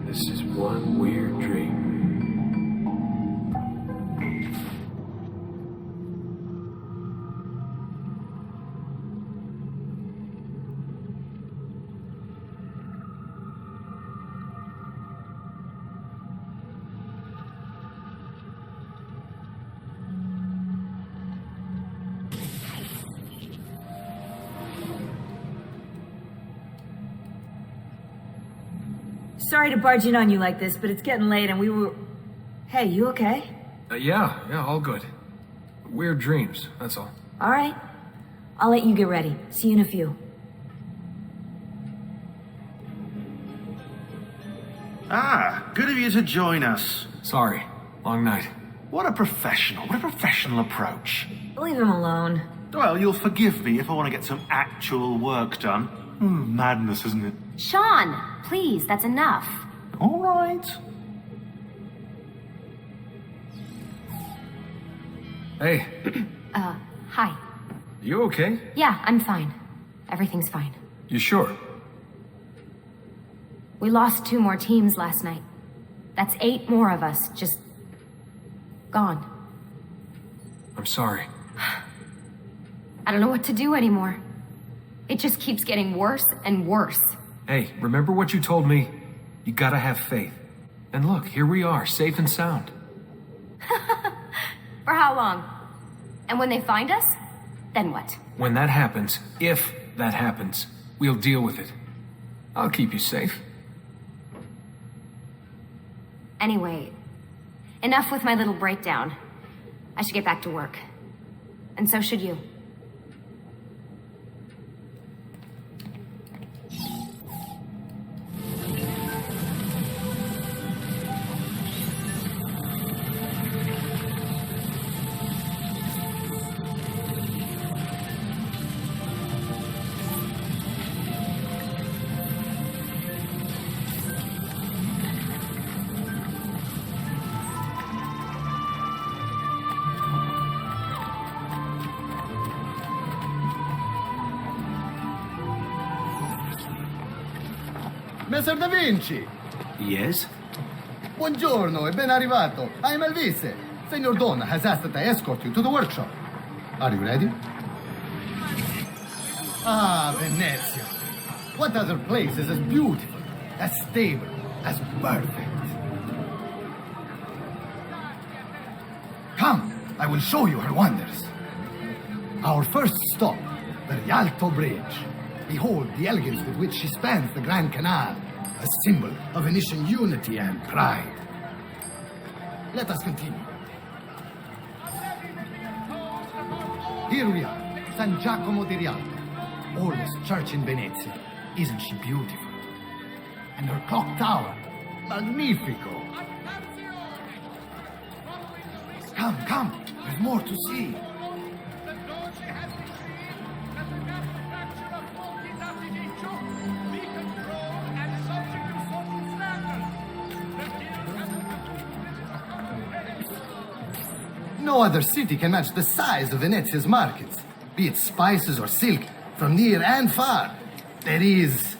This is one weird dream. Sorry to barge in on you like this, but it's getting late and we were... Hey, you okay? Yeah, all good. Weird dreams, that's all. All right. I'll let you get ready. See you in a few. Ah, good of you to join us. Sorry, long night. What a professional approach. Leave him alone. Well, you'll forgive me if I want to get some actual work done. Madness, isn't it? Sean, please, that's enough. All right. Hey. Hi. You okay? Yeah, I'm fine. Everything's fine. You sure? We lost 2 more teams last night. That's 8 more of us, just... gone. I'm sorry. I don't know what to do anymore. It just keeps getting worse and worse. Hey, remember what you told me? You gotta have faith. And look, here we are, safe and sound. For how long? And when they find us, then what? When that happens, if that happens, we'll deal with it. I'll keep you safe. Anyway, enough with my little breakdown. I should get back to work. And so should you. Messer Da Vinci! Yes? Buongiorno e ben arrivato. I am Elvise. Senor Don has asked that I escort you to the workshop. Are you ready? Ah, Venezia. What other place is as beautiful, as stable, as perfect? Come, I will show you her wonders. Our first stop, the Rialto Bridge. Behold the elegance with which she spans the Grand Canal, a symbol of Venetian unity and pride. Let us continue. Here we are, San Giacomo di Rialto, oldest church in Venezia. Isn't she beautiful? And her clock tower, magnifico. Come, there's more to see. No other city can match the size of Venezia's markets, be it spices or silk, from near and far. There is...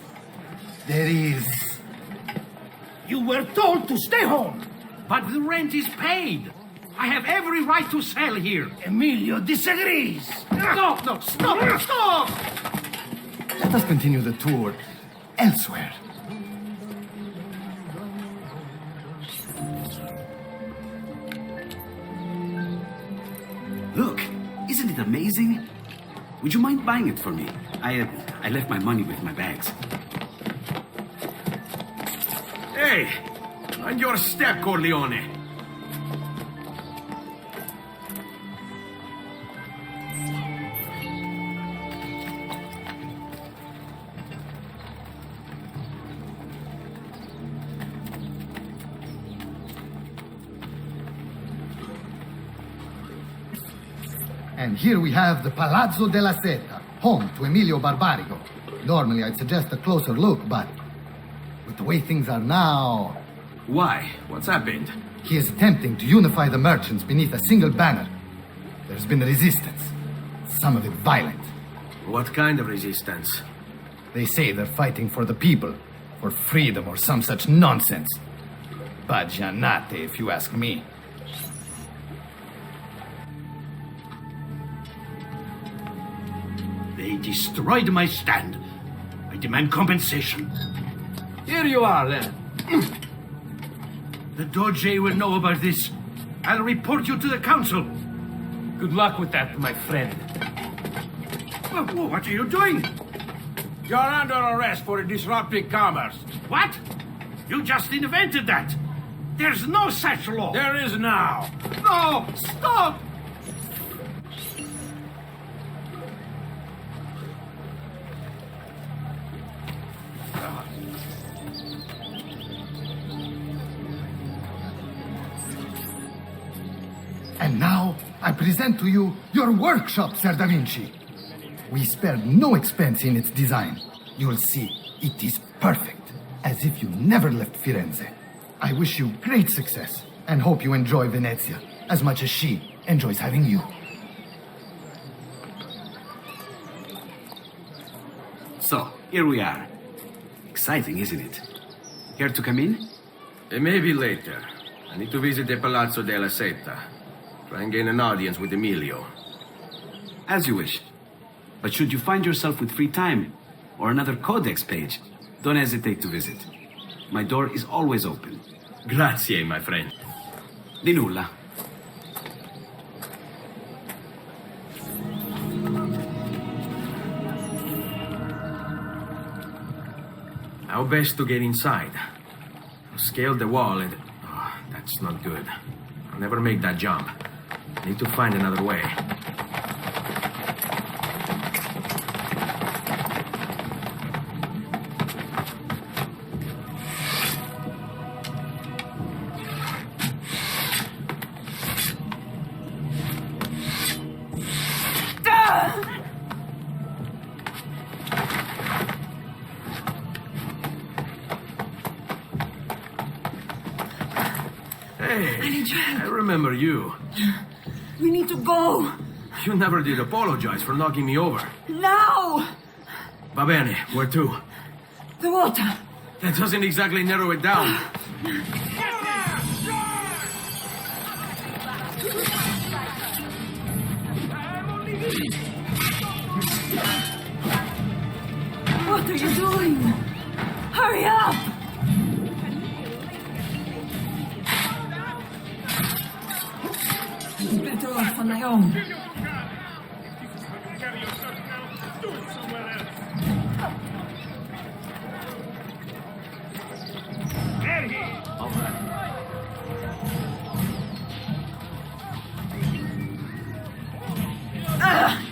You were told to stay home, but the rent is paid. I have every right to sell here. Emilio disagrees. No, stop! Let us continue the tour elsewhere. Look, isn't it amazing? Would you mind buying it for me? I left my money with my bags. Hey, on your step, Corleone. And here we have the Palazzo della Seta, home to Emilio Barbarigo. Normally I'd suggest a closer look, but with the way things are now... Why? What's happened? He is attempting to unify the merchants beneath a single banner. There's been resistance, some of it violent. What kind of resistance? They say they're fighting for the people, for freedom or some such nonsense. Baggianate, if you ask me. They destroyed my stand. I demand compensation. Here you are, then. The Doge will know about this. I'll report you to the council. Good luck with that, my friend. What are you doing? You're under arrest for disrupting commerce. What? You just invented that. There's no such law. There is now. No! Stop! And now, I present to you your workshop, Ser Da Vinci. We spared no expense in its design. You'll see, it is perfect, as if you never left Firenze. I wish you great success, and hope you enjoy Venezia, as much as she enjoys having you. So, here we are. Exciting, isn't it? Care to come in? Maybe later. I need to visit the Palazzo della Seta. Try and gain an audience with Emilio. As you wish. But should you find yourself with free time, or another codex page, don't hesitate to visit. My door is always open. Grazie, my friend. Di nulla. How best to get inside? I scaled the wall and... Oh, that's not good. I'll never make that jump. Need to find another way. I remember you. We need to go. You never did apologize for knocking me over. Now! Va bene, where to? The water. That doesn't exactly narrow it down. What are you doing? Hurry up! Better off on my own.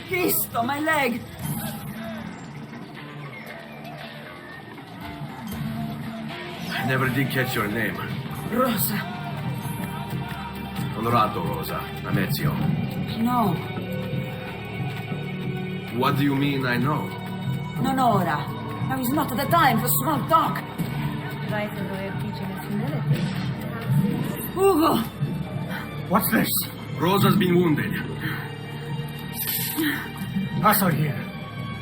Cristo, my leg! I never did catch your name. Rosa. Onorato, Rosa. Amezio. No. What do you mean I know? Non ora. Now is not the time for small talk. Right, a way of teaching us humility. Ugo! What's this? Rosa's been wounded. Pass her here.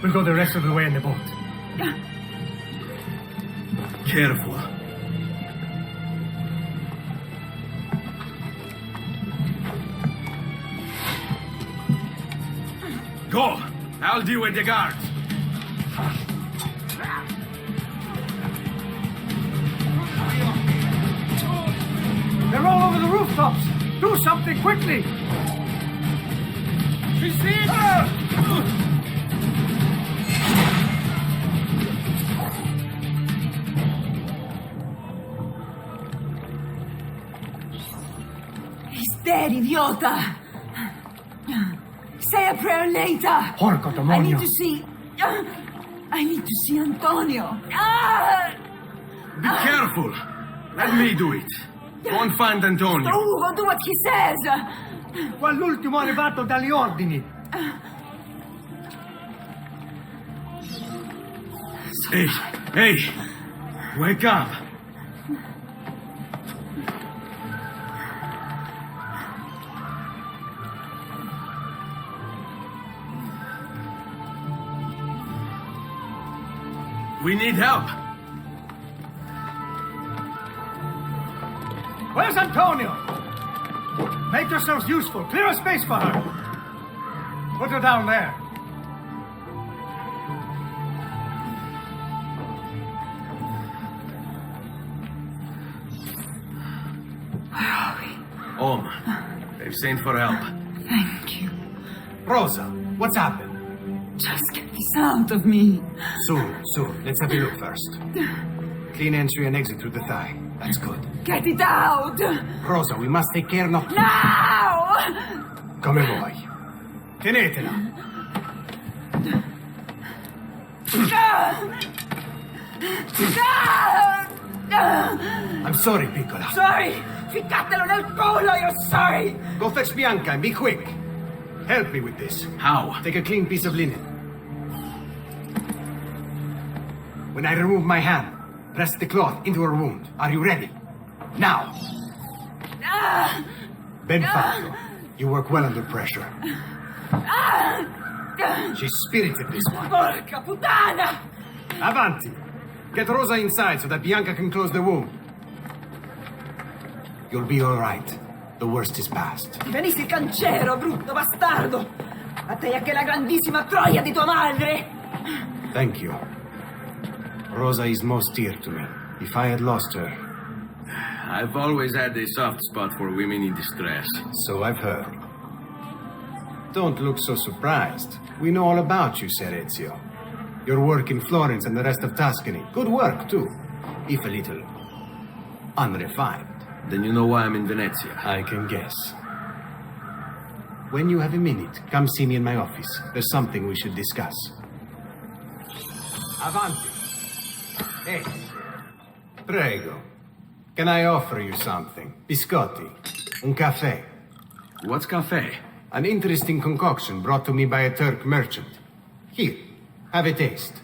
We'll go the rest of the way in the boat. Careful. Go! I'll deal with the guards. They're all over the rooftops! Do something quickly! She's hit! He's dead, idiota! Say a prayer later! Porco demonio! I need to see Antonio! Be careful! Let me do it. Go and find Antonio. Ugo, do what he says! Qua l'ultimo arrivato dagli ordini! Hey! Wake up! We need help. Where's Antonio? Make yourselves useful. Clear a space for her. Put her down there. Where are we? Home. They've sent for help. Thank you. Rosa, what's happened? Just get this out of me. Soon. Let's have a look first. Clean entry and exit through the thigh. That's good. Get it out! Rosa, we must take care not to... Now! Come vuoi. Tenetela. I'm sorry, piccola. Sorry! Ficcatelo nel culo, you're sorry! Go fetch Bianca and be quick. Help me with this. How? Take a clean piece of linen. When I remove my hand, press the cloth into her wound. Are you ready? Now! Ben fatto. You work well under pressure. She's spirited, this one. Porca puttana! Avanti! Get Rosa inside so that Bianca can close the wound. You'll be all right. The worst is past. Venissi cancero, brutto bastardo! A te e anche la grandissima troia di tua madre! Thank you. Rosa is most dear to me. If I had lost her... I've always had a soft spot for women in distress. So I've heard. Don't look so surprised. We know all about you, Ser Ezio. Your work in Florence and the rest of Tuscany. Good work, too. If a little... unrefined. Then you know why I'm in Venezia. I can guess. When you have a minute, come see me in my office. There's something we should discuss. Avanti. Hey. Prego. Can I offer you something? Biscotti. Un caffè. What's caffè? An interesting concoction brought to me by a Turk merchant. Here, have a taste.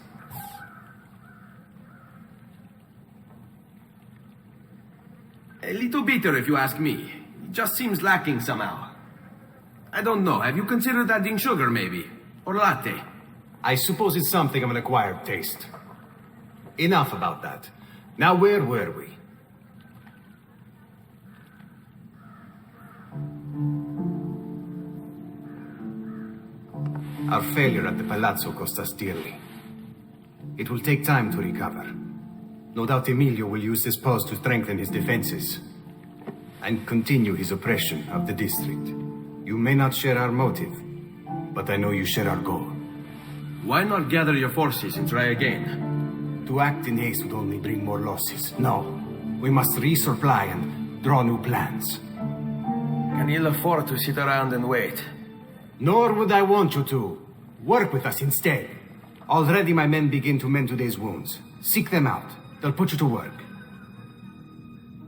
A little bitter, if you ask me. It just seems lacking somehow. I don't know. Have you considered adding sugar, maybe? Or latte? I suppose it's something of an acquired taste. Enough about that. Now, where were we? Our failure at the Palazzo cost us dearly. It will take time to recover. No doubt Emilio will use this pause to strengthen his defenses and continue his oppression of the district. You may not share our motive, but I know you share our goal. Why not gather your forces and try again? To act in haste would only bring more losses. No, we must resupply and draw new plans. Can ill afford to sit around and wait. Nor would I want you to. Work with us instead. Already my men begin to mend today's wounds. Seek them out. They'll put you to work.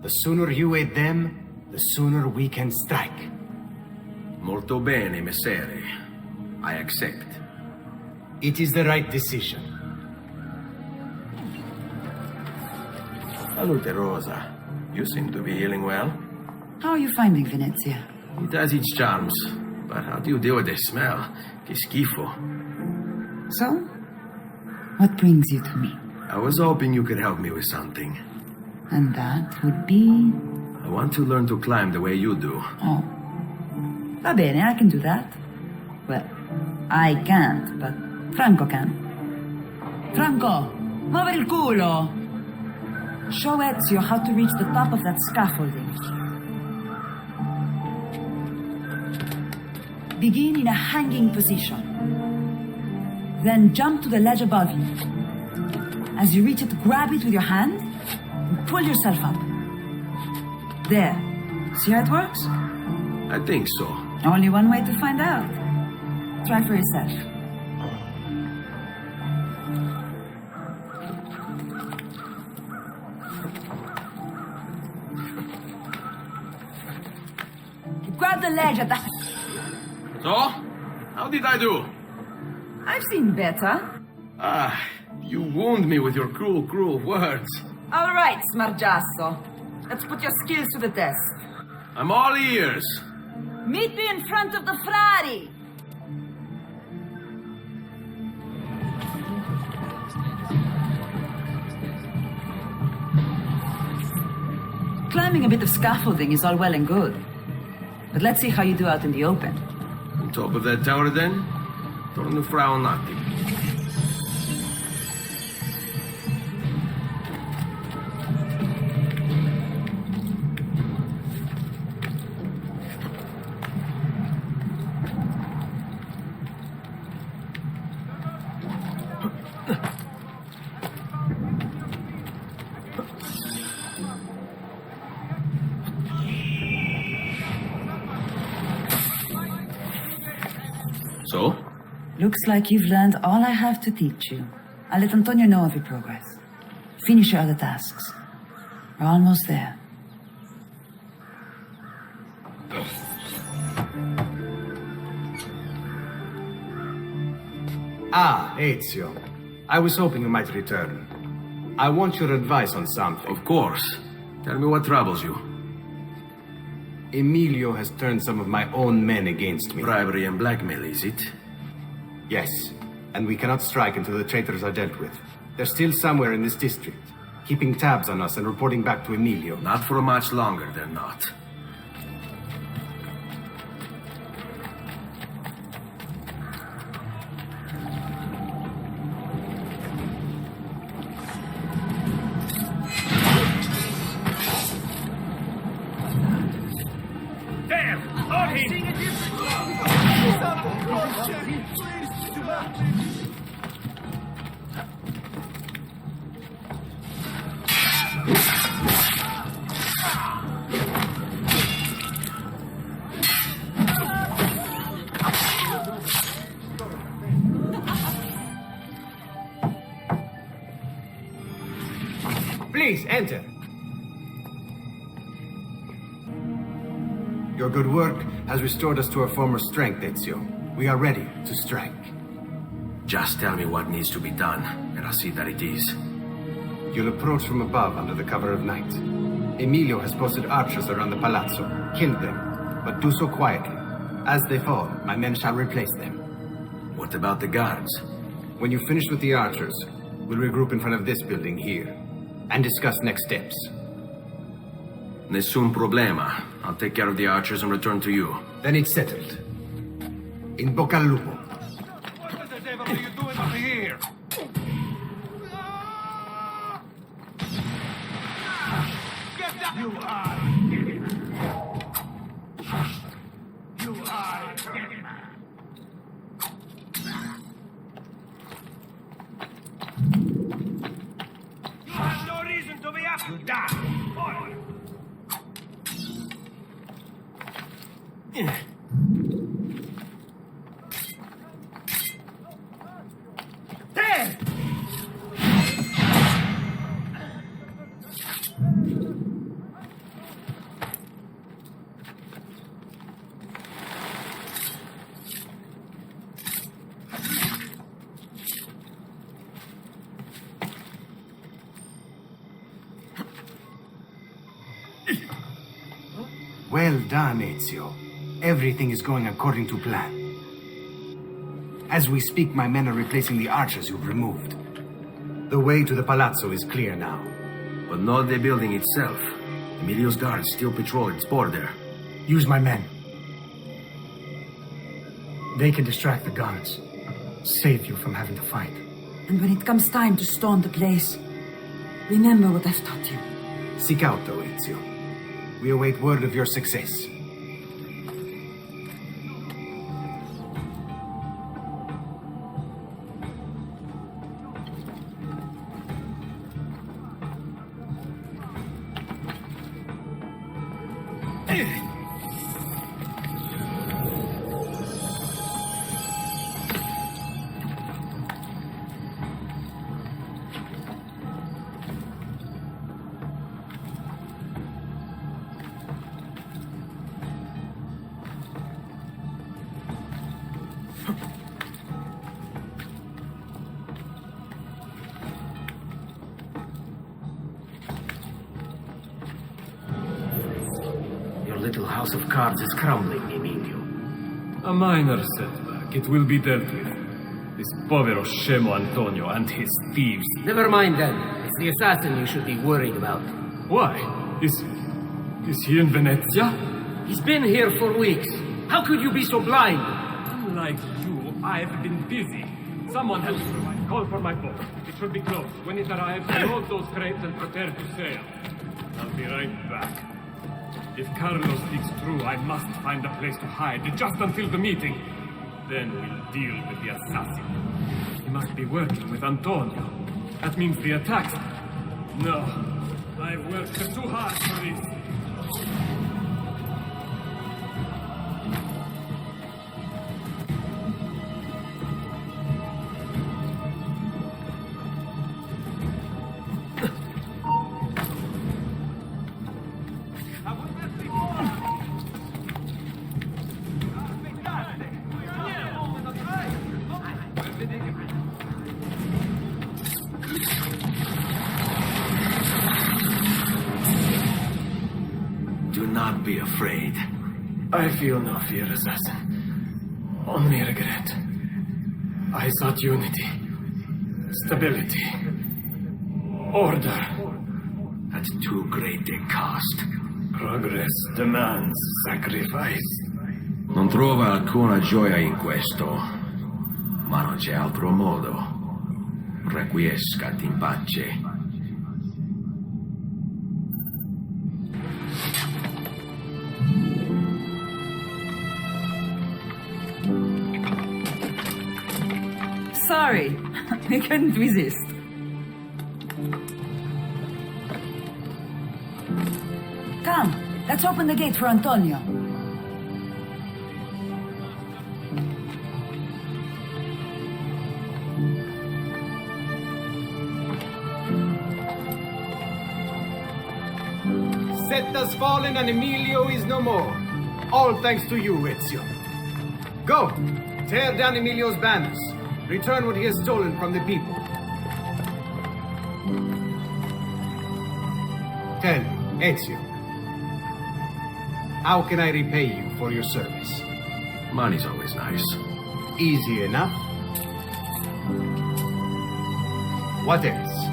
The sooner you aid them, the sooner we can strike. Molto bene, messere. I accept. It is the right decision. Salute, Rosa. You seem to be healing well. How are you finding Venezia? It has its charms, but how do you deal with the smell? Que schifo. So, what brings you to me? I was hoping you could help me with something. And that would be... I want to learn to climb the way you do. Oh. Va bene, I can do that. Well, I can't, but Franco can. Franco, muove il culo! Show Ezio how to reach the top of that scaffolding. Begin in a hanging position. Then jump to the ledge above you. As you reach it, grab it with your hand and pull yourself up. There. See how it works? I think so. Only one way to find out. Try for yourself. Grab the ledge at the... So? How did I do? I've seen better. Ah, you wound me with your cruel, cruel words. All right, smargiasso. Let's put your skills to the test. I'm all ears. Meet me in front of the Frari. Climbing a bit of scaffolding is all well and good. But let's see how you do out in the open. On top of that tower, then? Torno fra un attimo. So? Looks like you've learned all I have to teach you. I'll let Antonio know of your progress. Finish your other tasks. We're almost there. Ah, Ezio. I was hoping you might return. I want your advice on something. Of course. Tell me what troubles you. Emilio has turned some of my own men against me. Bribery and blackmail, is it? Yes, and we cannot strike until the traitors are dealt with. They're still somewhere in this district, keeping tabs on us and reporting back to Emilio. Not for much longer, they're not. There! On him! Please, enter. Your good work has restored us to our former strength, Ezio. We are ready to strike. Just tell me what needs to be done, and I'll see that it is. You'll approach from above under the cover of night. Emilio has posted archers around the palazzo. Kill them, but do so quietly. As they fall, my men shall replace them. What about the guards? When you finish with the archers, we'll regroup in front of this building here and discuss next steps. Nessun problema. I'll take care of the archers and return to you. Then it's settled. In bocca al lupo. What the devil are you doing over here? Get down! You are... You are... You have no reason to be happy. You die. Order. There! Well done, Ezio. Everything is going according to plan. As we speak, my men are replacing the archers you've removed. The way to the palazzo is clear now. But not the building itself. Emilio's guards still patrol its border. Use my men. They can distract the guards. Save you from having to fight. And when it comes time to storm the place, remember what I've taught you. Seek out, though, Ezio. We await word of your success. Your little house of cards is crumbling, Emilio. A minor setback. It will be dealt with. This povero scemo Antonio and his thieves. Never mind then. It's the assassin you should be worried about. Why? Is he in Venezia? He's been here for weeks. How could you be so blind? Unlike you, I've been busy. Someone help me. Call for my boat. It should be closed. When it arrives, load those crates and prepare to sail. I'll be right back. If Carlo speaks true, I must find a place to hide, just until the meeting. Then we'll deal with the assassin. He must be working with Antonio. That means the attack. No, I've worked too hard for this. Do not be afraid. I feel no fear, assassin. Only regret. I sought unity, stability, order. At too great a cost. Progress demands sacrifice. Non trova alcuna gioia in questo, ma non c'è altro modo. Requiescat in pace. Sorry, I couldn't resist. Come, let's open the gate for Antonio. Set has fallen and Emilio is no more. All thanks to you, Ezio. Go! Tear down Emilio's banners. Return what he has stolen from the people. Tell me, Ezio. How can I repay you for your service? Money's always nice. Easy enough. What else?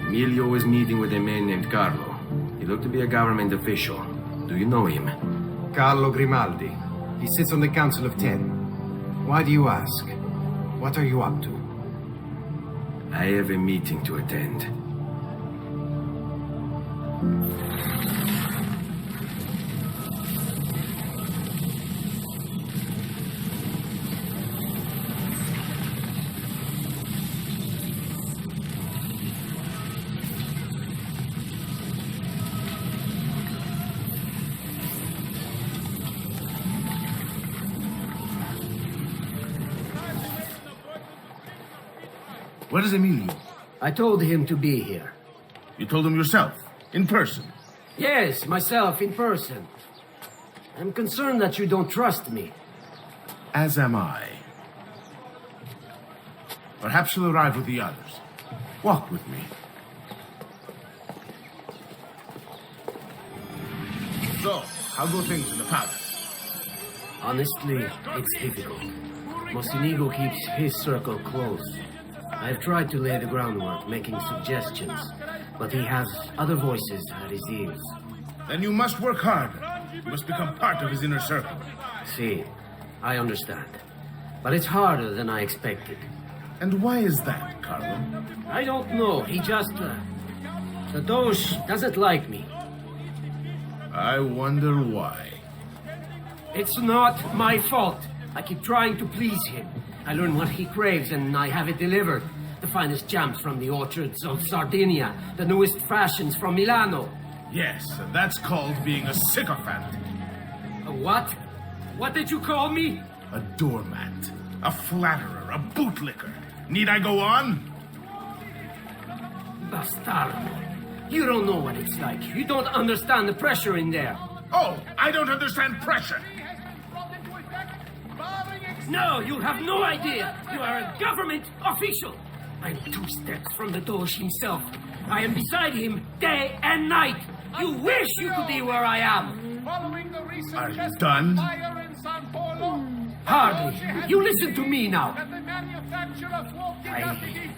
Emilio was meeting with a man named Carlo. He looked to be a government official. Do you know him? Carlo Grimaldi. He sits on the Council of 10. Why do you ask? What are you up to? I have a meeting to attend. Where is Emilio? I told him to be here. You told him yourself, in person? Yes, myself, in person. I'm concerned that you don't trust me. As am I. Perhaps you'll arrive with the others. Walk with me. So, how go things in the palace? Honestly, it's difficult. Mocenigo keeps his circle close. I have tried to lay the groundwork, making suggestions, but he has other voices at his ears. Then you must work hard. You must become part of his inner circle. See, I understand. But it's harder than I expected. And why is that, Carlo? I don't know. He just... the Doge doesn't like me. I wonder why. It's not my fault. I keep trying to please him. I learn what he craves and I have it delivered. The finest jams from the orchards of Sardinia, the newest fashions from Milano. Yes, and that's called being a sycophant. A what? What did you call me? A doormat, a flatterer, a bootlicker. Need I go on? Bastardo. You don't know what it's like. You don't understand the pressure in there. Oh, I don't understand pressure. No, you have no idea. You are a government official. I'm 2 steps from the Doge himself. I am beside him day and night. You wish you could be where I am. Are you done? Hardly. You listen to me now. I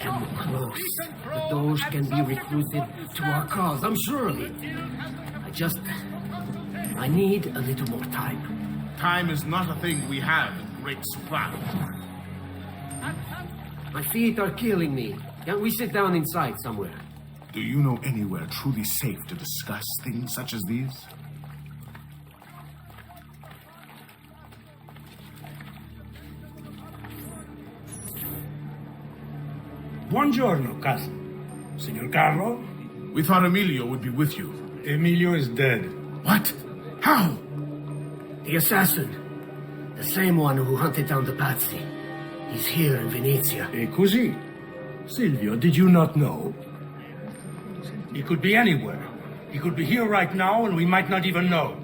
am close. The Doge can be recruited to our cause, I'm sure of it. I need a little more time. Time is not a thing we have in great supply. My feet are killing me. Can't we sit down inside somewhere? Do you know anywhere truly safe to discuss things such as these? Buongiorno, cousin. Signor Carlo? We thought Emilio would be with you. Emilio is dead. What? How? The assassin. The same one who hunted down the Pazzi. He's here in Venezia. E così? Silvio, did you not know? He could be anywhere. He could be here right now and we might not even know.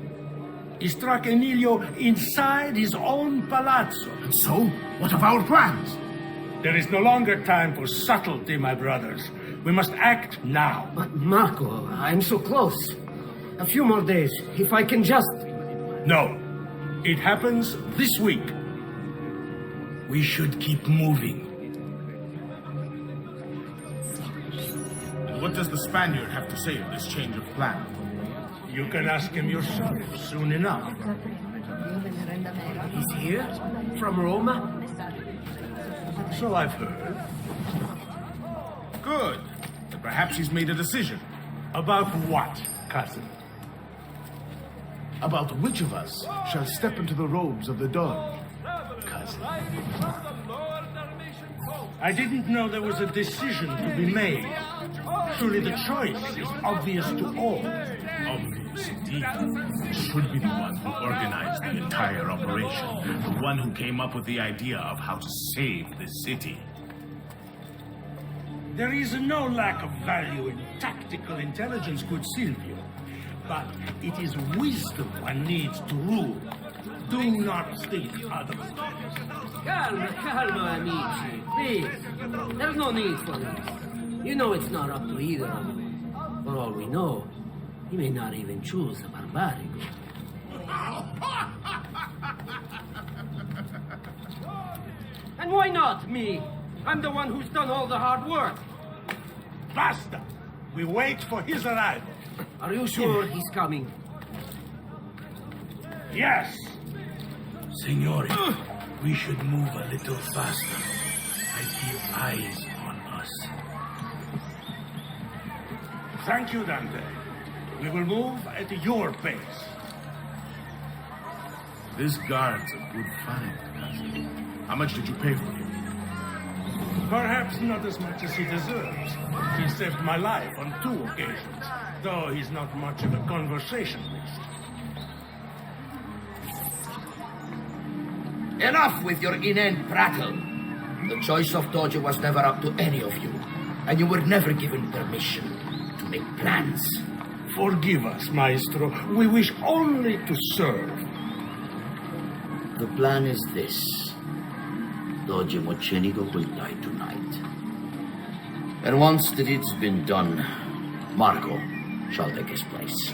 He struck Emilio inside his own palazzo. And so, what of our plans? There is no longer time for subtlety, my brothers. We must act now. But Marco, I'm so close. A few more days, if I can just... No. It happens this week. We should keep moving. And what does the Spaniard have to say of this change of plan? You can ask him yourself soon enough. He's here? From Roma? So I've heard. Good. Then perhaps he's made a decision. About what, cousin? About which of us shall step into the robes of the Doge, cousin. I didn't know there was a decision to be made. Surely the choice is obvious to all. Obvious indeed. It should be the one who organized the entire operation. The one who came up with the idea of how to save the city. There is no lack of value in tactical intelligence, good Silvio. But it is wisdom one needs to rule. Do not think otherwise. Calma, amici. Please. There's no need for this. You know it's not up to either of you. For all we know, he may not even choose a barbarigo. And why not me? I'm the one who's done all the hard work. Basta! We wait for his arrival. Are you sure he's coming? Yes. Signore, we should move a little faster. I feel eyes on us. Thank you, Dante. We will move at your pace. This guard's a good find, cousin. How much did you pay for him? Perhaps not as much as he deserves. He saved my life on 2 occasions, though he's not much of a conversationalist. Enough with your inane prattle. The choice of Doge was never up to any of you, and you were never given permission to make plans. Forgive us, Maestro. We wish only to serve. The plan is this. Doge Mocenigo will die tonight. And once the deed's been done, Marco shall take his place.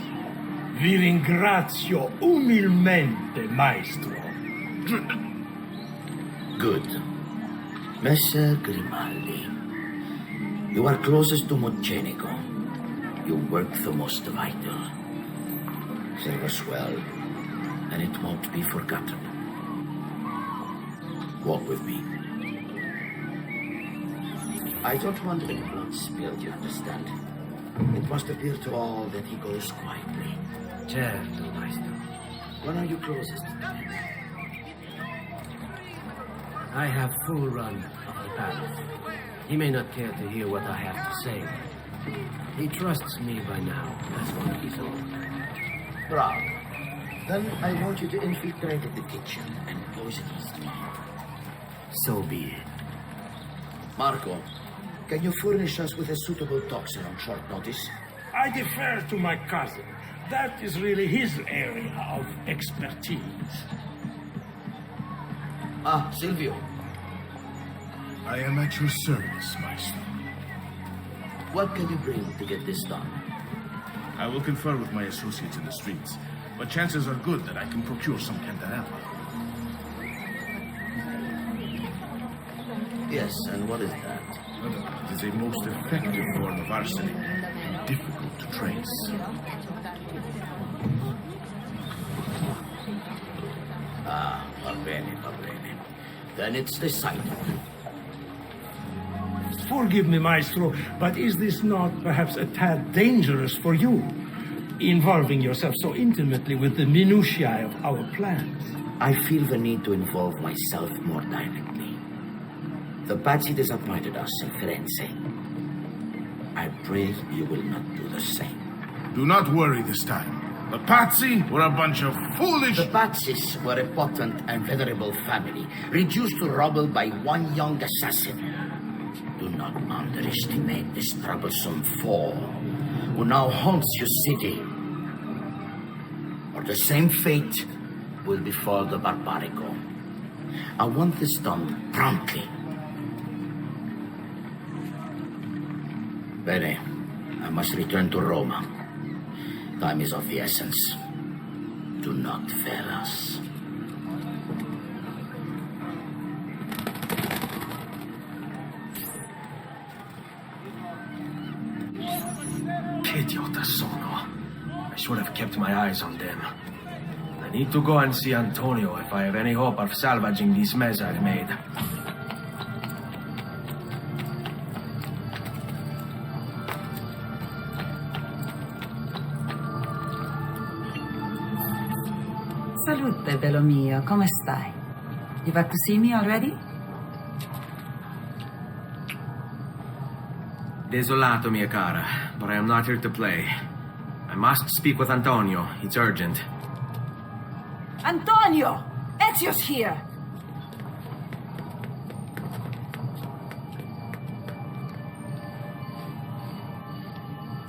Vi ringrazio umilmente, Maestro. Good. Messer Grimaldi, you are closest to Mocenigo. You work the most vital. Serve us well, and it won't be forgotten. Walk with me. I don't want any blood spilled, you understand? It must appear to all that he goes quietly. Certo, Maestro. When are you closest? I have full run of the palace. He may not care to hear what I have to say. He trusts me by now, as one of his own. Bravo. Then I want you to infiltrate the kitchen and poison his meat. So be it. Marco, can you furnish us with a suitable toxin on short notice? I defer to my cousin. That is really his area of expertise. Ah, Silvio. I am at your service, Maestro. What can you bring to get this done? I will confer with my associates in the streets, but chances are good that I can procure some candelabra. Yes, and what is that? It is a most effective form of arsenic, and difficult to trace. Ah, va bene, va bene. Then it's decided. Forgive me, Maestro, but is this not perhaps a tad dangerous for you? Involving yourself so intimately with the minutiae of our plans. I feel the need to involve myself more directly. The Pazzi disappointed us in Firenze. I pray you will not do the same. Do not worry this time. The Pazzi were a bunch of foolish... The Pazzis were a potent and venerable family, reduced to rubble by one young assassin. Do not underestimate this troublesome foe who now haunts your city. Or the same fate will befall the Barbarigo. I want this done promptly. Bene, I must return to Roma. Time is of the essence. Do not fail us. Che idiota sono. I should have kept my eyes on them. I need to go and see Antonio if I have any hope of salvaging this mess I've made. Salute, bello mio. Come stai? You back to see me already? Desolato, mia cara, but I am not here to play. I must speak with Antonio. It's urgent. Antonio! Ezio's here!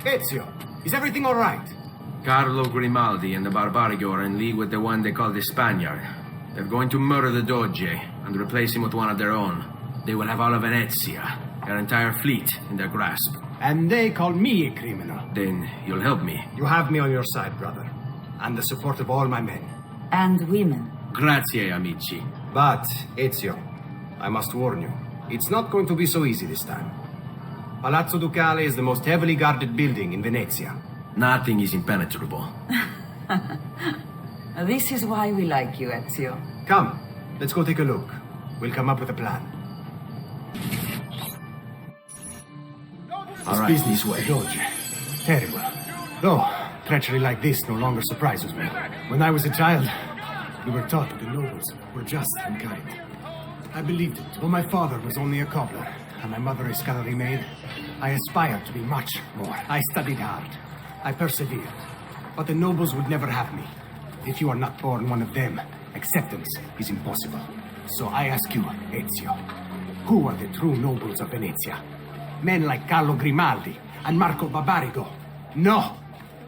Ezio, is everything all right? Carlo Grimaldi and the Barbarigo are in league with the one they call the Spaniard. They're going to murder the Doge and replace him with one of their own. They will have all of Venezia, their entire fleet, in their grasp. And they call me a criminal. Then you'll help me. You have me on your side, brother. And the support of all my men. And women. Grazie, amici. But, Ezio, I must warn you, it's not going to be so easy this time. Palazzo Ducale is the most heavily guarded building in Venezia. Nothing is impenetrable. This is why we like you, Ezio. Come, let's go take a look. We'll come up with a plan. All right, business this way. Doge. Terrible. Though, treachery like this no longer surprises me. When I was a child, we were taught that the nobles were just and kind. I believed it. Though my father was only a cobbler, and my mother a scullery maid, I aspired to be much more. I studied hard. I persevered. But the nobles would never have me. If you are not born one of them, acceptance is impossible. So I ask you, Ezio, who are the true nobles of Venezia? Men like Carlo Grimaldi and Marco Barbarigo? No!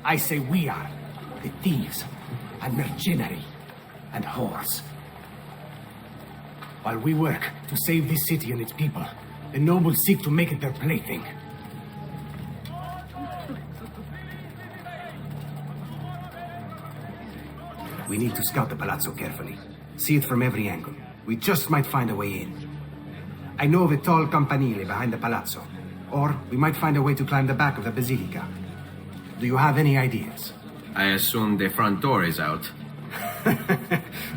I say we are. The thieves and mercenary and whores. While we work to save this city and its people, the nobles seek to make it their plaything. We need to scout the palazzo carefully. See it from every angle. We just might find a way in. I know of a tall campanile behind the palazzo. Or we might find a way to climb the back of the basilica. Do you have any ideas? I assume the front door is out.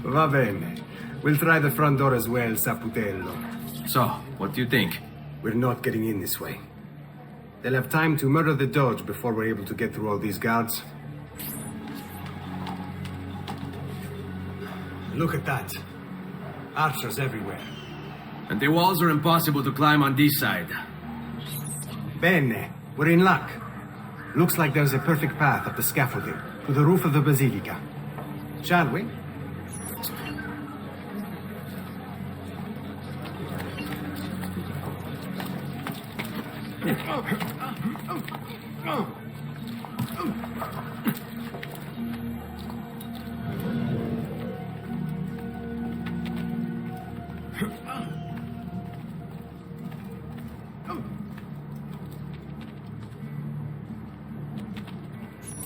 Va bene. We'll try the front door as well, Saputello. So, what do you think? We're not getting in this way. They'll have time to murder the Doge before we're able to get through all these guards. Look at that. Archers everywhere. And the walls are impossible to climb on this side. Bene. We're in luck. Looks like there's a perfect path up the scaffolding to the roof of the basilica. Shall we?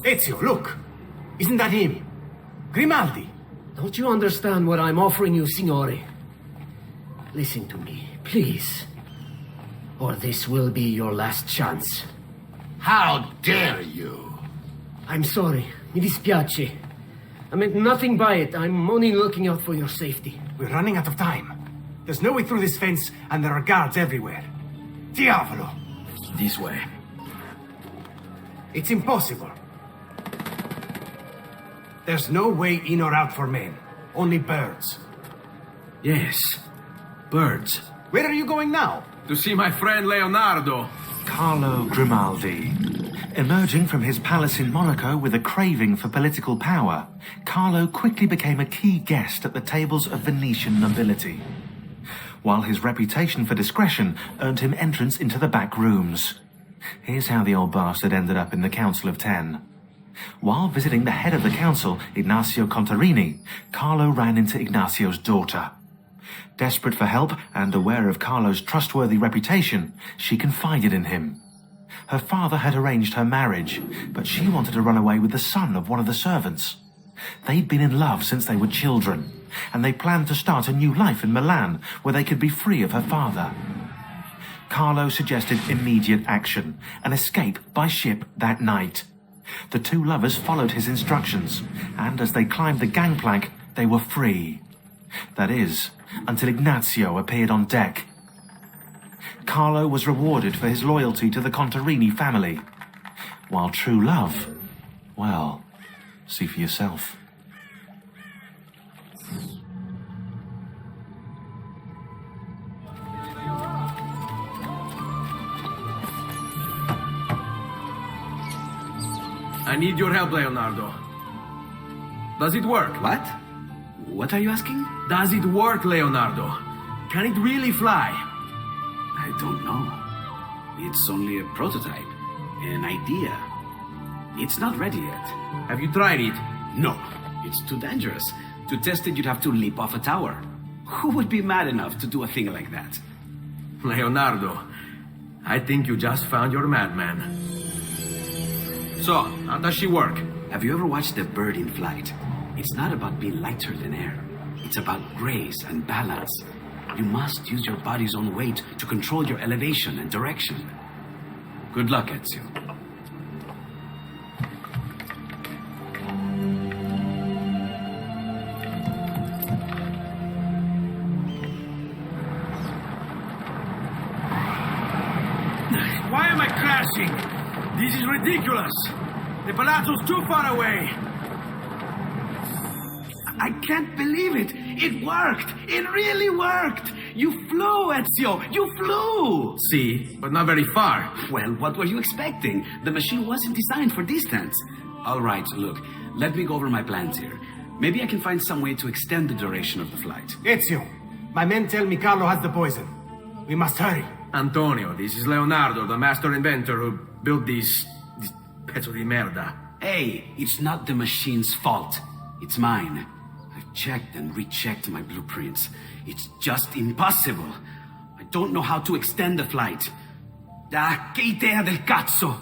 Ezio, look! Isn't that him? Grimaldi! Don't you understand what I'm offering you, Signore? Listen to me, please. Or this will be your last chance. How dare you? I'm sorry. Mi dispiace. I meant nothing by it. I'm only looking out for your safety. We're running out of time. There's no way through this fence, and there are guards everywhere. Diavolo! This way. It's impossible. There's no way in or out for men. Only birds. Yes. Birds. Where are you going now? To see my friend Leonardo. Carlo Grimaldi. Emerging from his palace in Monaco with a craving for political power, Carlo quickly became a key guest at the tables of Venetian nobility, while his reputation for discretion earned him entrance into the back rooms. Here's how the old bastard ended up in the Council of Ten. While visiting the head of the council, Ignazio Contarini, Carlo ran into Ignazio's daughter. Desperate for help and aware of Carlo's trustworthy reputation, she confided in him. Her father had arranged her marriage, but she wanted to run away with the son of one of the servants. They'd been in love since they were children, and they planned to start a new life in Milan where they could be free of her father. Carlo suggested immediate action, an escape by ship that night. The two lovers followed his instructions, and as they climbed the gangplank, they were free. That is, until Ignazio appeared on deck. Carlo was rewarded for his loyalty to the Contarini family, while true love, well, see for yourself. I need your help, Leonardo. Does it work? What? What are you asking? Does it work, Leonardo? Can it really fly? I don't know. It's only a prototype, an idea. It's not ready yet. Have you tried it? No, it's too dangerous. To test it, you'd have to leap off a tower. Who would be mad enough to do a thing like that? Leonardo, I think you just found your madman. So, how does she work? Have you ever watched a bird in flight? It's not about being lighter than air. It's about grace and balance. You must use your body's own weight to control your elevation and direction. Good luck, Ezio. Why am I crashing? This is ridiculous! The palazzo's too far away! I can't believe it! It worked! It really worked! You flew, Ezio! You flew! See, but not very far. Well, what were you expecting? The machine wasn't designed for distance. All right, look, let me go over my plans here. Maybe I can find some way to extend the duration of the flight. Ezio, my men tell me Carlo has the poison. We must hurry. Antonio, this is Leonardo, the master inventor who built this pezzo di merda. Hey, it's not the machine's fault. It's mine. I've checked and rechecked my blueprints. It's just impossible. I don't know how to extend the flight. Ah, che idea del cazzo!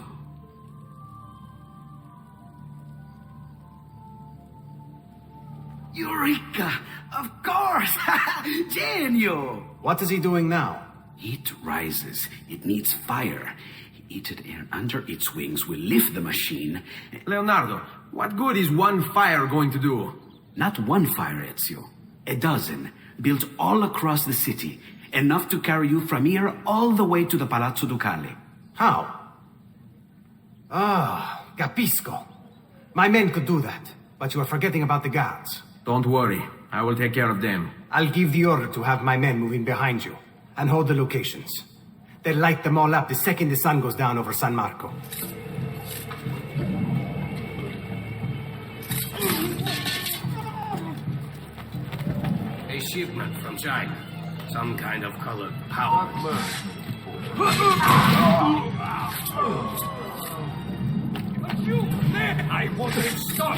Eureka! Of course! Genio! What is he doing now? It rises. It needs fire. Heated air under its wings will lift the machine. Leonardo, what good is one fire going to do? Not one fire, Ezio. A dozen, built all across the city. Enough to carry you from here all the way to the Palazzo Ducale. How? Ah, capisco. My men could do that, but you are forgetting about the guards. Don't worry, I will take care of them. I'll give the order to have my men move in behind you, and hold the locations. They'll light them all up the second the sun goes down over San Marco. A shipment from China. Some kind of colored powder. You man! I want to stop!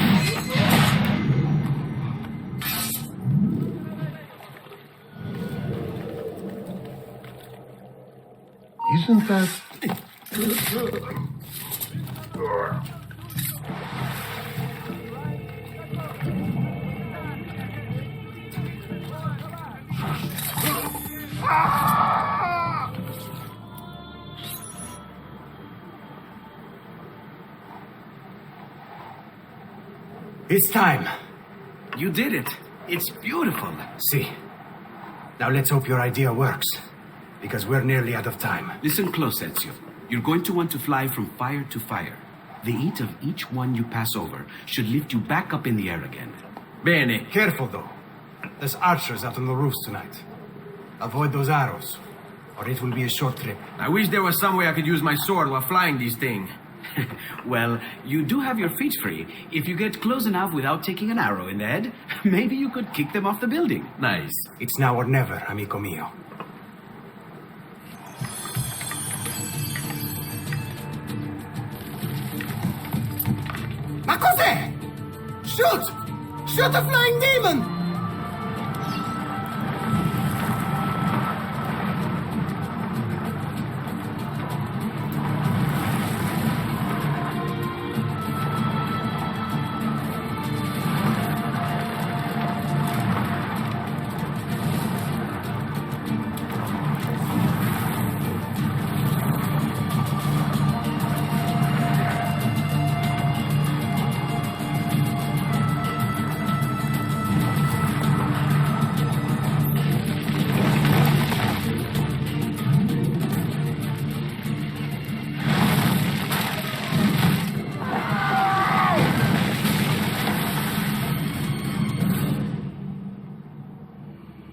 Isn't that... It's time. You did it. It's beautiful. See. Now let's hope your idea works. Because we're nearly out of time. Listen close, Ezio. You're going to want to fly from fire to fire. The heat of each one you pass over should lift you back up in the air again. Bene. Careful, though. There's archers out on the roofs tonight. Avoid those arrows, or it will be a short trip. I wish there was some way I could use my sword while flying these things. Well, you do have your feet free. If you get close enough without taking an arrow in the head, maybe you could kick them off the building. Nice. It's now or never, amico mio. Ma cos'è? Shoot! Shoot a flying demon!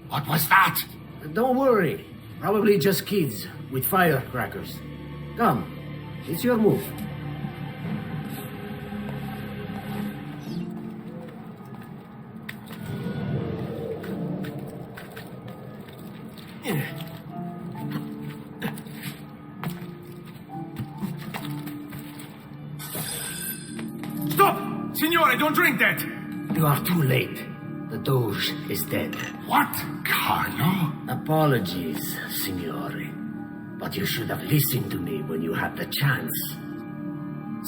What was that? Don't worry. Probably just kids with firecrackers. Come, it's your move. Stop! Signore, don't drink that! You are too late. The Doge is dead. What, Carlo? Apologies, Signore. But you should have listened to me when you had the chance.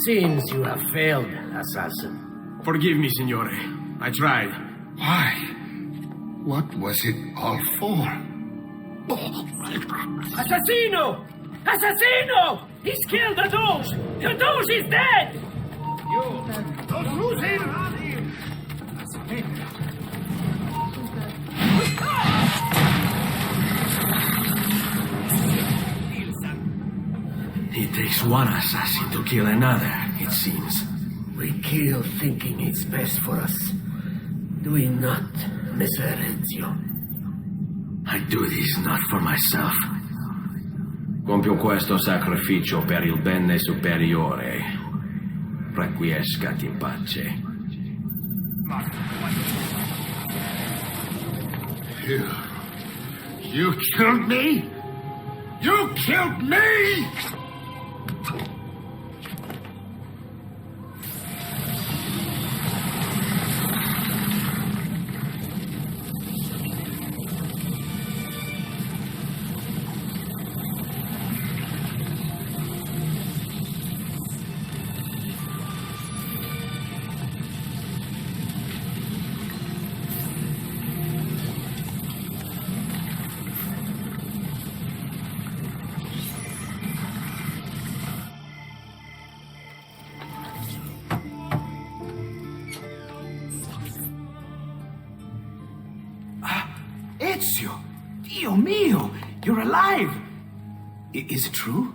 Since you have failed, assassin. Forgive me, Signore. I tried. Why? What was it all for? Assassino! Assassino! He's killed the Doge! The Doge is dead! You don't lose him! It takes one assassin to kill another, it seems. We kill thinking it's best for us. Do we not, Messer Ezio? I do this not for myself. Compio questo sacrificio per il bene superiore. Requiescat in pace. You killed me? You killed me! Ezio! Dio mio! You're alive! Is it true?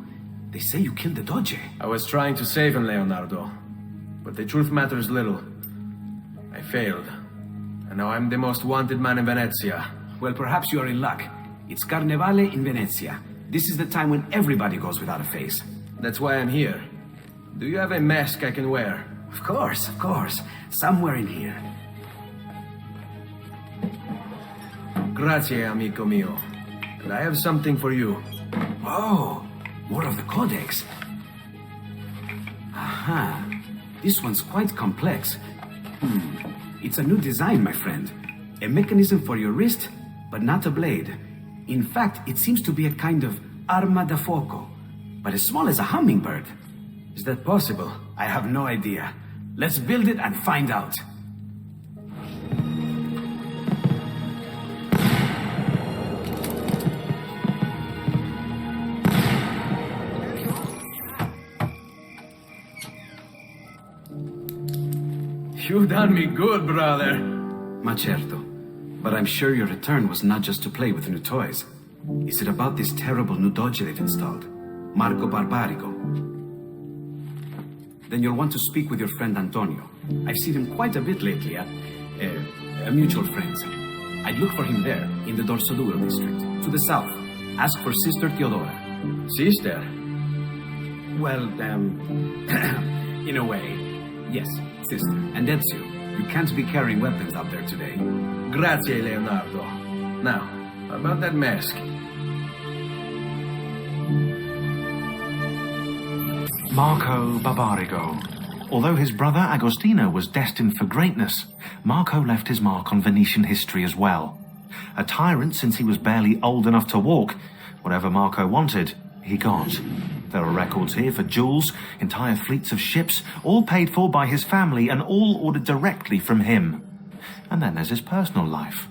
They say you killed the Doge. I was trying to save him, Leonardo. But the truth matters little. I failed. And now I'm the most wanted man in Venezia. Well, perhaps you are in luck. It's Carnevale in Venezia. This is the time when everybody goes without a face. That's why I'm here. Do you have a mask I can wear? Of course, of course. Somewhere in here. Grazie, amico mio. And I have something for you. Oh, more of the Codex. Aha. This one's quite complex. It's a new design, my friend. A mechanism for your wrist, but not a blade. In fact, it seems to be a kind of arma da fuoco, but as small as a hummingbird. Is that possible? I have no idea. Let's build it and find out. You done me good, brother. Ma certo. But I'm sure your return was not just to play with new toys. Is it about this terrible new doge they've installed? Marco Barbarigo. Then you'll want to speak with your friend Antonio. I've seen him quite a bit lately at mutual friends. I'd look for him there, in the Dorsoduro district, to the south. Ask for Sister Teodora. Sister? Well, in a way, yes, sister. And Ezio, you can't be carrying weapons out there today. Grazie, Leonardo. Now, about that mask. Marco Barbarigo. Although his brother Agostino was destined for greatness, Marco left his mark on Venetian history as well. A tyrant since he was barely old enough to walk, whatever Marco wanted, he got. There are records here for jewels, entire fleets of ships, all paid for by his family and all ordered directly from him. And then there's his personal life.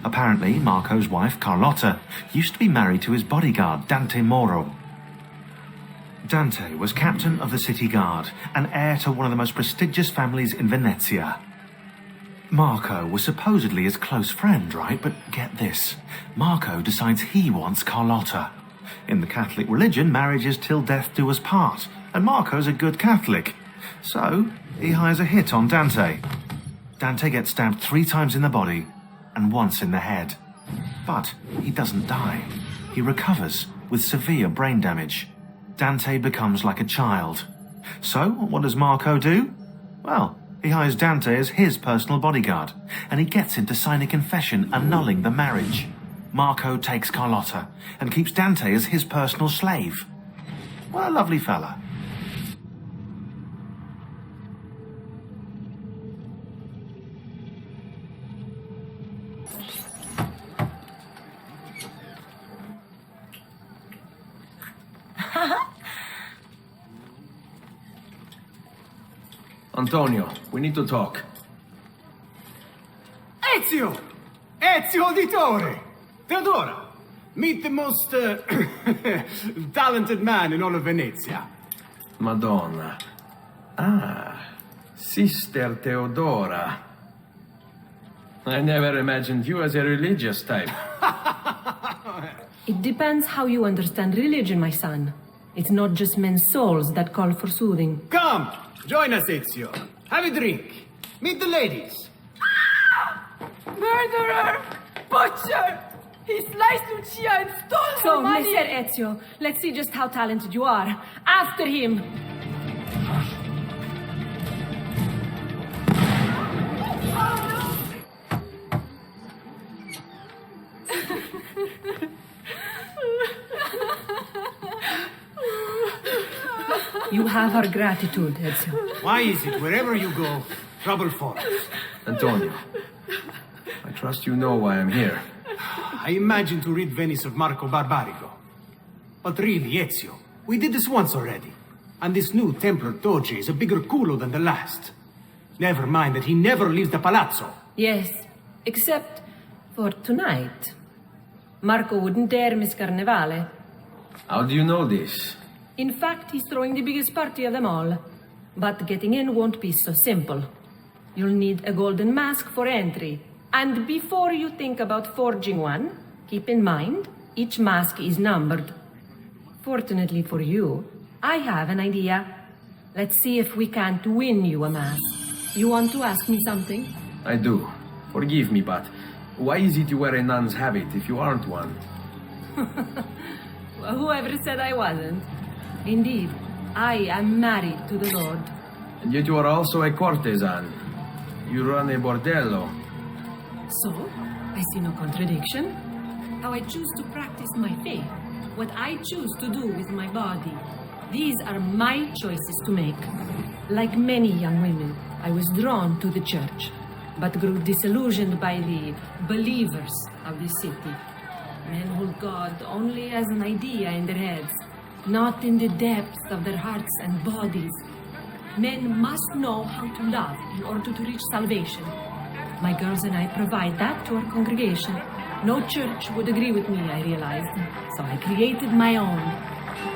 Apparently, Marco's wife, Carlotta, used to be married to his bodyguard, Dante Moro. Dante was captain of the city guard and heir to one of the most prestigious families in Venezia. Marco was supposedly his close friend, right? But get this. Marco decides he wants Carlotta. In the Catholic religion, marriage is till death do us part, and Marco's a good Catholic. So, he hires a hit on Dante. Dante gets stabbed 3 times in the body and once in the head. But he doesn't die. He recovers with severe brain damage. Dante becomes like a child. So, what does Marco do? Well, he hires Dante as his personal bodyguard, and he gets him to sign a confession annulling the marriage. Marco takes Carlotta and keeps Dante as his personal slave. What a lovely fella. Antonio, we need to talk. Ezio! Ezio Auditore! Teodora! Meet the most talented man in all of Venezia. Madonna. Ah, Sister Teodora. I never imagined you as a religious type. It depends how you understand religion, my son. It's not just men's souls that call for soothing. Come! Join us, Ezio. Have a drink. Meet the ladies. Murderer! Butcher! He sliced Lucia and stole her money! So, Messer Ezio, let's see just how talented you are. After him! You have our gratitude, Ezio. Why is it wherever you go, trouble follows? Antonio, I trust you know why I'm here. I imagine to rid Venice of Marco Barbarigo. But really, Ezio, we did this once already. And this new Templar Doge is a bigger culo than the last. Never mind that he never leaves the palazzo. Yes, except for tonight. Marco wouldn't dare miss Carnevale. How do you know this? In fact, he's throwing the biggest party of them all. But getting in won't be so simple. You'll need a golden mask for entry. And before you think about forging one, Keep in mind, each mask is numbered. Fortunately for you, I have an idea. Let's see if we can't win you a mask. You want to ask me something? I do. Forgive me, but why is it you wear a nun's habit if you aren't one? Well, whoever said I wasn't? Indeed, I am married to the Lord. And yet you are also a courtesan. You run a bordello. So, I see no contradiction. How I choose to practice my faith, what I choose to do with my body. These are my choices to make. Like many young women, I was drawn to the church, but grew disillusioned by the believers of the city. Men hold God only as an idea in their heads, not in the depths of their hearts and bodies. Men must know how to love in order to reach salvation. My girls and I provide that to our congregation. No church would agree with me, I realized, so I created my own.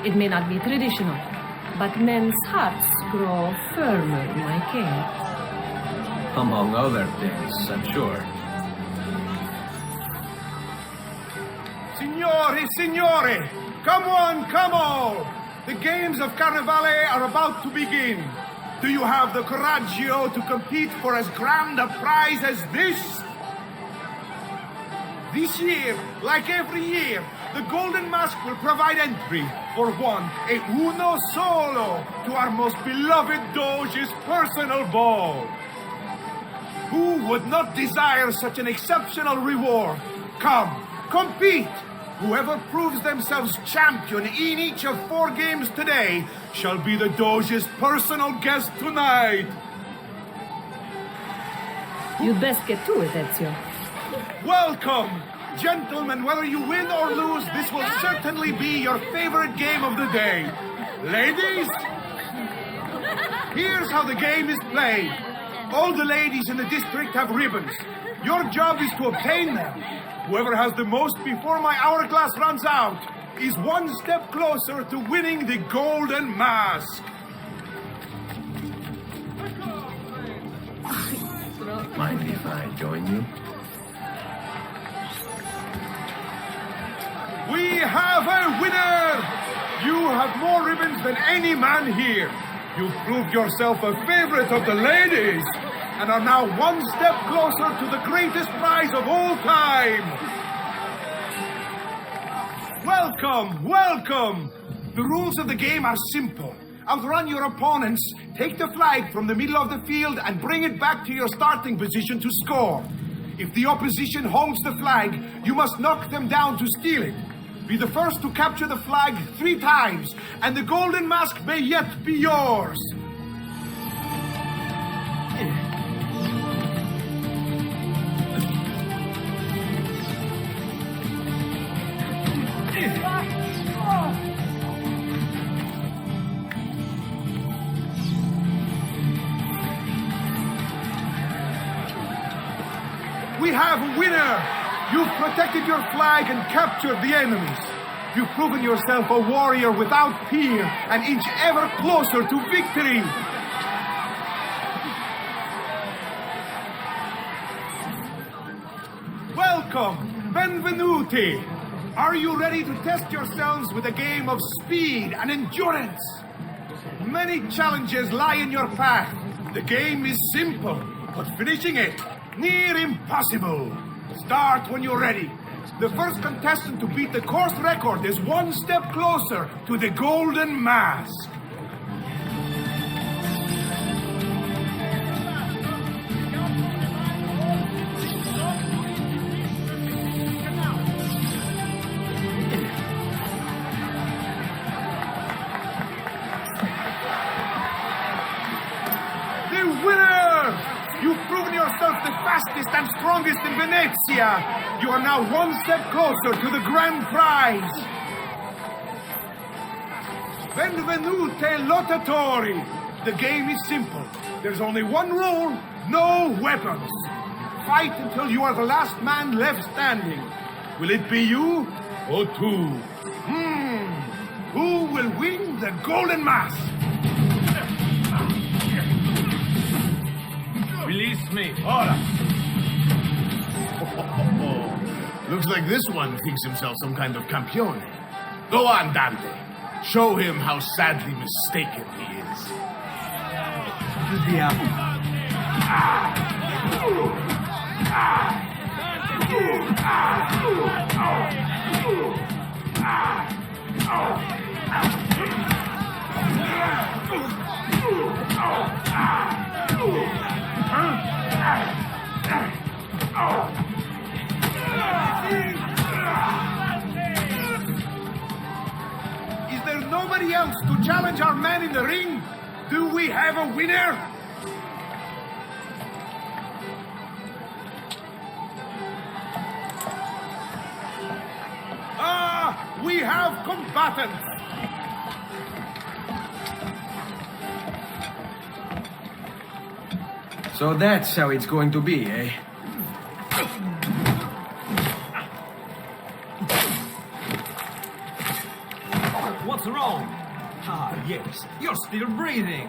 It may not be traditional, but men's hearts grow firmer in my care. Among other things, I'm sure. Signori, signore! Come on, come on! The games of Carnevale are about to begin. Do you have the coraggio to compete for as grand a prize as this? This year, like every year, the Golden Mask will provide entry for one, e uno solo, to our most beloved Doge's personal ball. Who would not desire such an exceptional reward? Come, compete! Whoever proves themselves champion in each of 4 games today shall be the Doge's personal guest tonight. You'd best get to it, Ezio. Welcome! Gentlemen, whether you win or lose, this will certainly be your favorite game of the day. Ladies, here's how the game is played. All the ladies in the district have ribbons. Your job is to obtain them. Whoever has the most before my hourglass runs out is one step closer to winning the Golden Mask. Mind if I join you? We have a winner! You have more ribbons than any man here. You've proved yourself a favorite of the ladies and are now one step closer to the greatest prize of all time. Welcome, welcome. The rules of the game are simple. Outrun your opponents, take the flag from the middle of the field and bring it back to your starting position to score. If the opposition holds the flag, you must knock them down to steal it. Be the first to capture the flag 3 times, and the Golden Mask may yet be yours. We have a winner! You've protected your flag and captured the enemies. You've proven yourself a warrior without fear and inch ever closer to victory. Welcome, benvenuti. Are you ready to test yourselves with a game of speed and endurance? Many challenges lie in your path. The game is simple, but finishing it, near impossible. Start when you're ready. The first contestant to beat the course record is one step closer to the Golden Mask. The winner! You've proven yourself the fastest and strongest in Venezia. You are now one step closer to the grand prize. Benvenute lottatori. The game is simple. There's only one rule, no weapons. Fight until you are the last man left standing. Will it be you or 2? Who will win the Golden Mask? Release me. Ora. Looks like this one thinks himself some kind of campione. Go on, Dante. Show him how sadly mistaken he is. Is there nobody else to challenge our man in the ring? Do we have a winner? We have combatants! So that's how it's going to be, eh? What's wrong? Ah, yes, you're still breathing.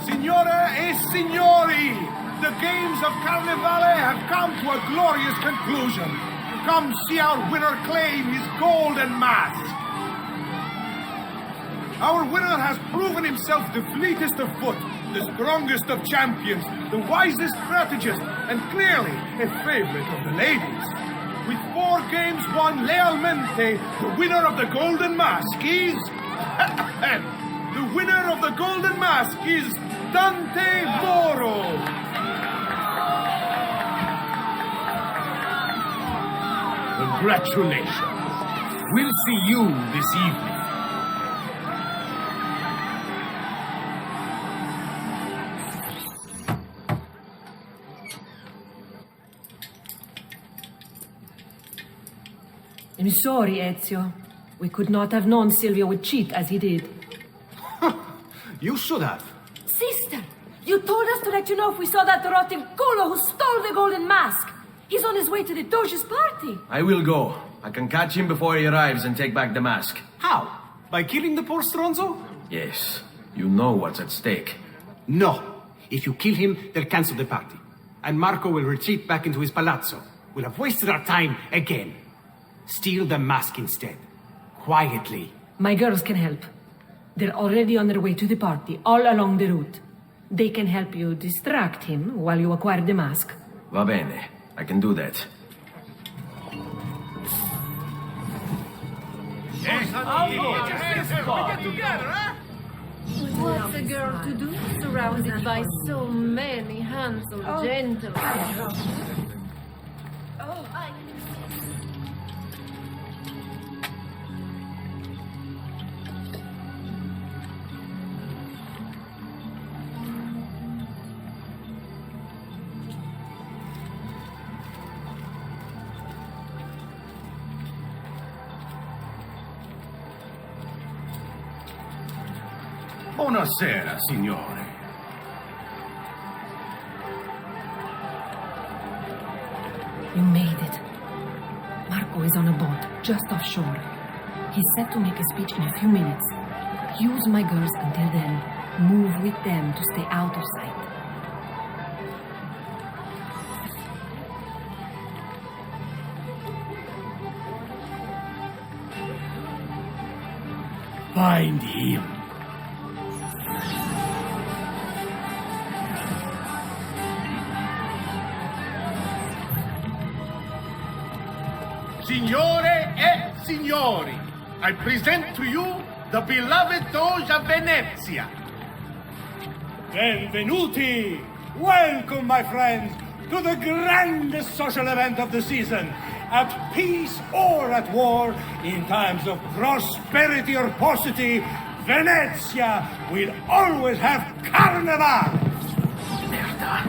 Signore e signori, the games of Carnevale have come to a glorious conclusion. Come see our winner claim his golden mask. Our winner has proven himself the fleetest of foot, the strongest of champions, the wisest strategist, and clearly a favorite of the ladies. With 4 games won lealmente, the winner of the golden mask is... the winner of the golden mask is Dante Moro. Congratulations. We'll see you this evening. I'm sorry, Ezio. We could not have known Silvio would cheat as he did. You should have. Sister, you told us to let you know if we saw that rotten culo who stole the golden mask. He's on his way to the Doge's party. I will go. I can catch him before he arrives and take back the mask. How? By killing the poor Stronzo? Yes. You know what's at stake. No. If you kill him, they'll cancel the party. And Marco will retreat back into his palazzo. We'll have wasted our time again. Steal the mask instead. Quietly. My girls can help. They're already on their way to the party, all along the route. They can help you distract him while you acquire the mask. Va bene. I can do that. What's a girl to do, surrounded by so many handsome gentlemen? Buonasera, signore. You made it. Marco is on a boat, just offshore. He's set to make a speech in a few minutes. Use my girls until then. Move with them to stay out of sight. Find him. Signore e signori, I present to you the beloved Doge of Venezia. Benvenuti! Welcome, my friends, to the grandest social event of the season. At peace or at war, in times of prosperity or paucity, Venezia will always have Carnival! Merda.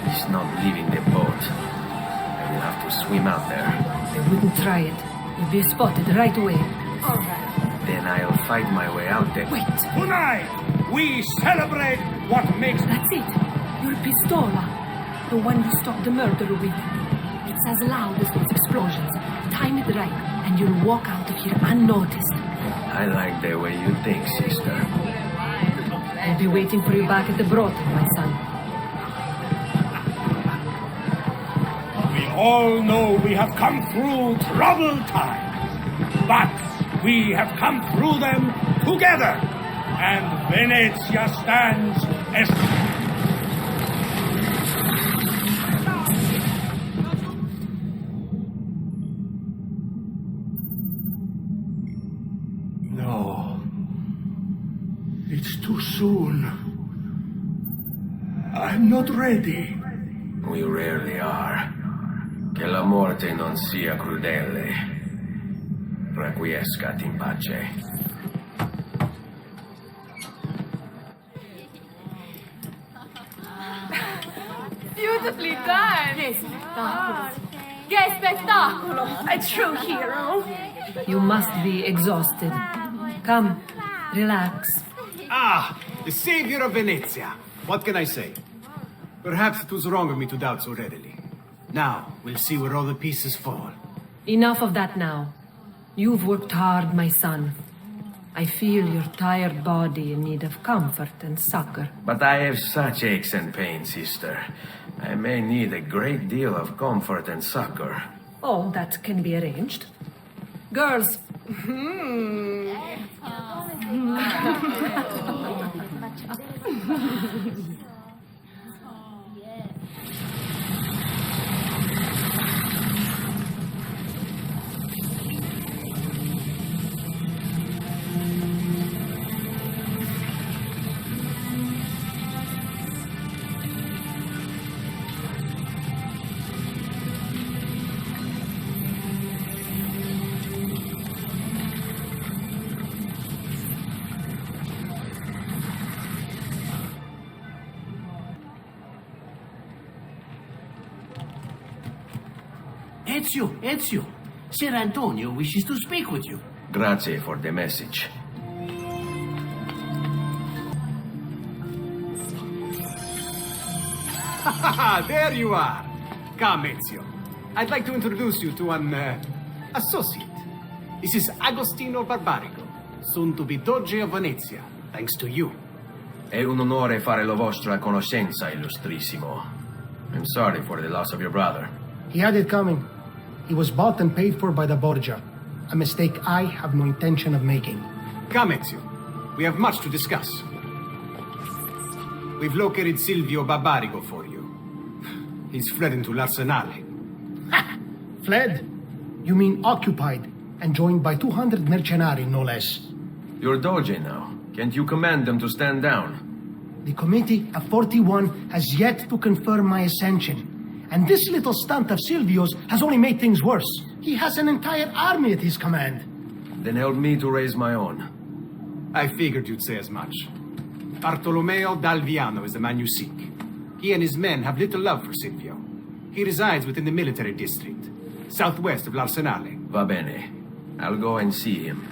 He's not leaving the boat. I will have to swim out there. I wouldn't try it. You'll be spotted right away. All right. Then I'll fight my way out there. Wait. Tonight, we celebrate what makes... That's it. Your pistola. The one you stopped the murder with. It's as loud as those explosions. Time it right, and you'll walk out of here unnoticed. I like the way you think, sister. I'll be waiting for you back at the brothel, my son. We all know we have come through troubled times, but we have come through them together, and Venezia stands as... No. It's too soon. I'm not ready. We rarely are. Che la morte non sia crudele. Requiescat in pace. Beautifully done! Che spettacolo! Che spettacolo! A true hero! You must be exhausted. Come, relax. Ah, the savior of Venezia. What can I say? Perhaps it was wrong of me to doubt so readily. Now, we'll see where all the pieces fall. Enough of that now. You've worked hard, my son. I feel your tired body in need of comfort and succor. But I have such aches and pains, sister. I may need a great deal of comfort and succor. Oh, that can be arranged. Girls. Ezio, Ser Antonio wishes to speak with you. Grazie for the message. There you are. Come, Ezio. I'd like to introduce you to an associate. This is Agostino Barbarigo, soon to be Doge of Venezia, thanks to you. È un onore fare la vostra conoscenza, illustrissimo. I'm sorry for the loss of your brother. He had it coming. He was bought and paid for by the Borgia. A mistake I have no intention of making. Come, Ezio. We have much to discuss. We've located Silvio Barbarigo for you. He's fled into l'Arsenale. Fled? You mean occupied, and joined by 200 mercenari, no less. You're Doge now. Can't you command them to stand down? The committee of 41 has yet to confirm my ascension. And this little stunt of Silvio's has only made things worse. He has an entire army at his command. Then help me to raise my own. I figured you'd say as much. Bartolomeo d'Alviano is the man you seek. He and his men have little love for Silvio. He resides within the military district, southwest of l'Arsenale. Va bene. I'll go and see him.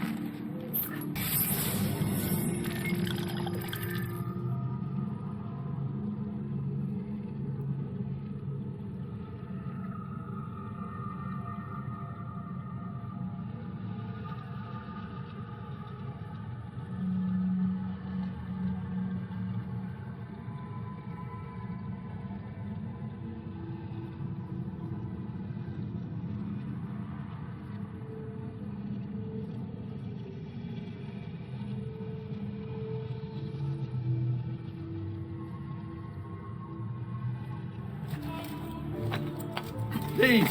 Please,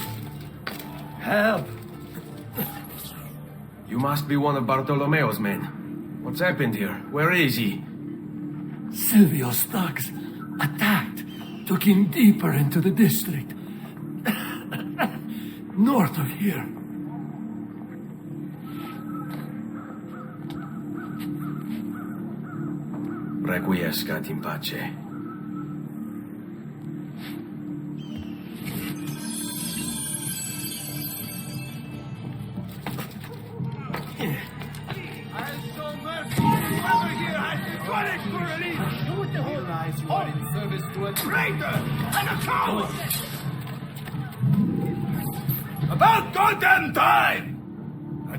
help. You must be one of Bartolomeo's men. What's happened here? Where is he? Silvio's thugs attacked, took him deeper into the district. North of here. Requiescat in pace. About goddamn time!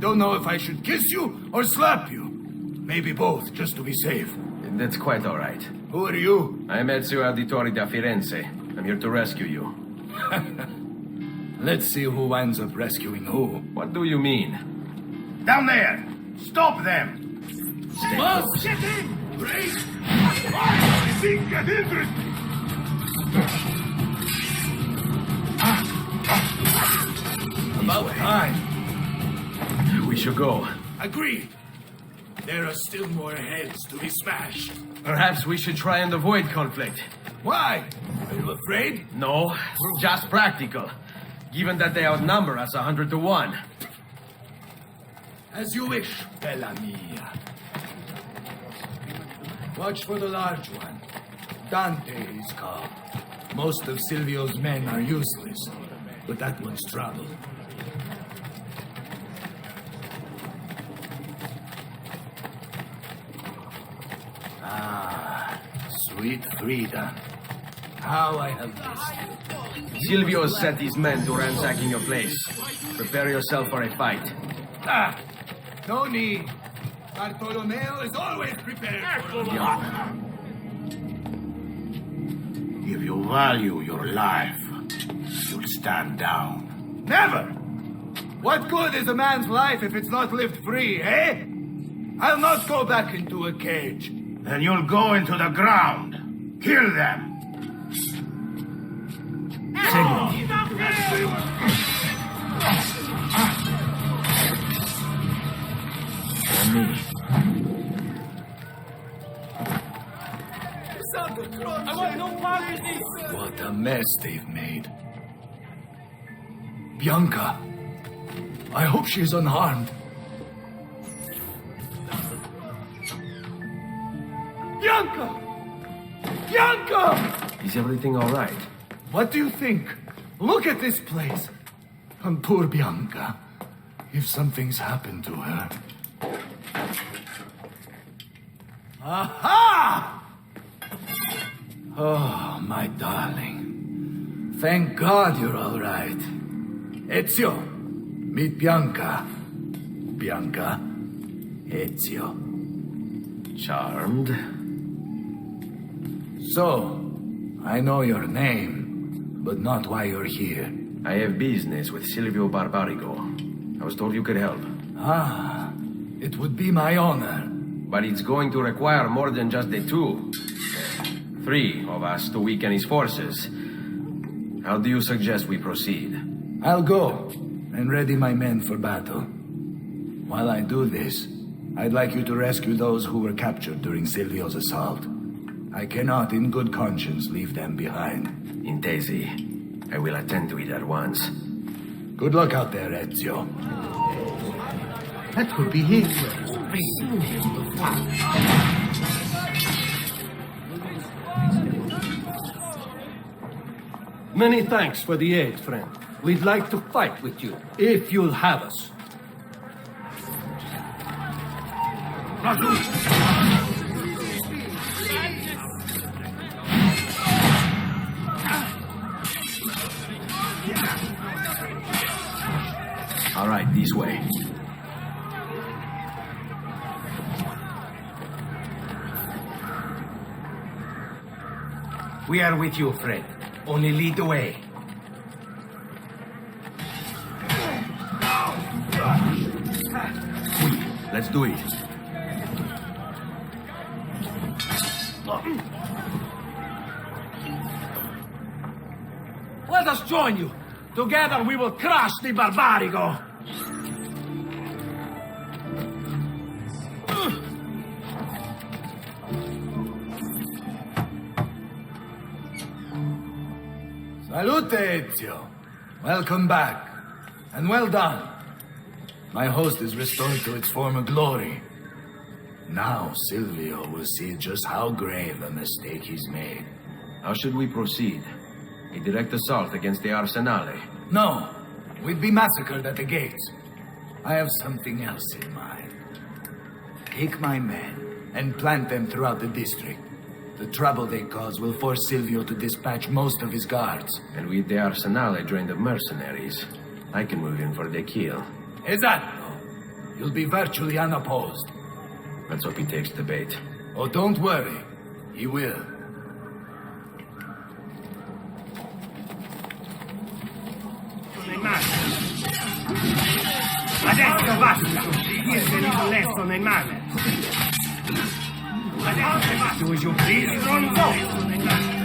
don't know if I should kiss you or slap you. Maybe both, just to be safe. That's quite all right. Who are you? I'm Ezio Auditore da Firenze. I'm here to rescue you. Let's see who winds up rescuing who. What do you mean? Down there! Stop them! Must get in! Break! I think get hindrance! About time. We should go. Agreed. There are still more heads to be smashed. Perhaps we should try and avoid conflict. Why? Are you afraid? No, just practical. Given that they outnumber us 100 to 1. As you wish, Bella mia. Watch for the large one. Dante is called. Most of Silvio's men are useless, but that one's trouble. Ah, sweet Frida. How I have missed you. Silvio set his men to ransacking your place. Prepare yourself for a fight. Ah, no need. Bartolomeo is always prepared for If you value your life, you'll stand down. Never! What good is a man's life if it's not lived free, eh? I'll not go back into a cage. Then you'll go into the ground. Kill them. I want no part of this! What a mess they've made. Bianca, I hope she's unharmed. Bianca! Bianca! Is everything all right? What do you think? Look at this place. And poor Bianca. If something's happened to her. Aha! Oh, my darling. Thank God you're all right. Ezio, meet Bianca. Bianca, Ezio. Charmed. So, I know your name, but not why you're here. I have business with Silvio Barbarigo. I was told you could help. Ah, it would be my honor. But it's going to require more than just the 3 of us to weaken his forces. How do you suggest we proceed? I'll go and ready my men for battle. While I do this, I'd like you to rescue those who were captured during Silvio's assault. I cannot, in good conscience, leave them behind. Intesi. I will attend to it at once. Good luck out there, Ezio. That could be his. Many thanks for the aid, friend. We'd like to fight with you, if you'll have us. All right, this way. We are with you, Fred. Only lead the way. Let's do it. Let us join you. Together we will crush the Barbarigo. Salute, Ezio. Welcome back. And well done. My host is restored to its former glory. Now Silvio will see just how grave a mistake he's made. How should we proceed? A direct assault against the Arsenale? No. We'd be massacred at the gates. I have something else in mind. Take my men and plant them throughout the district. The trouble they cause will force Silvio to dispatch most of his guards. And with the Arsenale drained of mercenaries, I can move in for the kill. Esatto. you'll be virtually unopposed. Let's hope he takes the bait. Oh, don't worry. He will. Nel mare. Adesso basta! Chi è venuto lesso nel mare? Adesso basta! Tu giù, non so! Nel mare.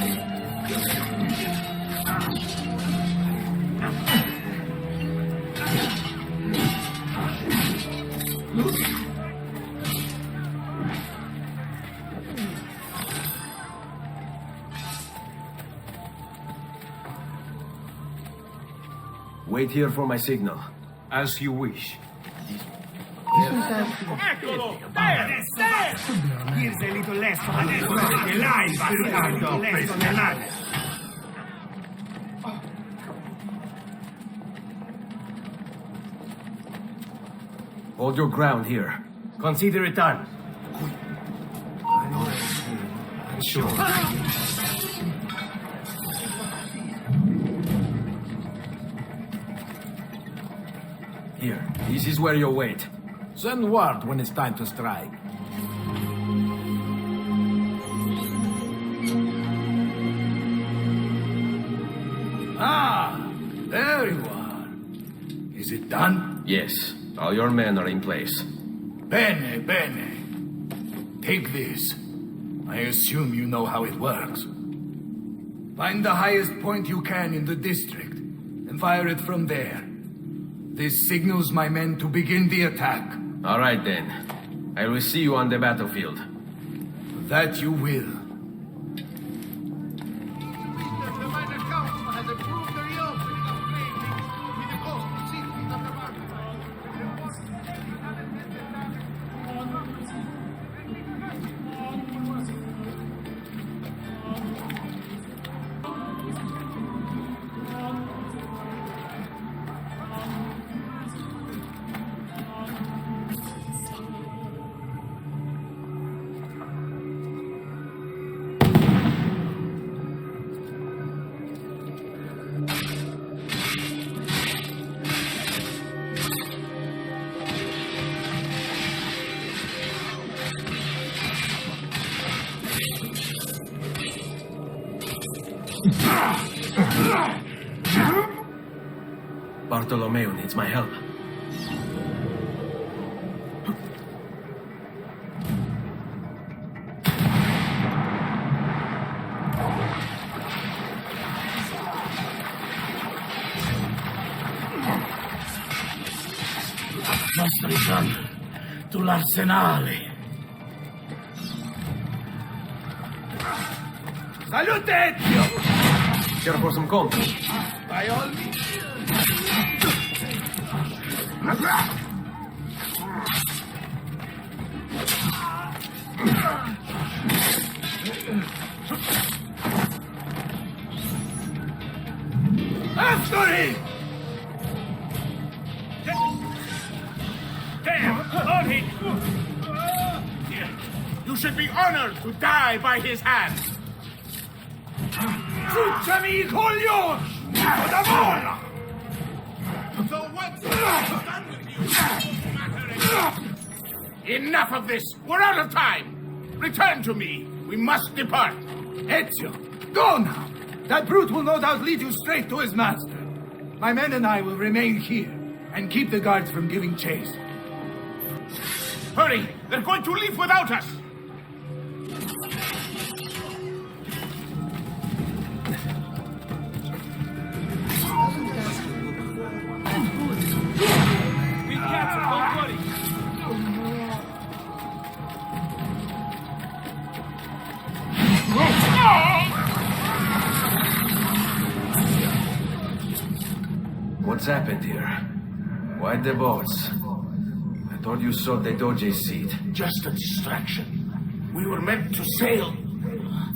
Wait here for my signal. As you wish. Eccolo! Adesso! Chi è venuto lesso? Adesso! L'hai basta! Lesso nel mare! Hold your ground here. Consider it done. Sure. Here, this is where you wait. Send word when it's time to strike. Ah, there you are. Is it done? Yes, all your men are in place. Bene, bene. Take this. I assume you know how it works. Find the highest point you can in the district, and fire it from there. This signals my men to begin the attack. All right, then. I will see you on the battlefield. That you will. Bartolomeo needs my help. Nostri san, tu l'arsenale. Salute, Ezio! Care for some company? By all means. After him! Damn! On him! You should be honored to die by his hand. Succiami I coglioni! Da mola! So what's done with you? Enough of this! We're out of time! Return to me! We must depart! Ezio, go now! That brute will no doubt lead you straight to his master. My men and I will remain here and keep the guards from giving chase. Hurry! They're going to leave without us! We catch him, don't worry! What's happened here? Why the boats? I thought you saw the Doge seat. Just a distraction. We were meant to sail.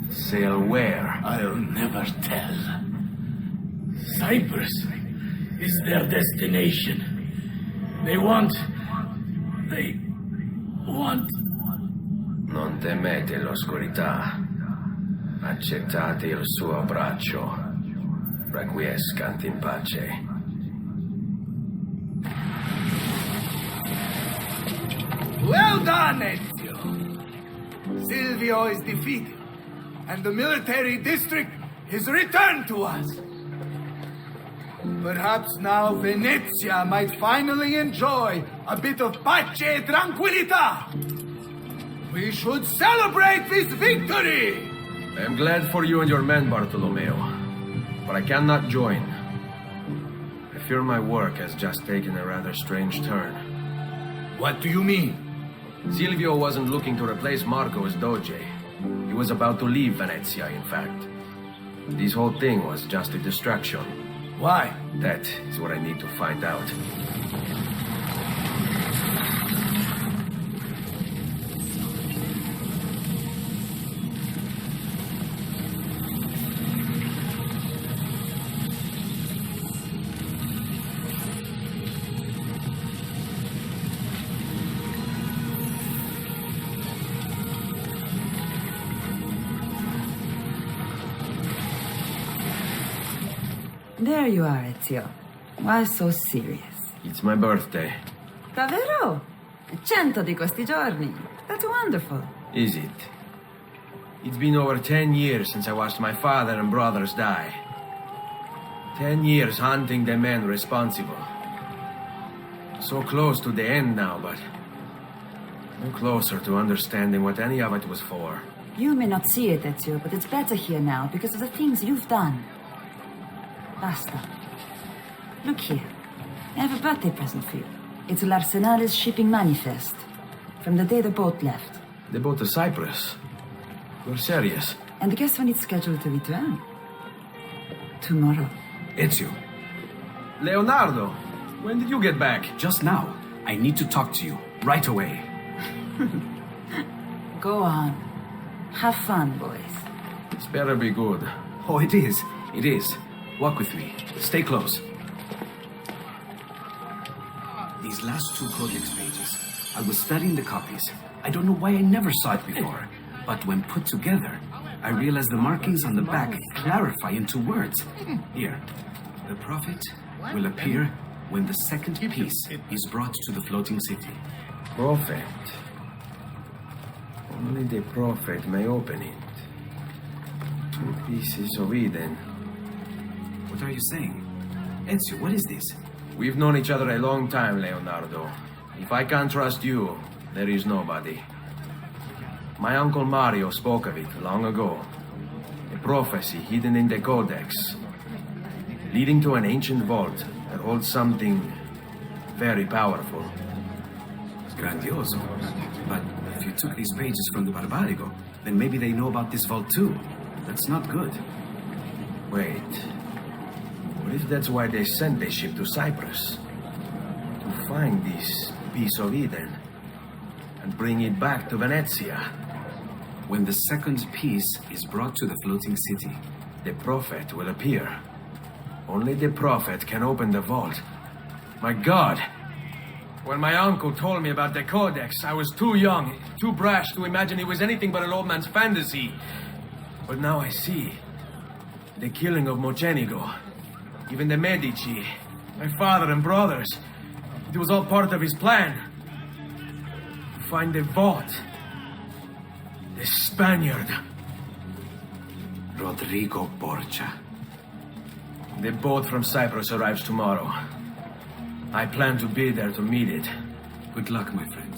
Sail where? I'll never tell. Cyprus is their destination. They want... Non temete l'oscurità. Accettate il suo braccio. Requiescant in pace. Well done, Ezio. Silvio is defeated, and the military district is returned to us. Perhaps now Venezia might finally enjoy a bit of pace e tranquillità. We should celebrate this victory! I am glad for you and your men, Bartolomeo, but I cannot join. I fear my work has just taken a rather strange turn. What do you mean? Silvio wasn't looking to replace Marco as Doge. He was about to leave Venezia, in fact. This whole thing was just a distraction. Why? That is what I need to find out. There you are, Ezio. Why so serious? It's my birthday. Davvero? 100 di questi giorni. That's wonderful. Is it? It's been over 10 years since I watched my father and brothers die. 10 years hunting the men responsible. So close to the end now, but no closer to understanding what any of it was for. You may not see it, Ezio, but it's better here now because of the things you've done. Basta. Look here. I have a birthday present for you. It's L'Arsenale's shipping manifest. From the day the boat left. The boat to Cyprus? You're serious? And guess when it's scheduled to return? Tomorrow. Ezio. Leonardo, when did you get back? Just now. I need to talk to you. Right away. Go on. Have fun, boys. This better be good. Oh, it is. It is. Walk with me. Stay close. These last 2 codex pages. I was studying the copies. I don't know why I never saw it before. But when put together, I realized the markings on the back clarify into words. Here. The prophet will appear when the second piece is brought to the floating city. Prophet? Only the prophet may open it. 2 pieces of Eden. What are you saying? Ezio, what is this? We've known each other a long time, Leonardo. If I can't trust you, there is nobody. My uncle Mario spoke of it long ago. A prophecy hidden in the Codex, leading to an ancient vault that holds something very powerful. Grandioso. But if you took these pages from the Barbarigo, then maybe they know about this vault too. That's not good. Wait. What if that's why they sent the ship to Cyprus? To find this piece of Eden and bring it back to Venezia. When the second piece is brought to the floating city, the prophet will appear. Only the prophet can open the vault. My God! When my uncle told me about the Codex, I was too young, too brash to imagine it was anything but an old man's fantasy. But now I see. The killing of Mocenigo, even the Medici, my father and brothers. It was all part of his plan. To find the vault. The Spaniard. Rodrigo Borgia. The boat from Cyprus arrives tomorrow. I plan to be there to meet it. Good luck, my friend.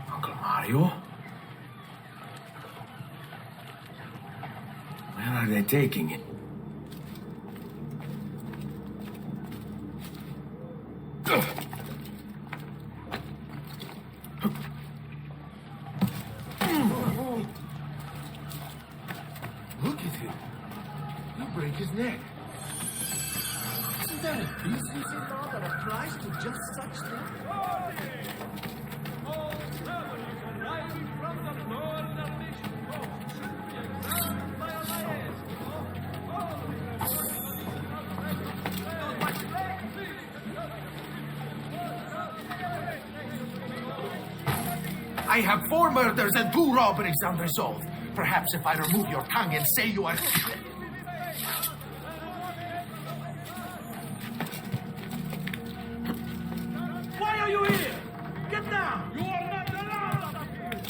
Uncle Mario? Where are they taking it? Look at him. He'll break his neck. Isn't that a decency law that applies to just such things? I have 4 murders and 2 robberies unresolved. Perhaps if I remove your tongue and say you are... Why are you here? Get down! You are not allowed up here!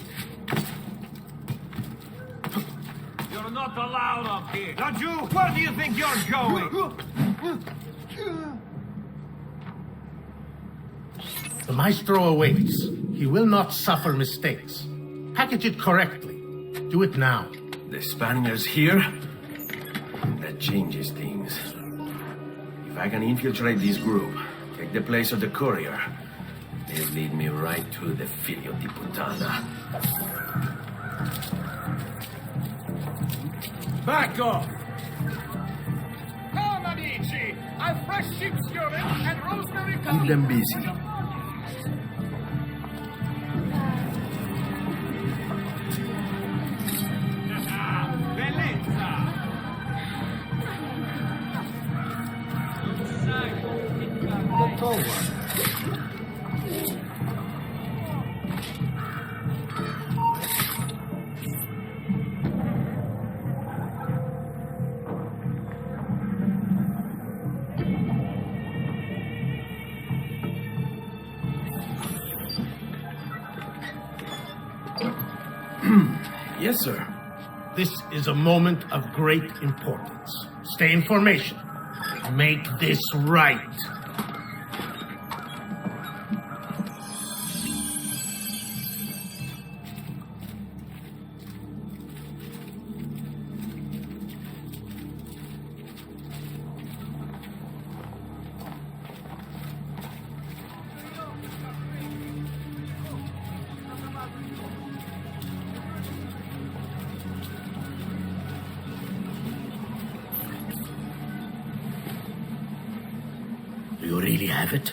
You're not allowed up here. Now, you, where do you think you're going? The maestro awaits. He will not suffer mistakes. Package it correctly. Do it now. The Spaniards here? That changes things. If I can infiltrate this group, take the place of the courier, they'll lead me right to the Figlio di Puttana. Back off! Come, amici! I've fresh sheep's urine and rosemary Keep them busy. Yes, sir. This is a moment of great importance. Stay in formation. Make this right. Do you really have it?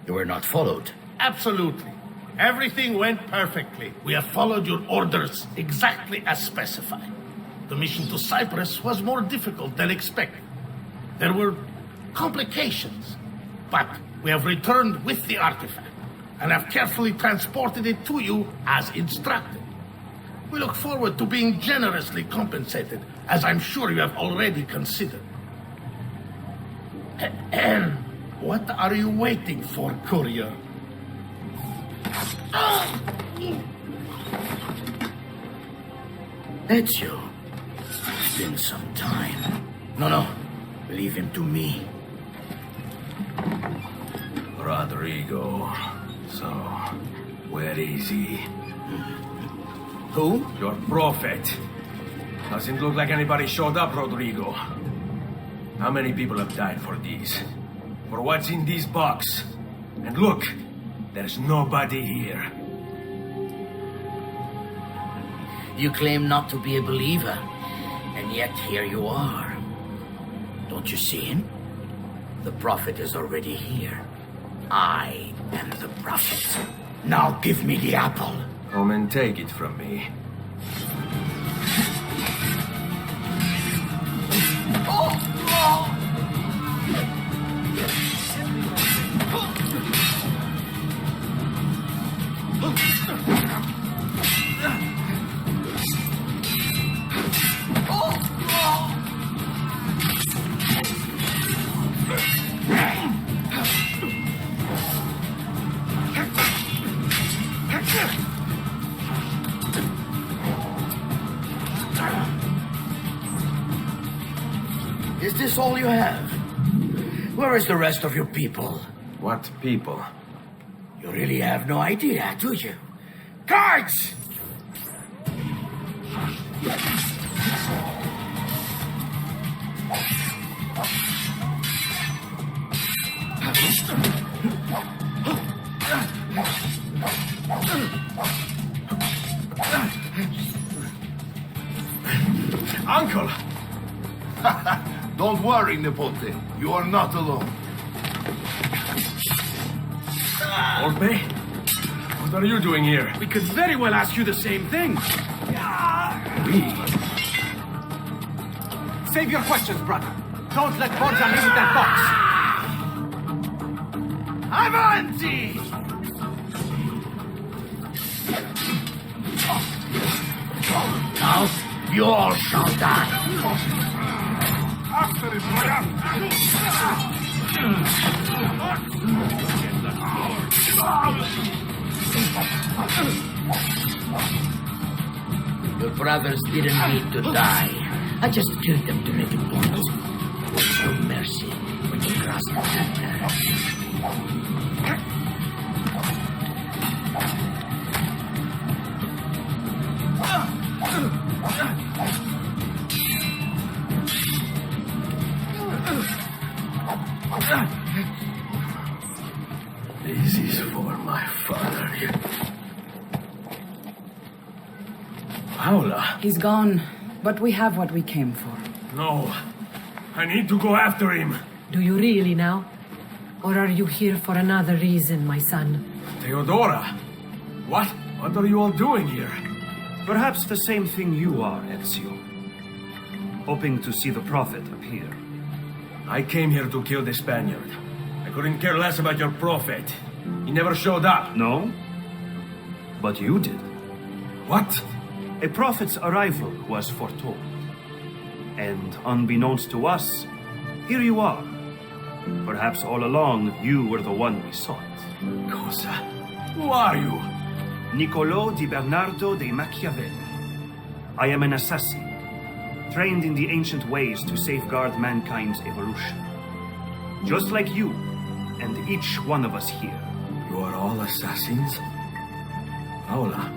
You were not followed. Absolutely. Everything went perfectly. We have followed your orders exactly as specified. The mission to Cyprus was more difficult than expected. There were complications, but we have returned with the artifact and have carefully transported it to you as instructed. We look forward to being generously compensated, as I'm sure you have already considered. And what are you waiting for, courier? Ezio. It's been some time. No. Leave him to me. Rodrigo. So, where is he? Who? Your prophet. Doesn't look like anybody showed up, Rodrigo. How many people have died for this? For what's in this box? And look, there's nobody here. You claim not to be a believer, and yet here you are. Don't you see him? The prophet is already here. I am the prophet. Now give me the apple. Come and take it from me. Is this all you have? Where is the rest of your people? What people? You really have no idea, do you? Guards! Uncle! Don't worry, Nipote. You are not alone. Orbe? What are you doing here? We could very well ask you the same thing. We? Save your questions, brother. Don't let Borgia leave with that box. Avanti! You all shall die. After it, Your brothers didn't need to die. I just killed them to make it point. There's no mercy when you cross the Templar. This is for my father. Paula. He's gone, but we have what we came for. No. I need to go after him. Do you really now? Or are you here for another reason, my son? Theodora! What? What are you all doing here? Perhaps the same thing you are, Ezio. Hoping to see the Prophet appear. I came here to kill the Spaniard. I couldn't care less about your prophet. He never showed up. No? But you did. What? A prophet's arrival was foretold. And unbeknownst to us, here you are. Perhaps all along, you were the one we sought. Cosa? Who are you? Niccolò di Bernardo de Machiavelli. I am an assassin, trained in the ancient ways to safeguard mankind's evolution. Just like you, and each one of us here. You are all assassins? Paola.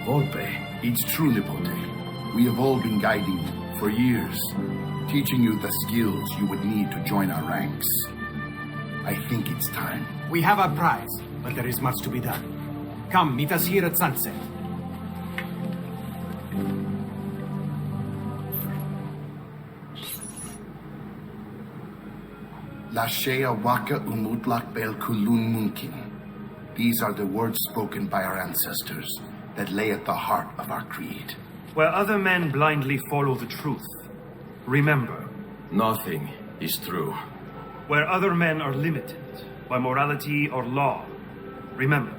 Volpe. It's true, Nipote. We have all been guiding you for years, teaching you the skills you would need to join our ranks. I think it's time. We have our prize, but there is much to be done. Come, meet us here at sunset. Lashea waka umutlak bel kulun munkin. These are the words spoken by our ancestors that lay at the heart of our creed. Where other men blindly follow the truth, remember. Nothing is true. Where other men are limited by morality or law, remember.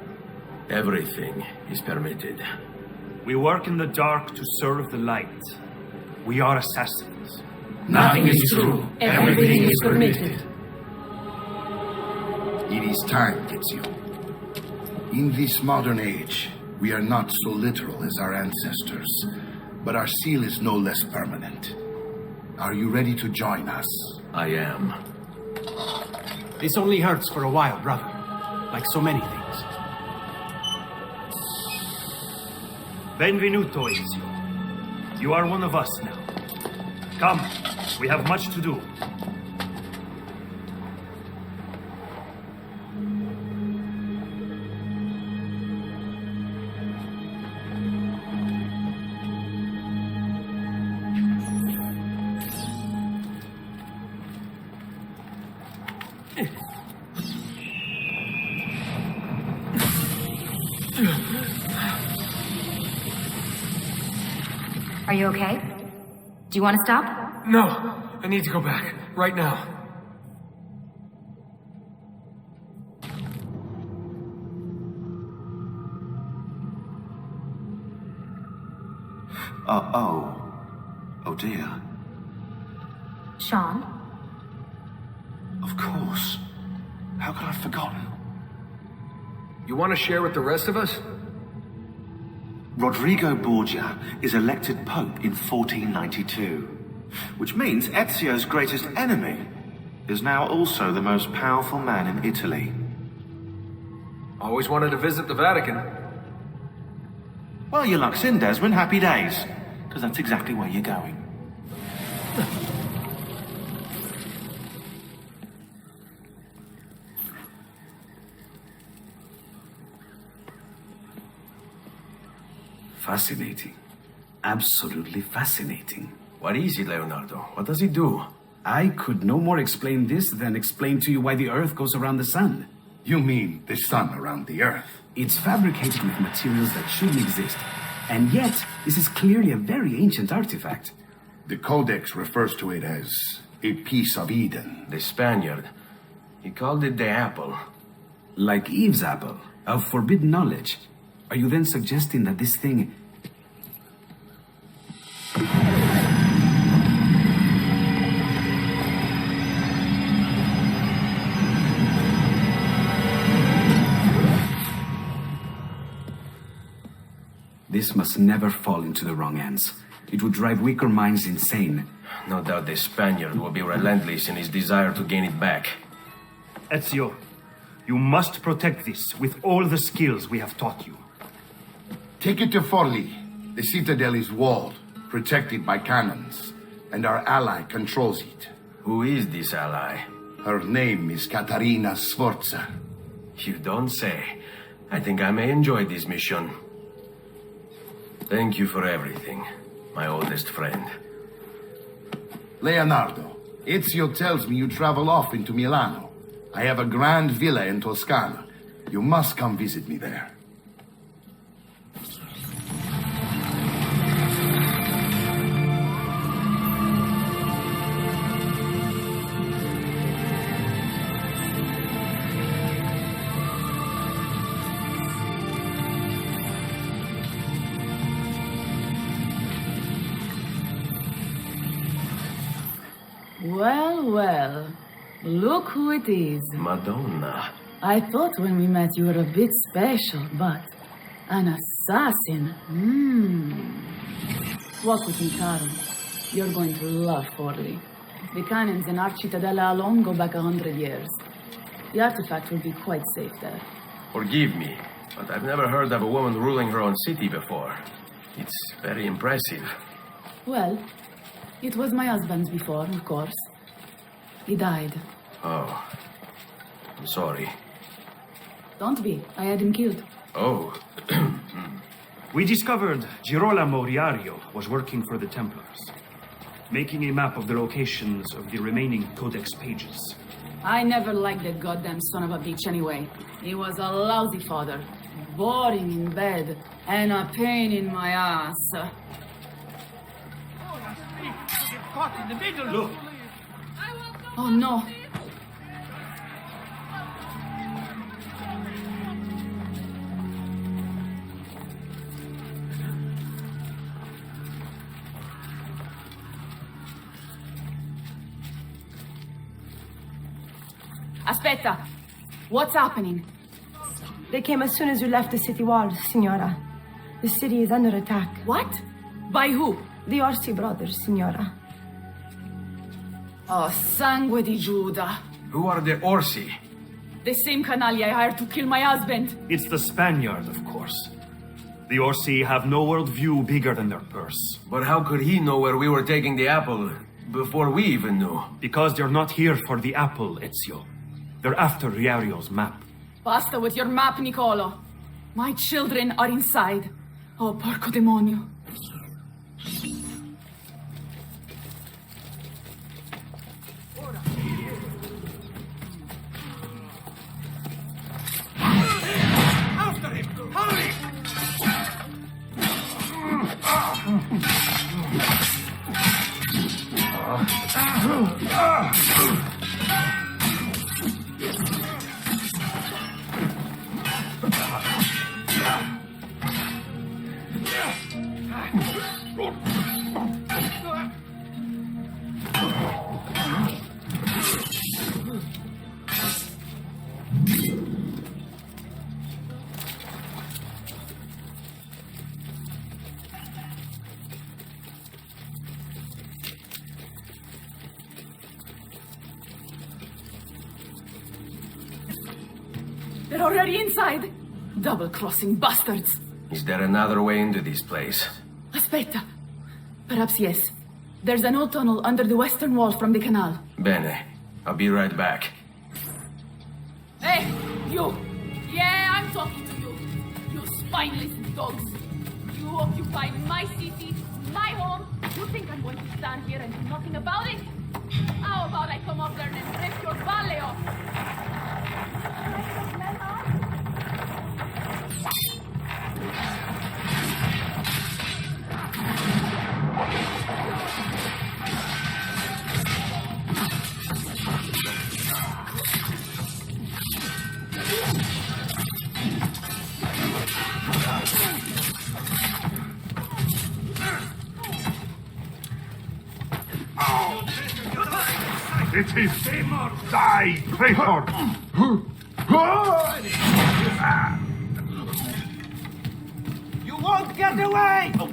Everything is permitted. We work in the dark to serve the light. We are assassins. Nothing is true. Everything is permitted. It is time, Ezio. In this modern age, we are not so literal as our ancestors, but our seal is no less permanent. Are you ready to join us? I am. This only hurts for a while, brother. Like so many things. Benvenuto, Ezio. You are one of us now. Come, we have much to do. Are you okay? Do you want to stop? No, I need to go back. Right now. Oh dear. Sean? Of course. How could I have forgotten? You want to share with the rest of us? Rodrigo Borgia is elected Pope in 1492, which means Ezio's greatest enemy is now also the most powerful man in Italy. Always wanted to visit the Vatican. Well, your luck's in, Desmond. Happy days. Because that's exactly where you're going. Fascinating. Absolutely fascinating. What is it, Leonardo? What does he do? I could no more explain this than explain to you why the Earth goes around the Sun. You mean the sun around the Earth? It's fabricated with materials that shouldn't exist. And yet, this is clearly a very ancient artifact. The Codex refers to it as a piece of Eden. The Spaniard. He called it the apple. Like Eve's apple, of forbidden knowledge. Are you then suggesting that this thing... this must never fall into the wrong hands. It would drive weaker minds insane. No doubt the Spaniard will be relentless in his desire to gain it back. Ezio, you must protect this with all the skills we have taught you. Take it to Forli. The citadel is walled, protected by cannons, and our ally controls it. Who is this ally? Her name is Caterina Sforza. You don't say. I think I may enjoy this mission. Thank you for everything, my oldest friend. Leonardo, Ezio tells me you travel off into Milano. I have a grand villa in Toscana. You must come visit me there. Well, well. Look who it is. Madonna. I thought when we met you were a bit special, but an assassin. Walk with me, Caro. You're going to love Forli. The cannons in our Cittadella alone go back 100 years. The artifact will be quite safe there. Forgive me, but I've never heard of a woman ruling her own city before. It's very impressive. Well, it was my husband's before, of course. He died. Oh. I'm sorry. Don't be. I had him killed. Oh. We discovered Girolamo Riario was working for the Templars, making a map of the locations of the remaining Codex pages. I never liked that goddamn son of a bitch anyway. He was a lousy father, boring in bed, and a pain in my ass. Caught in the middle. Look. Oh no. Aspetta. What's happening? They came as soon as you left the city walls, Signora. The city is under attack. What? By who? The Orsi brothers, Signora. Oh, sangue di Giuda. Who are the Orsi? The same canaglia I hired to kill my husband. It's the Spaniard, of course. The Orsi have no worldview bigger than their purse. But how could he know where we were taking the apple before we even knew? Because they're not here for the apple, Ezio. They're after Riario's map. Basta with your map, Niccolo. My children are inside. Oh, porco demonio. After him! Hurry! They're already inside. Double-crossing bastards. Is there another way into this place? Aspetta. Perhaps yes. There's an old tunnel under the western wall from the canal. Bene. I'll be right back. Hey, you! Yeah, I'm talking to you. You spineless dogs. You occupy my city, my home. You think I'm going to stand here and do nothing about it? How about I come up there and rip your valle off? It is die, traitor! You won't get away! Oh,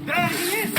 there he is!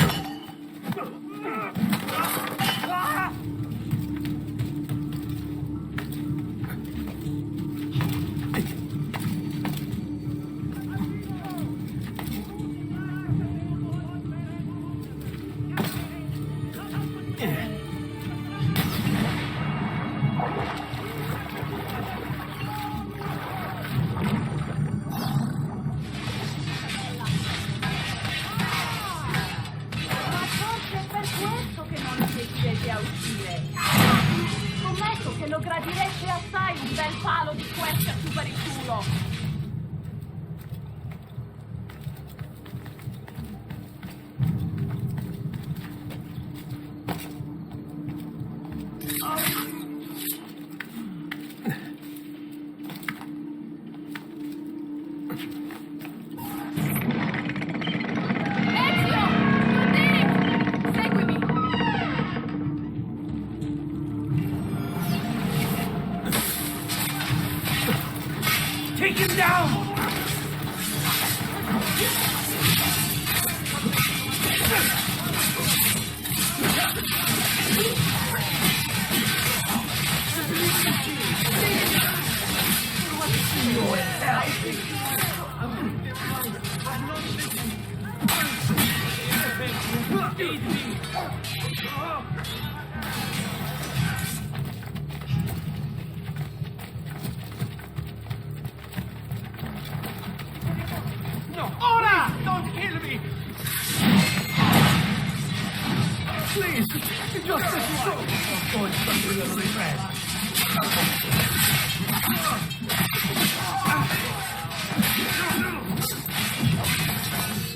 Scommetto che lo gradireste assai un bel palo di questa su per il culo. Take him down! No, Ora! Don't kill me! Please, just let me go. I'm going to do really fast.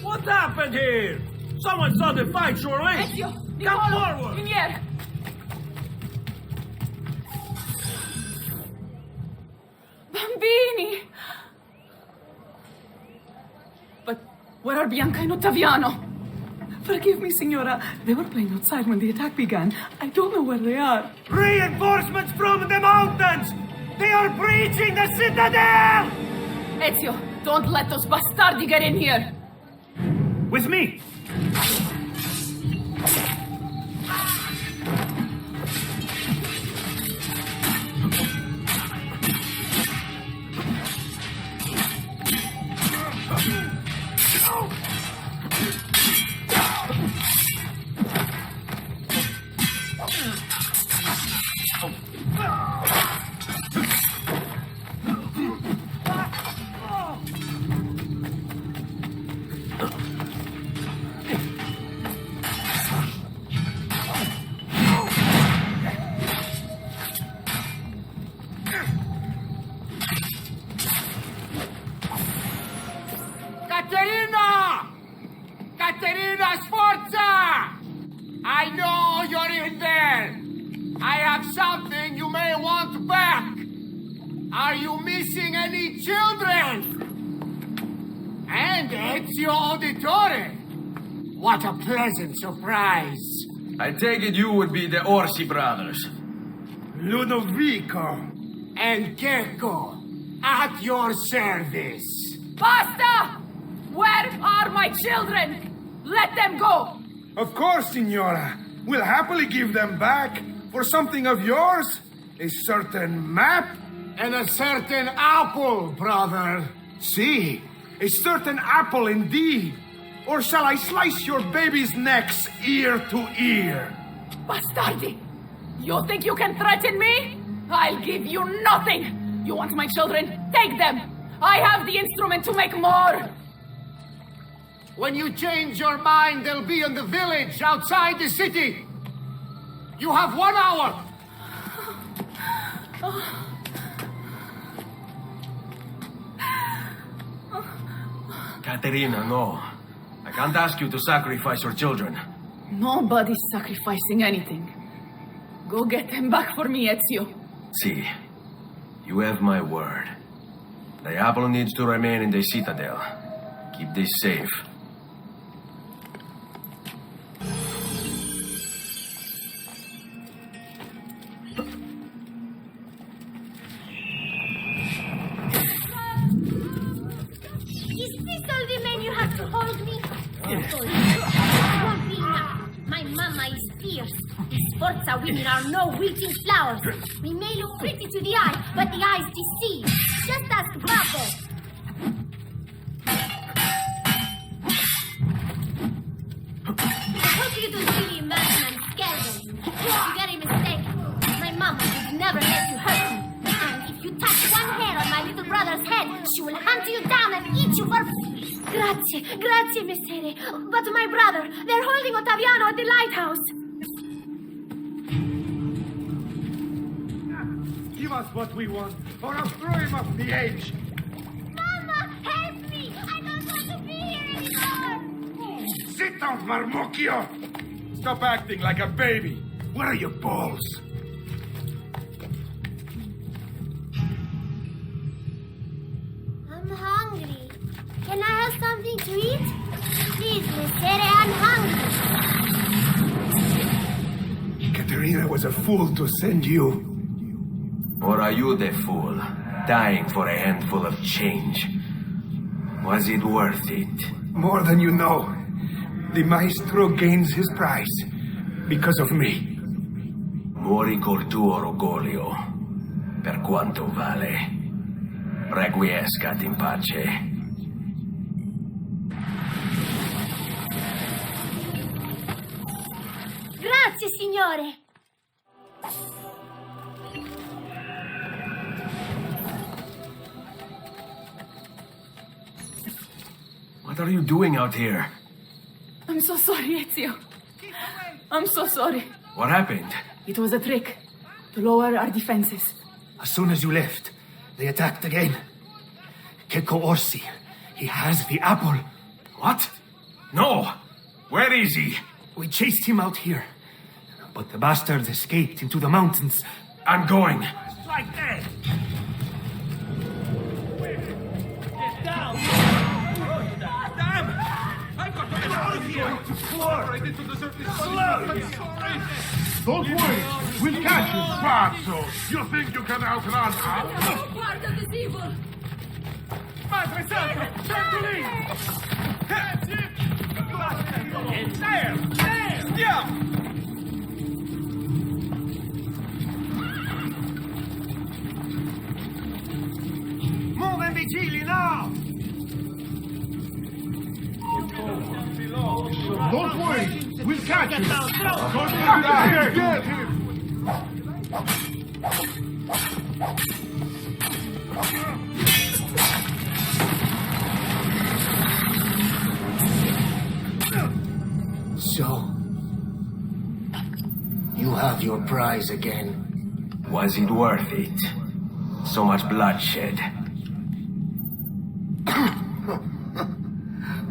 What happened here? Someone saw the fight, surely? Ezio, Come forward! Viniere! Bambini! But where are Bianca and Ottaviano? Forgive me, Signora. They were playing outside when the attack began. I don't know where they are. Reinforcements from the mountains! They are breaching the citadel! Ezio, don't let those bastardi get in here! With me! Caterina! Caterina Sforza! I know you're in there. I have something you may want back. Are you missing any children? And Ezio Auditore. What a pleasant surprise. I take it you would be the Orsi brothers. Ludovico and Gecko at your service. Basta! Where are my children? Let them go! Of course, Signora. We'll happily give them back for something of yours. A certain map. And a certain apple, brother. See, a certain apple indeed. Or shall I slice your baby's necks ear to ear? Bastardi! You think you can threaten me? I'll give you nothing! You want my children? Take them! I have the instrument to make more! When you change your mind, they'll be in the village outside the city. You have 1 hour. Caterina, no. I can't ask you to sacrifice your children. Nobody's sacrificing anything. Go get them back for me, Ezio. See, you have my word. The apple needs to remain in the citadel. Keep this safe. Is this all the men you have to hold? Forza women are no wilting flowers. We may look pretty to the eye, but the eyes deceive. Just ask Babo. I hope you don't really imagine I'm scared of you. You're very mistaken. My mama would never let you hurt me. And if you touch one hair on my little brother's head, she will hunt you down and eat you for... Grazie, Messere. But my brother, they're holding Ottaviano at the lighthouse. Give us what we want, or I'll throw him off the edge. Mama, help me! I don't want to be here anymore! Sit down, Marmocchio! Stop acting like a baby. Where are your balls? I'm hungry. Can I have something to eat? Please, Messere, I'm hungry. Caterina was a fool to send you. Or are you the fool, dying for a handful of change? Was it worth it? More than you know. The maestro gains his prize because of me. Muori col tuo orgoglio, per quanto vale. Requiescat in pace. Grazie, signore. What are you doing out here? I'm so sorry, Ezio. I'm so sorry. What happened? It was a trick to lower our defenses. As soon as you left, they attacked again. Checco Orsi, he has the apple. What? No! Where is he? We chased him out here, but the bastards escaped into the mountains. I'm going. Like that! Get down! Damn! I've got to get out of here! I did to deserve this punishment. I'm sorry! Don't worry, we'll catch you, Pazzo. You think you can outrun us? No part of this evil! Madre Santa, turn to me! There! Yeah! Move and vigili now! Don't worry, we'll catch you. Get him! So, you have your prize again. Was it worth it? So much bloodshed.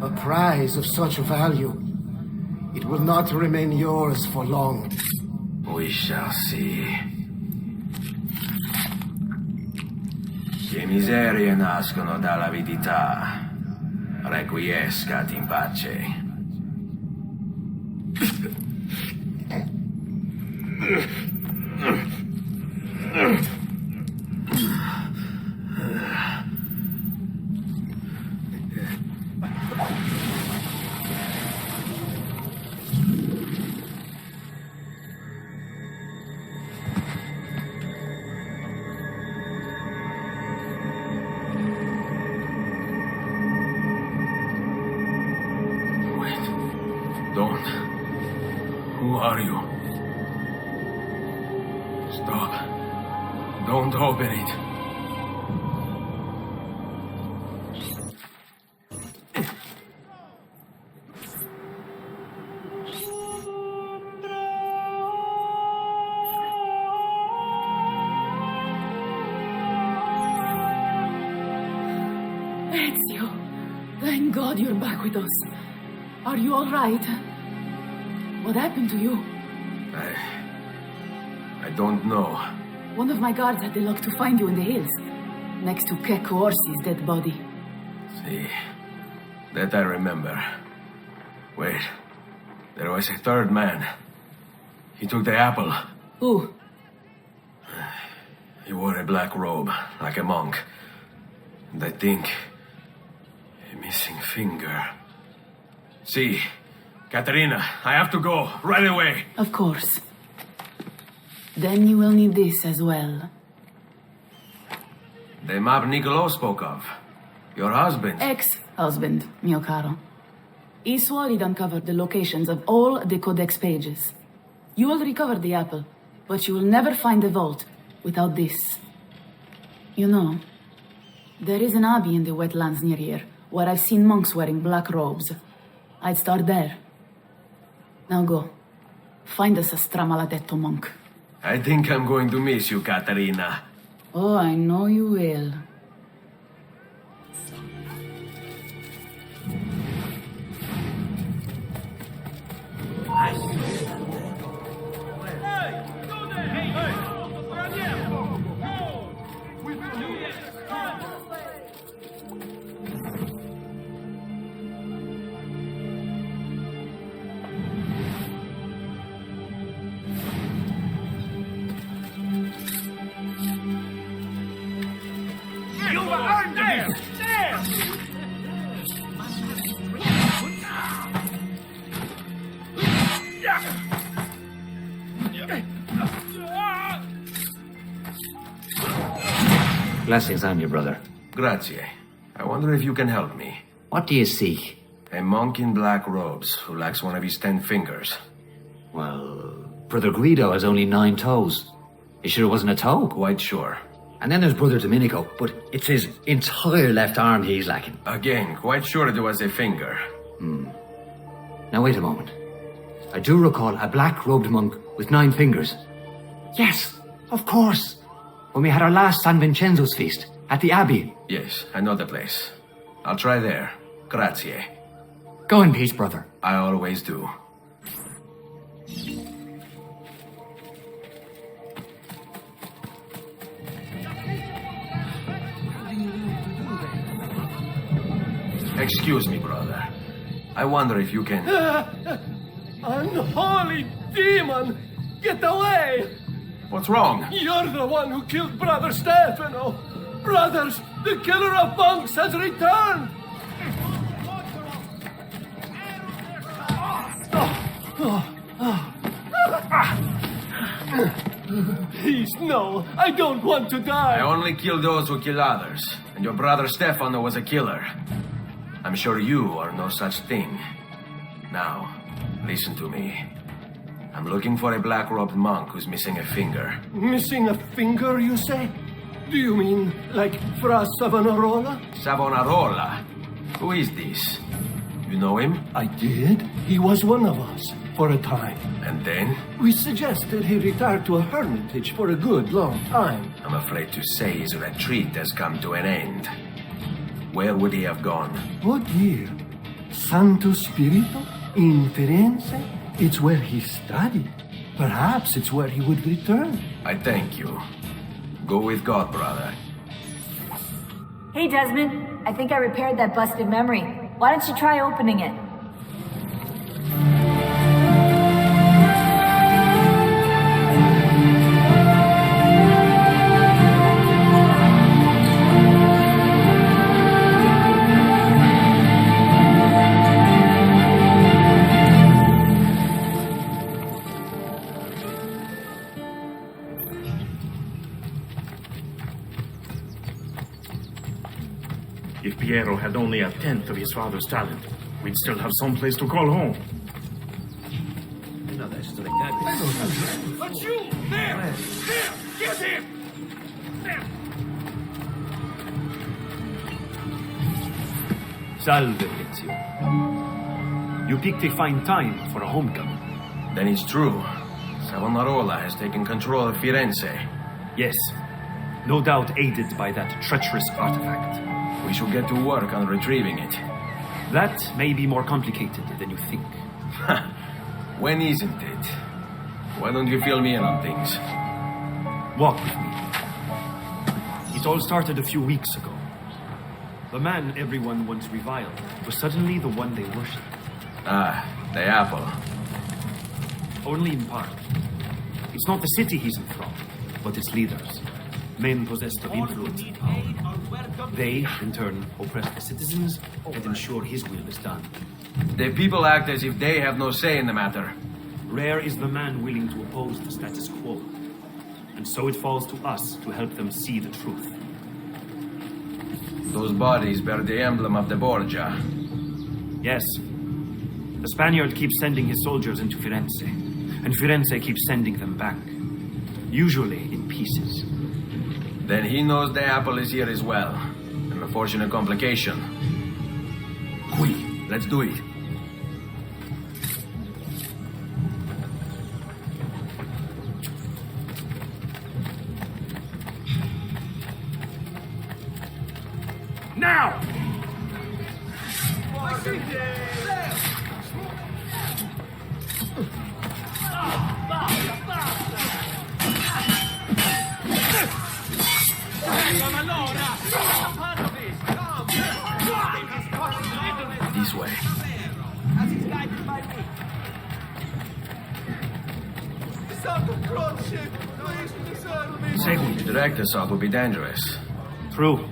A prize of such value. It will not remain yours for long. We shall see. Che miserie nascono dall'avidità. Requiescat in pace. Don't. Who are you? Stop. Don't open it. Ezio, thank God you're back with us. Are you all right? What happened to you? I don't know. One of my guards had the luck to find you in the hills, next to Checco Orsi's dead body. See, that I remember. Wait, there was a third man. He took the apple. Who? He wore a black robe, like a monk. And I think a missing finger. See, Caterina, I have to go right away. Of course. Then you will need this as well. The map Niccolo spoke of. Your husband. Ex-husband, mio caro. He swore he'd uncovered the locations of all the Codex pages. You will recover the apple, but you will never find the vault without this. You know, there is an abbey in the wetlands near here, where I've seen monks wearing black robes. I'd start there. Now go. Find us a stramaladetto monk. I think I'm going to miss you, Caterina. Oh, I know you will. Blessings on you, brother. Grazie. I wonder if you can help me. What do you seek? A monk in black robes who lacks one of his 10 fingers. Well, Brother Guido has only 9 toes. You sure it wasn't a toe? Quite sure. And then there's Brother Domenico, but it's his entire left arm he's lacking. Again, quite sure it was a finger. Now wait a moment. I do recall a black-robed monk with 9 fingers. Yes, of course. When we had our last San Vincenzo's feast at the Abbey. Yes, I know the place. I'll try there. Grazie. Go in peace, brother. I always do. Excuse me, brother. I wonder if you can... Unholy demon! Get away! What's wrong? You're the one who killed Brother Stefano! Brothers, the killer of monks has returned! Please, no. I don't want to die. I only kill those who kill others. And your brother Stefano was a killer. I'm sure you are no such thing. Now, listen to me. I'm looking for a black-robed monk who's missing a finger. Missing a finger, you say? Do you mean like Fra Savonarola? Savonarola? Who is this? You know him? I did. He was one of us for a time. And then? We suggested he retire to a hermitage for a good long time. I'm afraid to say his retreat has come to an end. Where would he have gone? Oh dear. Santo Spirito? In Firenze? It's where he studied. Perhaps it's where he would return. I thank you. Go with God, brother. Hey, Desmond. I think I repaired that busted memory. Why don't you try opening it? If Piero had only 1/10 of his father's talent, we'd still have some place to call home. But you! There! There! Get him! There! Salve, Ezio. You picked a fine time for a homecoming. Then it's true. Savonarola has taken control of Firenze. Yes. No doubt aided by that treacherous artifact. We should get to work on retrieving it. That may be more complicated than you think. When isn't it? Why don't you fill me in on things? Walk with me. It all started a few weeks ago. The man everyone once reviled was suddenly the one they worshipped. Ah, the apple. Only in part. It's not the city he's enthralled, but its leaders. Men possessed of influence and power. They, in turn, oppress the citizens and ensure his will is done. The people act as if they have no say in the matter. Rare is the man willing to oppose the status quo. And so it falls to us to help them see the truth. Those bodies bear the emblem of the Borgia. Yes. The Spaniard keeps sending his soldiers into Firenze, and Firenze keeps sending them back. Usually in pieces. Then he knows the apple is here as well. An unfortunate complication. Qui, let's do it. Now! This way. Segui. Direct assault would be dangerous. True.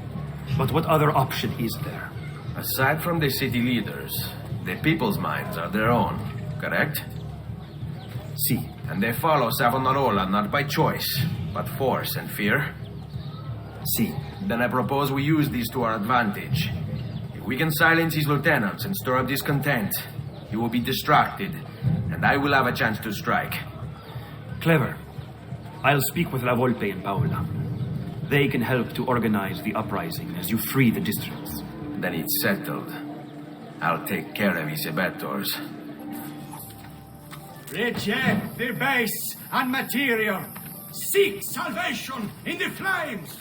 But what other option is there? Aside from the city leaders, the people's minds are their own, correct? Si. And they follow Savonarola not by choice, but force and fear? Si. Then I propose we use these to our advantage. If we can silence his lieutenants and stir up discontent, he will be distracted, and I will have a chance to strike. Clever. I'll speak with La Volpe and Paola. They can help to organize the uprising as you free the districts. Then it's settled. I'll take care of his abettors. Reject the base and material. Seek salvation in the flames.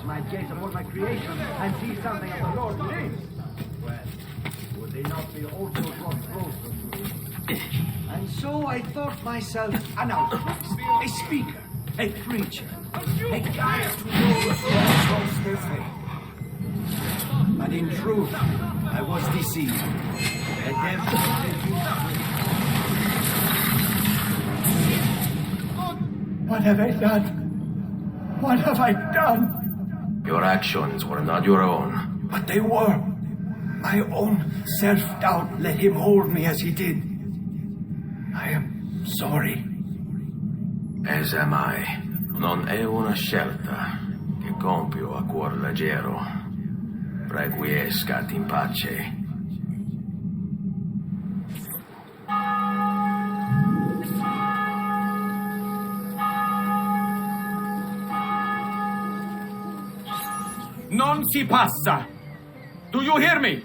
might gaze upon my creation and see something of the Lord within. Well, would they not be also brought closer to me? And so I thought myself an outcast, a speaker, a preacher, a guide to those who have lost their faith. But in truth, I was deceived. A What have I done? What have I done? Your actions were not your own. But they were. My own self-doubt let him hold me as he did. I am sorry. As am I. Non è una scelta che compio a cuor leggero. Requiescat in pace. Non si passa. Do you hear me?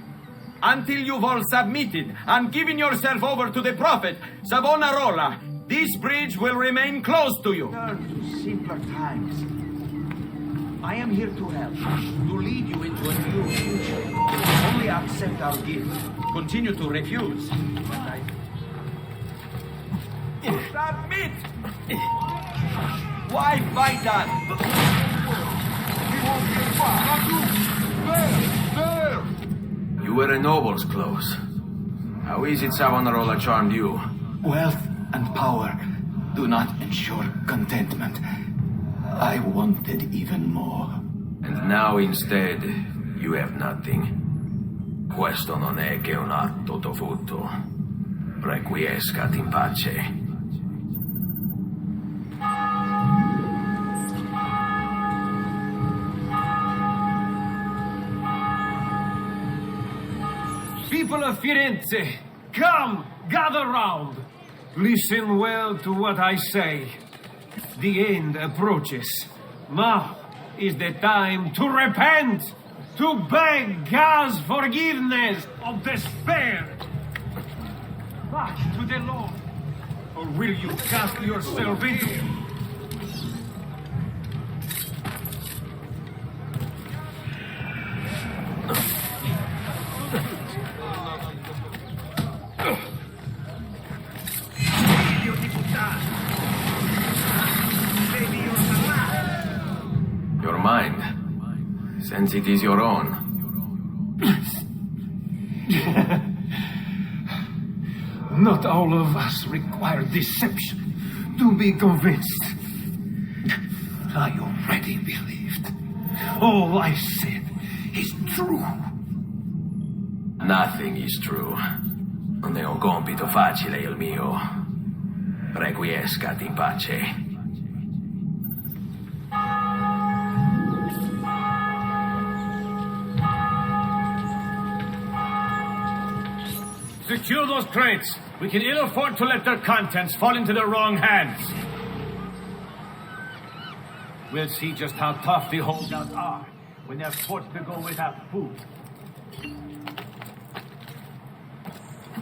Until you've all submitted and given yourself over to the prophet, Savonarola, this bridge will remain closed to you. Turn to simpler times. I am here to help, to lead you into a new future. Only accept our gift. Continue to refuse. Submit! Why fight us? You wear a noble's clothes. How is it Savonarola charmed you? Wealth and power do not ensure contentment. I wanted even more. And now instead, you have nothing. Questo non è che un atto dovuto. Requiescat in pace. People of Firenze, come, gather round. Listen well to what I say. The end approaches. Now is the time to repent, to beg God's forgiveness of despair. Back to the Lord, or will you cast yourself into... mind, since it is your own. Not all of us require deception to be convinced. I already believed. All I said is true. Nothing is true. Non è un compito facile il mio. Requiescati in pace. Secure those crates. We can ill afford to let their contents fall into the wrong hands. We'll see just how tough the holdouts are when they're forced to go without food.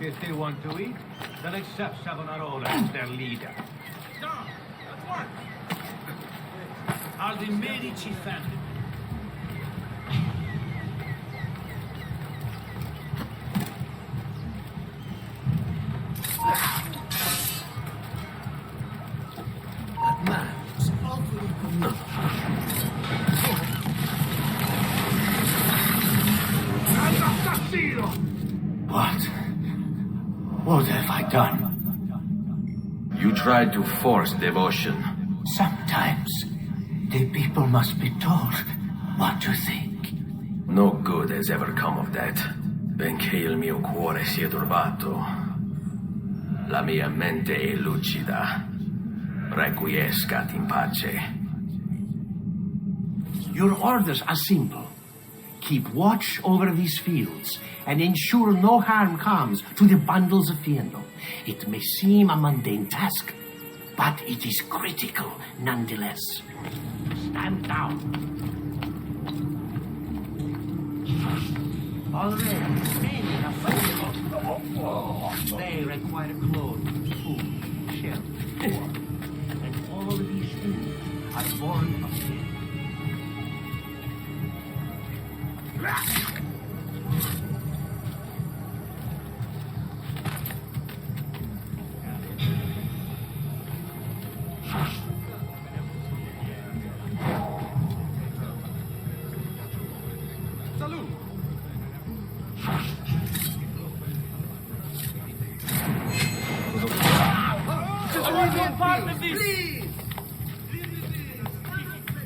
If they want to eat, they'll accept Savonarola as their leader. Stop! That's work! Are the Medici family? That man is awfully good. What have I done? You tried to force devotion. Sometimes the people must be told what to think. No good has ever come of that. Benché il mio cuore sia turbato, la mia mente è lucida. Requiescat in pace. Your orders are simple. Keep watch over these fields and ensure no harm comes to the bundles of Fiendo. It may seem a mundane task, but it is critical nonetheless. Stand down. Already, many have failed. They require clothes, food, shelter, and all these things are born of sin.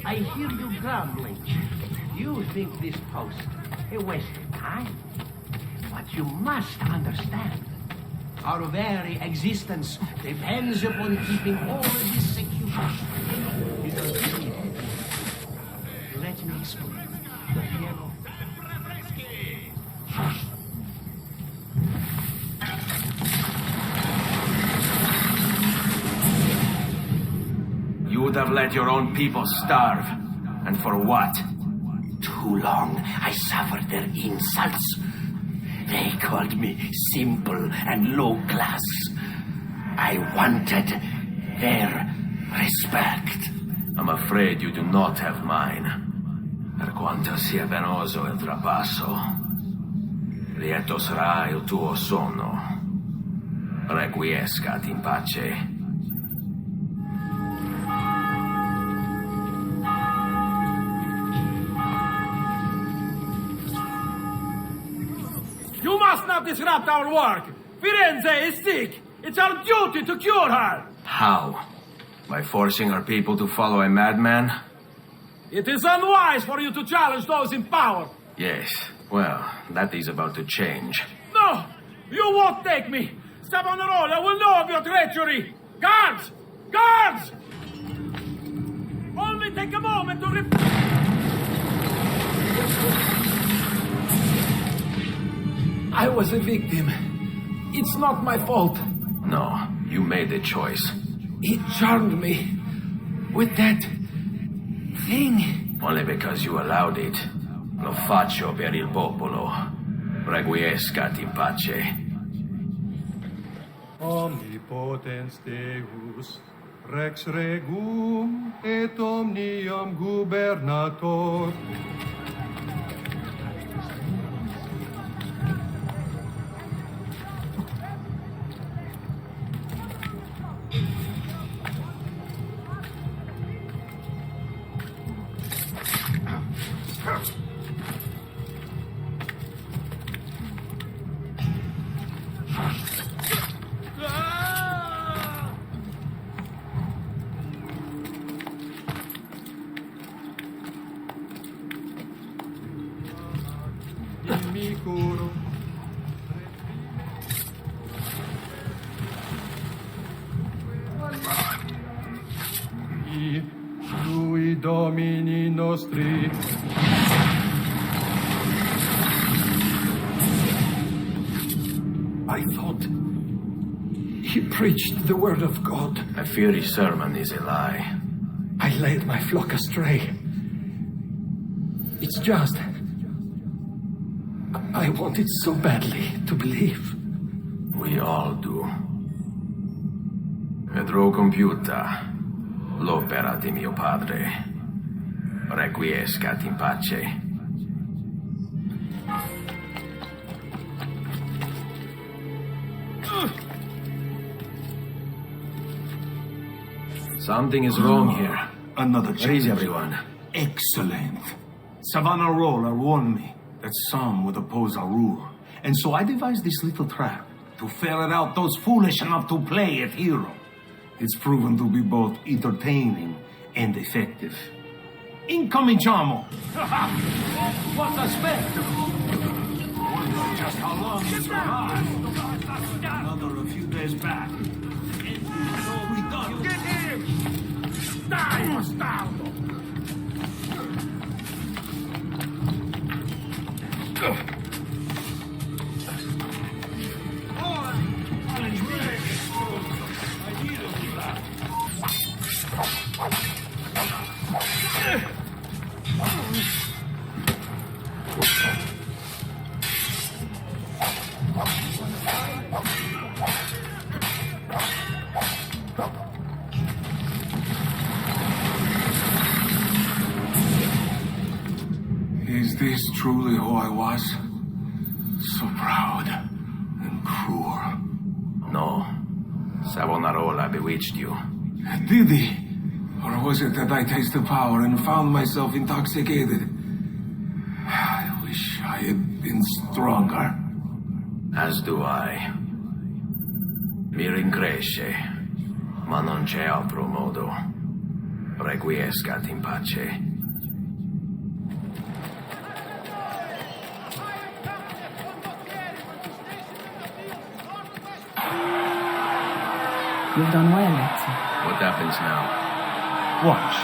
I hear you grumbling. You think this post a waste of time. But you must understand, our very existence depends upon keeping all of this secure. You don't believe it? Let me explain. You would have let your own people starve. And for what? Too long I suffered their insults. They called me simple and low class. I wanted their respect. I'm afraid you do not have mine. Per quanto sia penoso il trapasso, lieto sarà il tuo sonno. Requiescat in pace. You must not disrupt our work! Firenze is sick! It's our duty to cure her! How? By forcing our people to follow a madman? It is unwise for you to challenge those in power! Yes, well, that is about to change. No! You won't take me! Savonarola will know of your treachery! Guards! Guards! Only take a moment to I was a victim. It's not my fault. No, you made the choice. He charmed me with that thing. Only because you allowed it. Lo faccio per il popolo. Requiescat in pace. Omnipotens Deus, Rex Regum et omnium gubernator. il mi curo. Lui domini nostri. I thought he preached the word of God. I fear his sermon is a lie. I led my flock astray. It's just... I wanted so badly to believe. We all do. Vedrò compiuta l'opera di mio padre. Requiescat in pace. Something is wrong here. Another Where is challenge. everyone? Excellent. Savonarola warned me that some would oppose our rule. And so I devised this little trap to ferret out those foolish enough to play at hero. It's proven to be both entertaining and effective. Incominciamo! What a spectacle! Wonder just how long it survived. Another a few days back. Get him! Dai, bastardo! Is this truly who I was? So proud and cruel. No. Savonarola bewitched you. Did he? Or was it that I tasted power and found myself intoxicated? I wish I had been stronger. As do I. Mi rincresce, ma non c'è altro modo. Requiescat in pace. You've done well, Ezio. What happens now? Watch.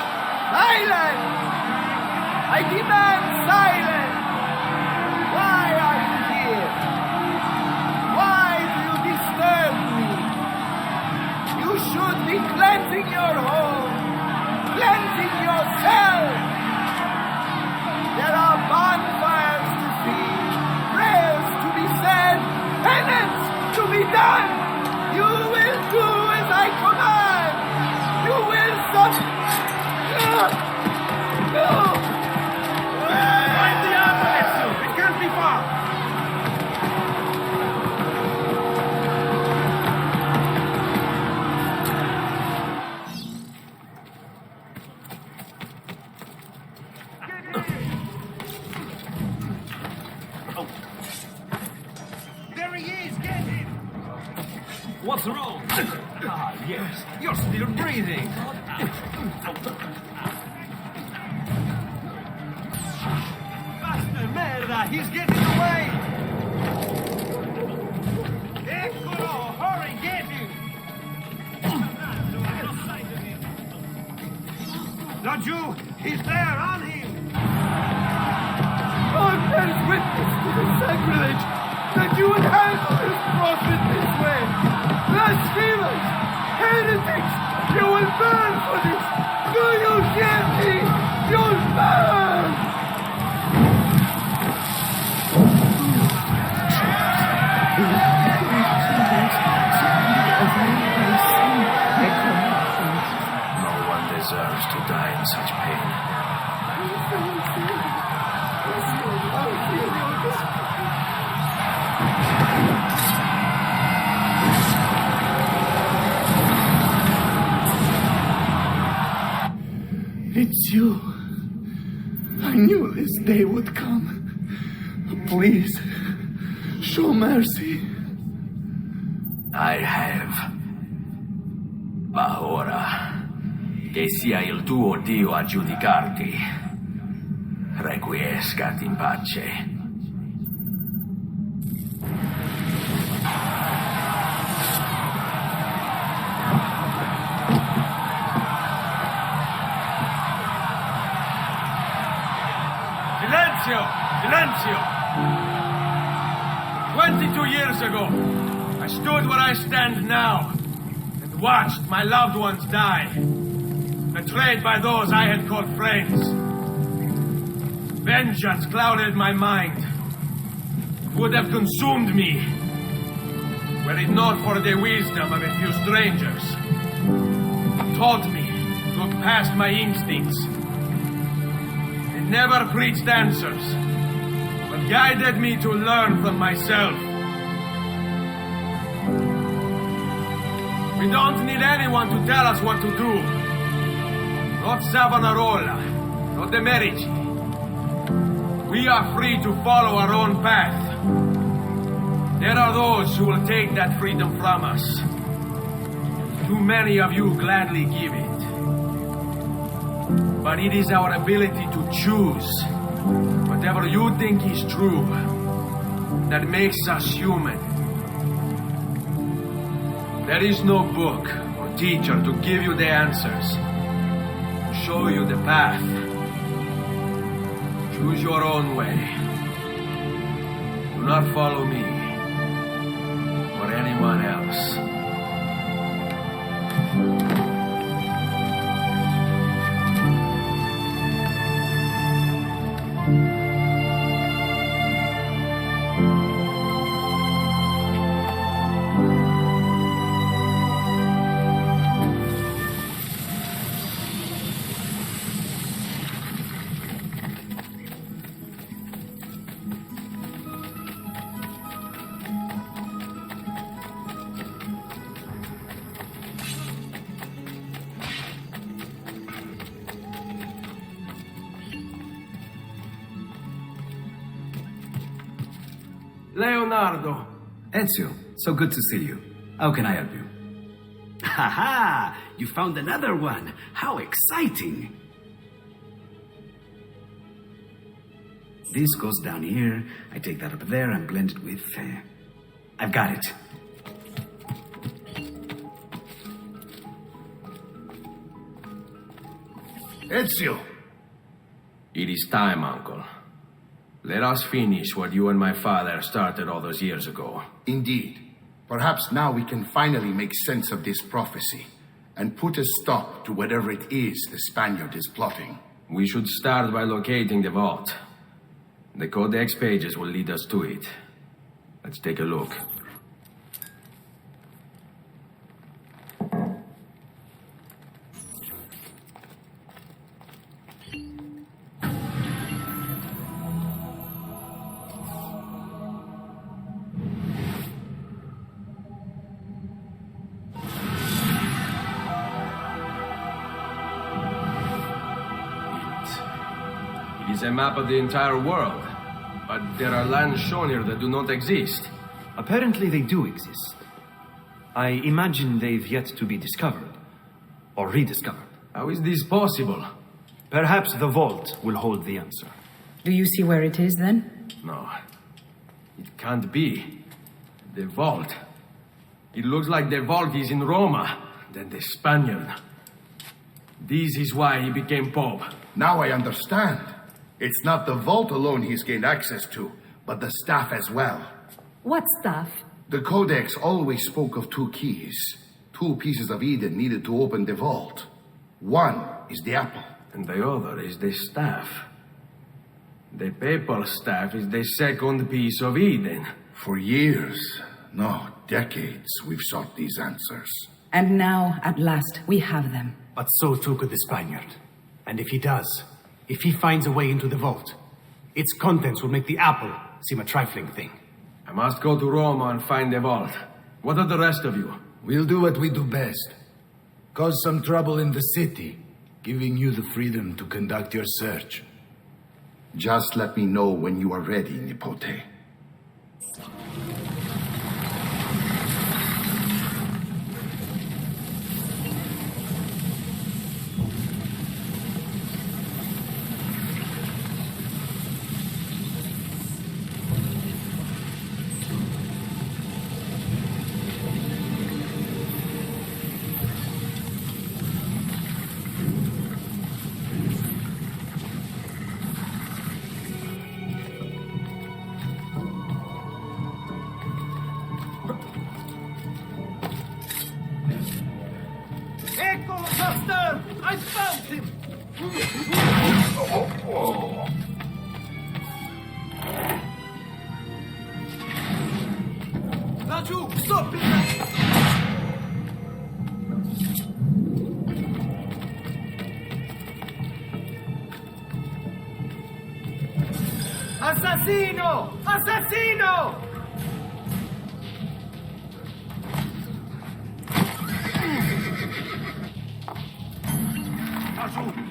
Silence! I demand silence! Why are you here? Why do you disturb me? You should be cleansing your home, cleansing yourself. There are bonfires to see, prayers to be said, penance to be done. You will do as I command. You will stop. No! Find the apple, Ezio! It can't be far! There he is! Get him! What's wrong? Ah, yes. You're still breathing. Faster, merda! He's getting away! Eccolo! Hurry, get him! Laggiù! He's there, on him! God bears witness to the sacrilege that you would handle this prophet this way. Blasphemers! Heretics! You will burn for this! Do you hear me? You'll burn! No one deserves to die in such pain. It's you. I knew this day would come. Please, show mercy. I have. Ma ora, che sia il tuo Dio a giudicarti. Requiescat in pace. Silenzio! Silenzio! 22 years ago, I stood where I stand now and watched my loved ones die, betrayed by those I had called friends. Vengeance clouded my mind, would have consumed me, were it not for the wisdom of a few strangers. Taught me to look past my instincts. They never preached answers, but guided me to learn from myself. We don't need anyone to tell us what to do. Not Savonarola, not the Medici. We are free to follow our own path. There are those who will take that freedom from us. Too many of you gladly give it. But it is our ability to choose whatever you think is true that makes us human. There is no book or teacher to give you the answers, to show you the path. Choose your own way. Do not follow me or anyone else. Leonardo. Ezio, so good to see you. How can I help you? Ha ha! You found another one. How exciting! This goes down here. I take that up there and blend it with... I've got it. Ezio! It is time, Uncle. Let us finish what you and my father started all those years ago. Indeed. Perhaps now we can finally make sense of this prophecy and put a stop to whatever it is the Spaniard is plotting. We should start by locating the vault. The Codex pages will lead us to it. Let's take a look. It is a map of the entire world, but there are lands shown here that do not exist. Apparently they do exist. I imagine they've yet to be discovered, or rediscovered. How is this possible? Perhaps the vault will hold the answer. Do you see where it is, then? No. It can't be. The vault. It looks like the vault is in Roma, then the Spaniard. This is why he became Pope. Now I understand. It's not the vault alone he's gained access to, but the staff as well. What staff? The Codex always spoke of two keys. Two pieces of Eden needed to open the vault. One is the apple. And the other is the staff. The papal staff is the second piece of Eden. For years, no, decades, we've sought these answers. And now, at last, we have them. But so too could the Spaniard. And if he does, if he finds a way into the vault, its contents will make the apple seem a trifling thing. I must go to Roma and find the vault. What are the rest of you? We'll do what we do best. Cause some trouble in the city, giving you the freedom to conduct your search. Just let me know when you are ready, Nipote. Assassino! Assassino!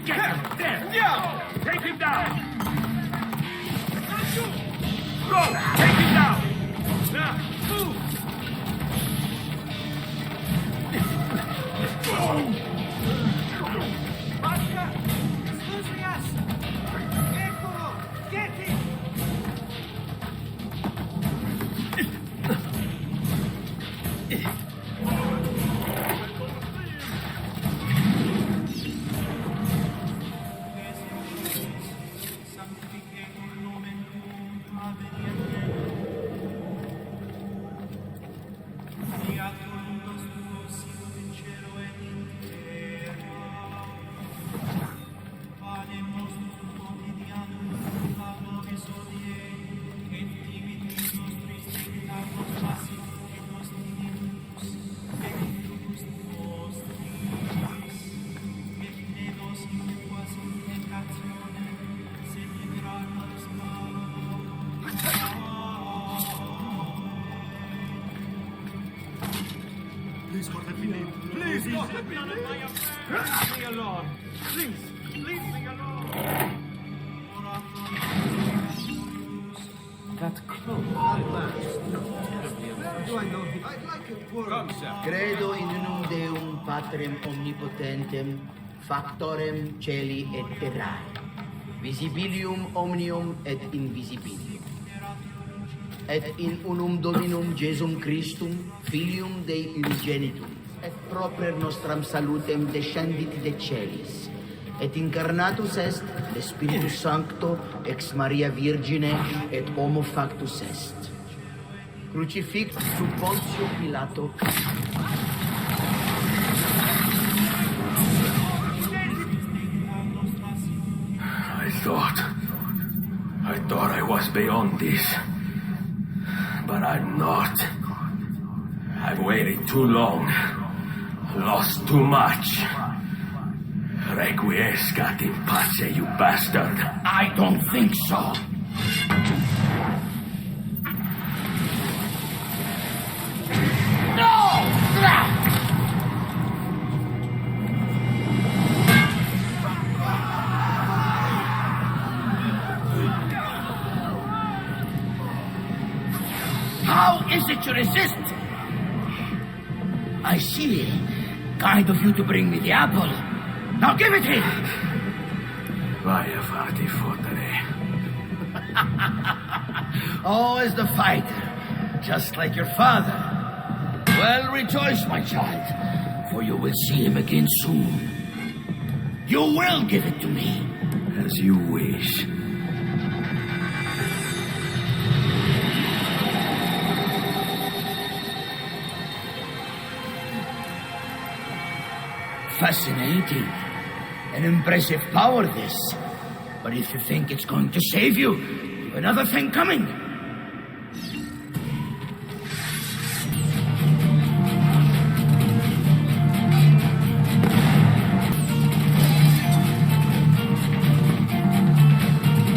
Get him! There! Take him down! Go! Take him down! Now, move! Basta! Scusi us! Eccolo! Get him! Please, God, let me live. Please, God, let me live. Leave me alone. Please, leave me alone. That cloak. Do I know him? I'd like a word. Come, sir. Credo in unum Deum Patrem omnipotentem, factorem celi et terrae, visibilium omnium et invisibilium. Et in unum Dominum Jesum Christum, Filium Dei Unigenitum, et proper nostram salutem descendit de celis, et incarnatus est de Spiritus Sancto ex Maria Virgine et homo factus est. Crucifixus sub Pontio Pilato. I thought I was beyond this. But I'm not. I've waited too long. Lost too much. Requiescat in pace, you bastard. I don't think so. How is it you resist? I see. Kind of you to bring me the apple. Now give it here. Vaya farti fottere. Oh, as the fighter, just like your father. Well, rejoice, my child, for you will see him again soon. You will give it to me. As you wish. Fascinating. An impressive power, this. But if you think it's going to save you, you've another thing coming.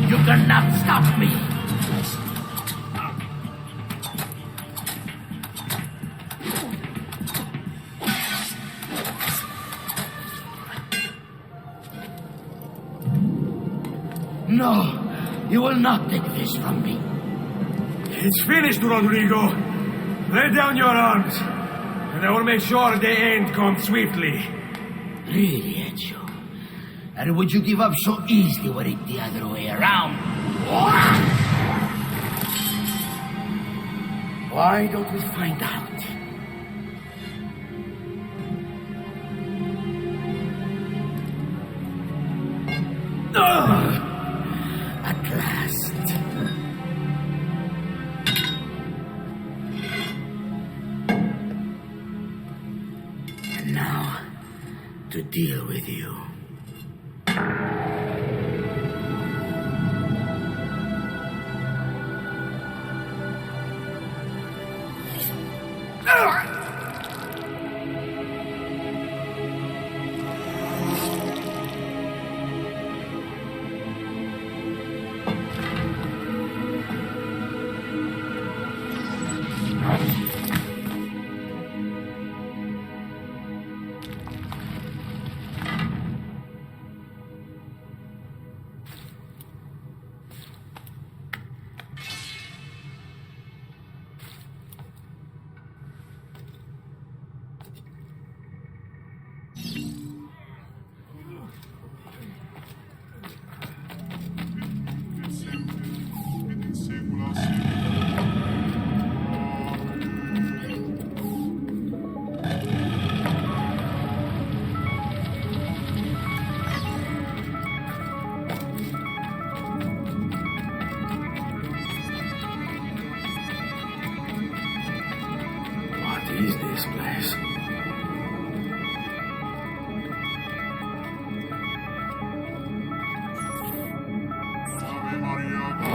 You cannot stop me. No, you will not take this from me. It's finished, Rodrigo. Lay down your arms, and I will make sure the end comes swiftly. Really, Ezio? And would you give up so easily were it the other way around? Why don't we find out? At last. And now, to deal with you.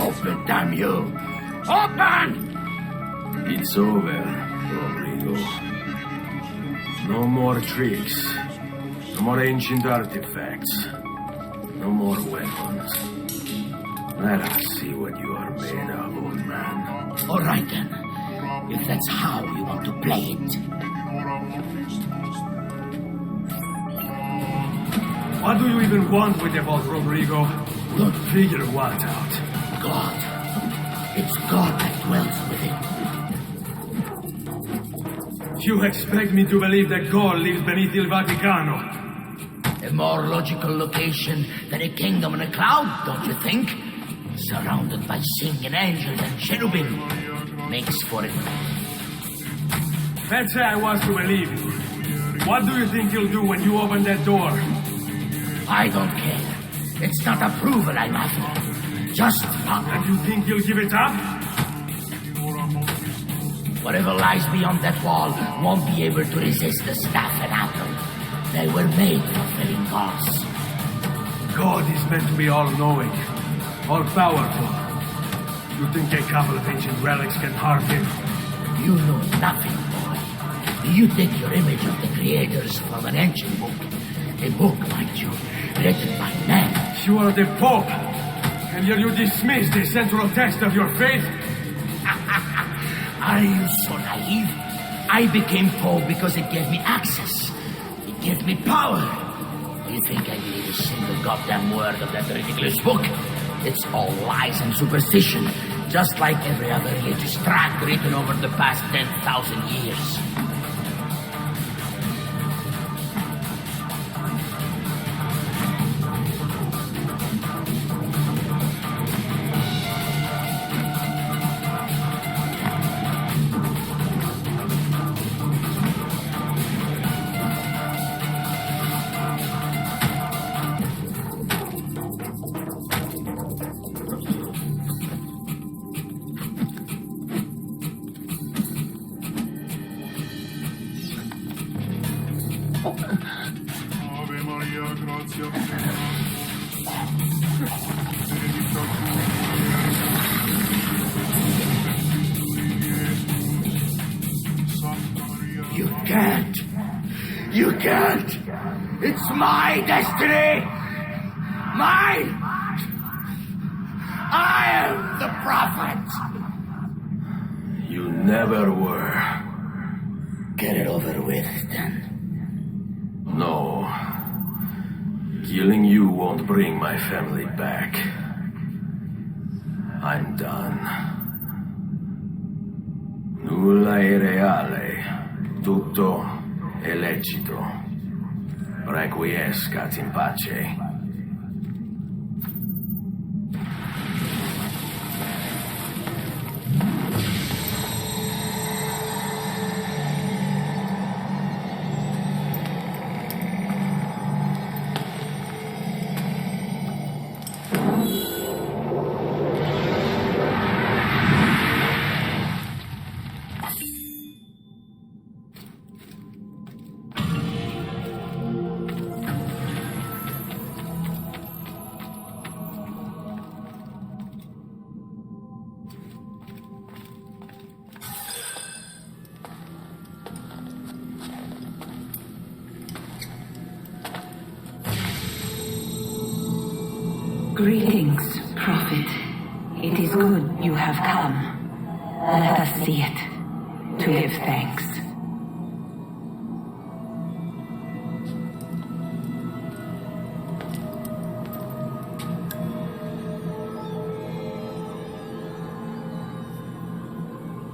Open, damn you! Open! It's over, Rodrigo. No more tricks. No more ancient artifacts. No more weapons. Let us see what you are made of, old man. All right, then. If that's how you want to play it. What do you even want with the vault, Rodrigo? Don't figure what out. God. It's God that dwells within. You expect me to believe that God lives beneath Il Vaticano? A more logical location than a kingdom in a cloud, don't you think? Surrounded by singing angels and cherubim. Makes for it. Let's say I was to believe you. What do you think you'll do when you open that door? I don't care. It's not approval I'm after. Just fun. And you think you'll give it up? Whatever lies beyond that wall won't be able to resist the staff and apple. They were made for filling gods. God is meant to be all-knowing, all-powerful. You think a couple of ancient relics can harm him? You know nothing, boy. You take your image of the creators from an ancient book. A book, mind you, written by men. You are the Pope, and yet you dismiss the central text of your faith? Are you so naive? I became Pope because it gave me access. It gave me power. You think I believe a single goddamn word of that ridiculous book? It's all lies and superstition, just like every other religious tract written over the past 10,000 years. You can't! It's my destiny! Mine! I am the prophet! You never were. Get it over with, then. No. Killing you won't bring my family back. I'm done. Nulla è reale. Tutto è lecito. Requiescat in pace. Greetings, Prophet. It is good you have come. Let us see it, to give thanks.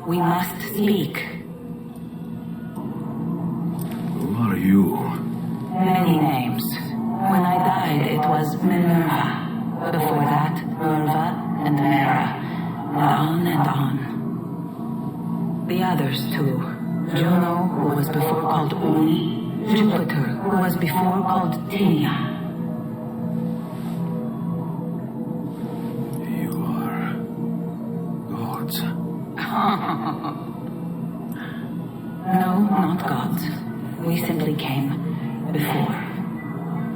We must speak. Who are you? Many names. When I died, it was Minerva. Before that, Merva and Mera, and on. The others, too. Juno, who was before called Uni. Jupiter, who was before called Tinia. You are gods. No, not gods. We simply came before.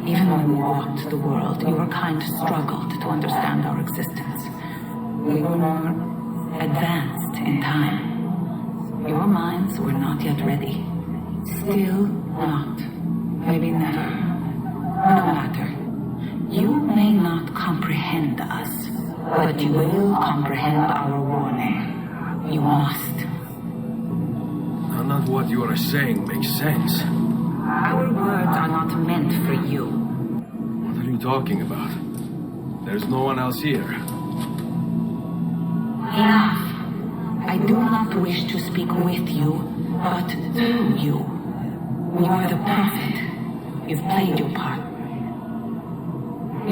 Even when we walked the world, your kind struggled to understand our existence. We were more advanced in time. Your minds were not yet ready. Still not. Maybe never. No matter. You may not comprehend us, but you will comprehend our warning. You must. None of what you are saying makes sense. Our words are not meant for you. What are you talking about? There's no one else here. Enough. I do not wish to speak with you, but through you. You are the prophet. You've played your part.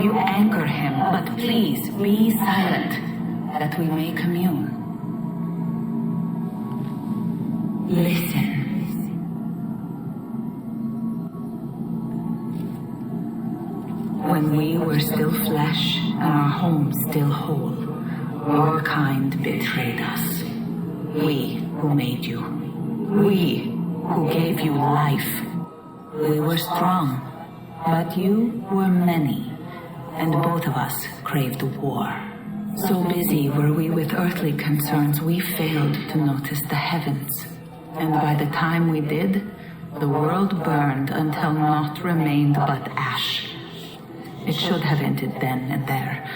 You anchor him, but please be silent, that we may commune. Listen. When we were still flesh and our home still whole, your kind betrayed us. We who made you. We who gave you life. We were strong, but you were many, and both of us craved war. So busy were we with earthly concerns, we failed to notice the heavens. And by the time we did, the world burned until naught remained but ash. It should have ended then and there.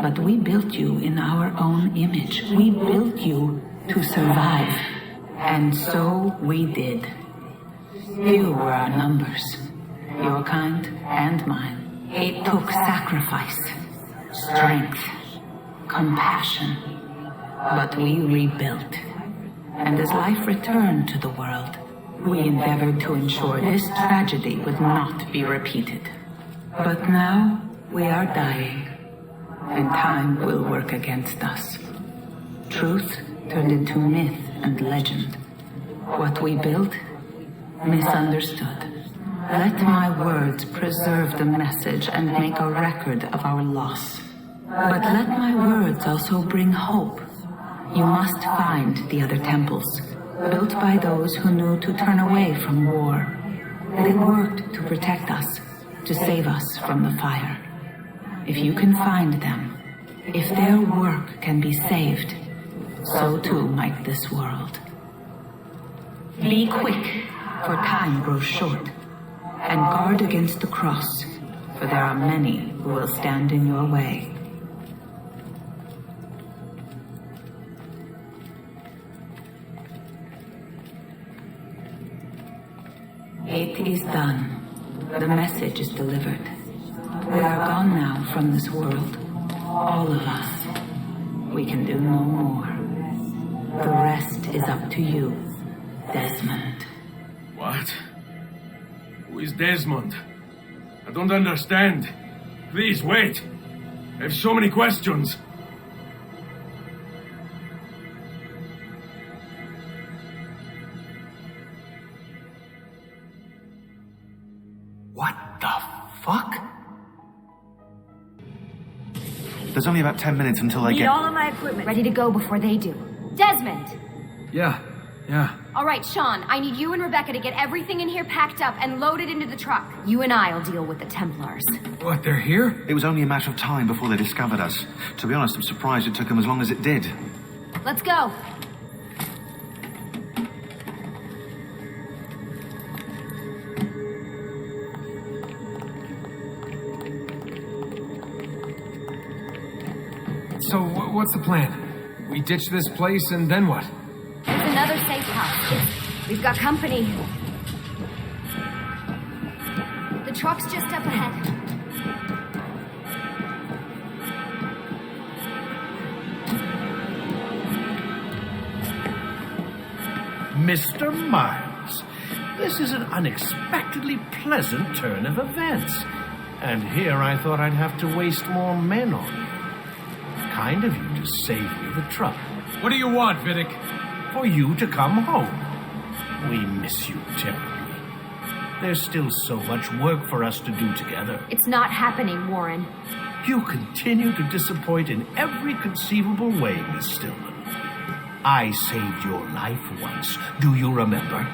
But we built you in our own image. We built you to survive. And so we did. Few were our numbers, your kind and mine. It took sacrifice, strength, compassion. But we rebuilt. And as life returned to the world, we endeavored to ensure this tragedy would not be repeated. But now we are dying, and time will work against us. Truth turned into myth and legend. What we built, misunderstood. Let my words preserve the message and make a record of our loss. But let my words also bring hope. You must find the other temples, built by those who knew to turn away from war. They worked to protect us, to save us from the fire. If you can find them, if their work can be saved, so too might this world. Be quick, for time grows short, and guard against the cross, for there are many who will stand in your way. It is done. The message is delivered. We are gone now from this world. All of us. We can do no more. The rest is up to you, Desmond. What? Who is Desmond? I don't understand. Please, wait. I have so many questions. What the fuck? There's only about 10 minutes until I Need get... all of my equipment ready to go before they do. Desmond! Yeah. All right, Sean, I need you and Rebecca to get everything in here packed up and loaded into the truck. You and I will deal with the Templars. What, they're here? It was only a matter of time before they discovered us. To be honest, I'm surprised it took them as long as it did. Let's go. So, what's the plan? We ditch this place and then what? There's another safe house. We've got company. The truck's just up ahead. Mr. Miles, this is an unexpectedly pleasant turn of events. And here I thought I'd have to waste more men on you. Kind of you to save me the trouble. What do you want, Vidic? For you to come home. We miss you terribly. There's still so much work for us to do together. It's not happening, Warren. You continue to disappoint in every conceivable way, Miss Stillman. I saved your life once, do you remember?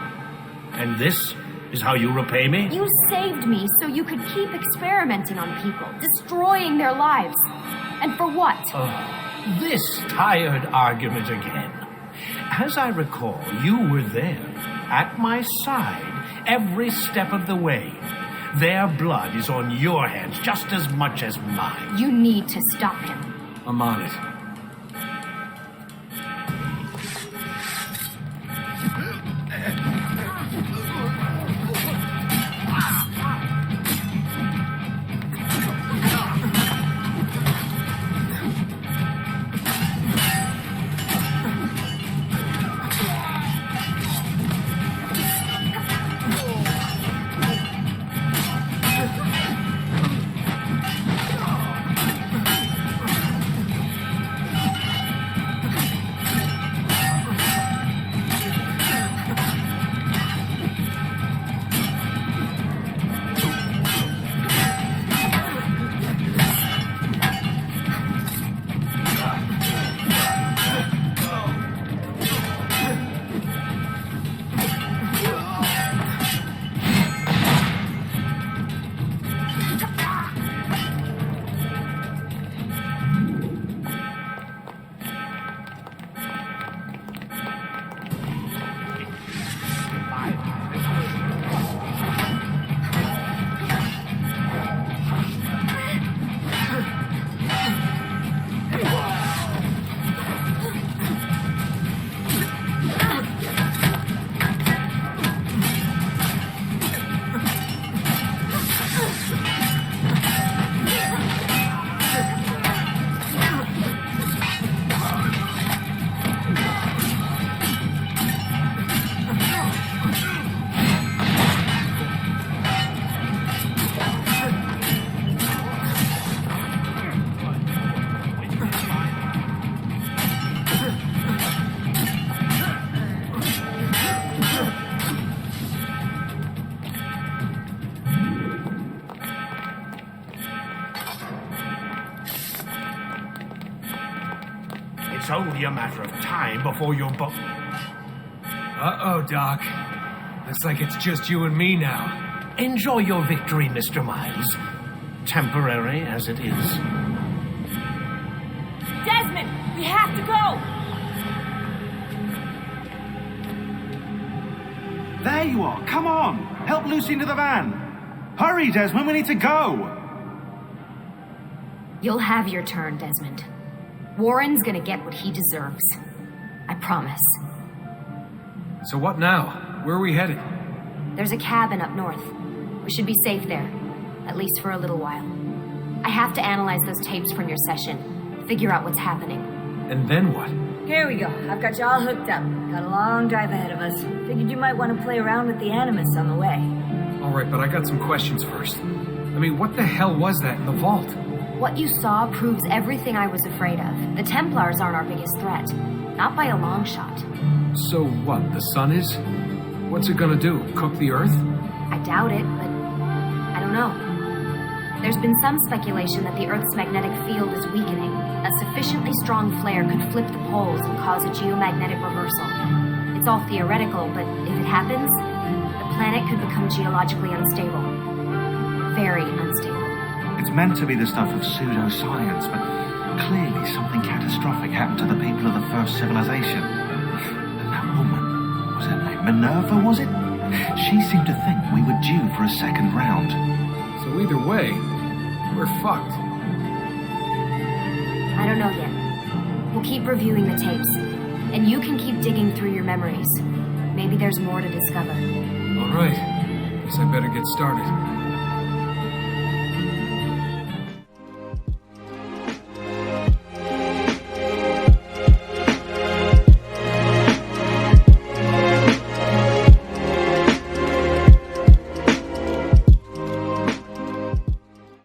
And this is how you repay me? You saved me so you could keep experimenting on people, destroying their lives. And for what? This tired argument again. As I recall, you were there, at my side, every step of the way. Their blood is on your hands just as much as mine. You need to stop him. I'm on it. It's only a matter of time before you're both... Uh-oh, Doc. Looks like it's just you and me now. Enjoy your victory, Mr. Miles. Temporary as it is. Desmond, we have to go! There you are. Come on. Help Lucy into the van. Hurry, Desmond. We need to go. You'll have your turn, Desmond. Warren's gonna get what he deserves. I promise. So what now? Where are we headed? There's a cabin up north. We should be safe there. At least for a little while. I have to analyze those tapes from your session. Figure out what's happening. And then what? Here we go. I've got you all hooked up. Got a long drive ahead of us. Figured you might want to play around with the Animus on the way. All right, but I got some questions first. I mean, what the hell was that in the vault? What you saw proves everything I was afraid of. The Templars aren't our biggest threat. Not by a long shot. So what, the sun is? What's it gonna do, cook the Earth? I doubt it, but I don't know. There's been some speculation that the Earth's magnetic field is weakening. A sufficiently strong flare could flip the poles and cause a geomagnetic reversal. It's all theoretical, but if it happens, the planet could become geologically unstable. Very unstable. It's meant to be the stuff of pseudoscience, but clearly something catastrophic happened to the people of the first civilization. And that woman, was her name Minerva, was it? She seemed to think we were due for a second round. So either way, we're fucked. I don't know yet. We'll keep reviewing the tapes, and you can keep digging through your memories. Maybe there's more to discover. All right. Guess I better get started.